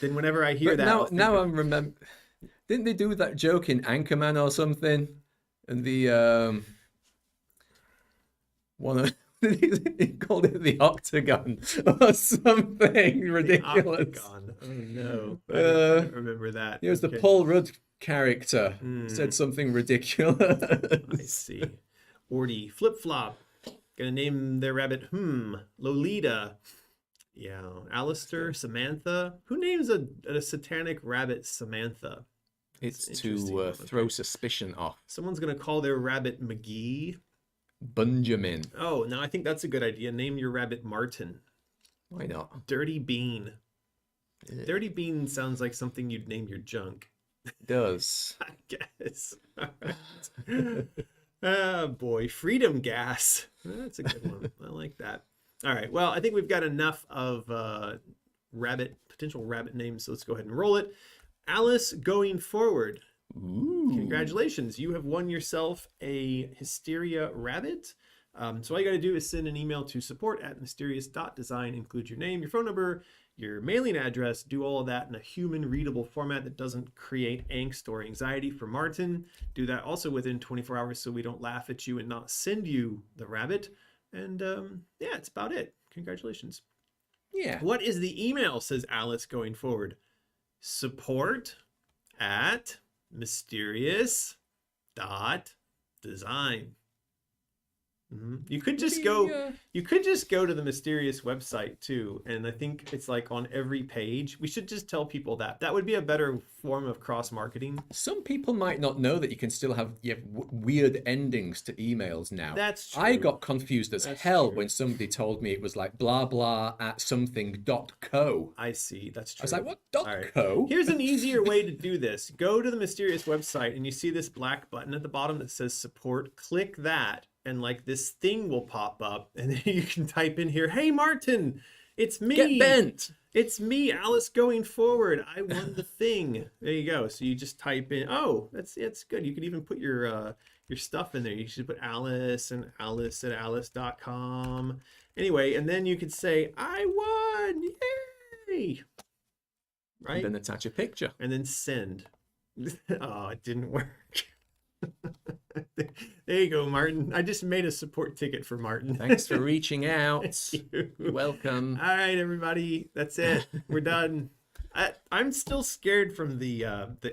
Then whenever I hear But that, now I'm remember. Didn't they do that joke in Anchorman or something? And the one of he called it the Octagon or something ridiculous. Octagon. Oh no, I don't remember that. It was the Okay. Paul Rudd character said something ridiculous. I see. Ordy flip flop. Gonna name their rabbit Lolita. Yeah, Alistair, Samantha. Who names a satanic rabbit Samantha? It's Interesting. to Okay. throw suspicion off. Someone's gonna call their rabbit McGee. Benjamin. Oh, now I think that's a good idea. Name your rabbit Martin. Why not? Dirty Bean. Dirty bean sounds like something you'd name your junk. Does. I guess. All right. Oh boy, freedom gas. That's a good one. I like that. All right. Well, I think we've got enough of potential rabbit names. So let's go ahead and roll it. Alice, going forward. Ooh. Congratulations. You have won yourself a Hysteria rabbit. So all you got to do is send an email to support@mysterious.design. Include your name, your phone number, your mailing address. Do all of that in a human readable format that doesn't create angst or anxiety for Martin. Do that also within 24 hours so we don't laugh at you and not send you the rabbit. And yeah, it's about it. Congratulations. Yeah. What is the email, says Alice, going forward? support@mysterious.design. You could just go. You could just go to the Mysterious website too, and I think it's like on every page. We should just tell people that. That would be a better form of cross marketing. Some people might not know that you can still have weird endings to emails now. That's true. I got confused as hell true. when somebody told me it was like blah blah at something.co. I see. That's true. I was like, what right. .co? Here's an easier way to do this. Go to the Mysterious website, and you see this black button at the bottom that says support. Click that. And like this thing will pop up, and then you can type in here, "Hey Martin, it's me. Get bent. It's me, Alice, going forward. I won the thing." There you go. So you just type in. Oh, it's good. You can even put your stuff in there. You should put Alice and alice@alice.com. Anyway, and then you could say, "I won! Yay!" Right. And then attach a picture. And then send. Oh, it didn't work. There you go, Martin. I just made a support ticket for Martin. Thanks for reaching out. You're welcome. All right, everybody. That's it. We're done. I'm still scared from the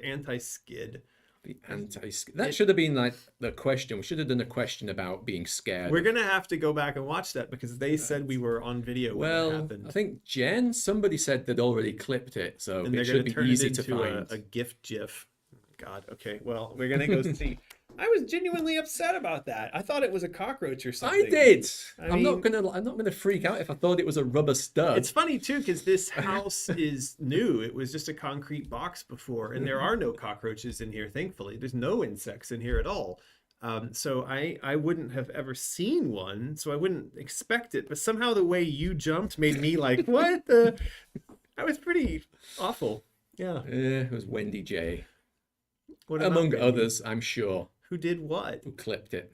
anti-skid. The anti-skid. That should have been like the question. We should have done a question about being scared. We're gonna have to go back and watch that because they said we were on video when it happened. I think somebody said they'd already clipped it, so And it should be easy to find. A GIF. God. Okay. Well, we're gonna go see. I was genuinely upset about that. I thought it was a cockroach or something. I did. I'm not gonna freak out if I thought it was a rubber stud. It's funny too because this house is new. It was just a concrete box before, and there are no cockroaches in here. Thankfully, there's no insects in here at all. So I wouldn't have ever seen one, so I wouldn't expect it. But somehow the way you jumped made me like, what the? That was pretty awful. Yeah. It was Wendy J. What about Among Wendy? others, I'm sure. Who did what? Who clipped it.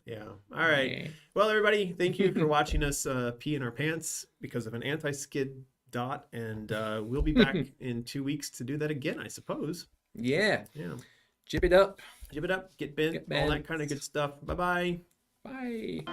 Yeah. All right. Yeah. Well, everybody, thank you for watching us pee in our pants because of an anti-skid dot. And we'll be back in 2 weeks to do that again, I suppose. Yeah. Yeah. Jib it up. Jib it up, get bent, all that kind of good stuff. Bye-bye. Bye.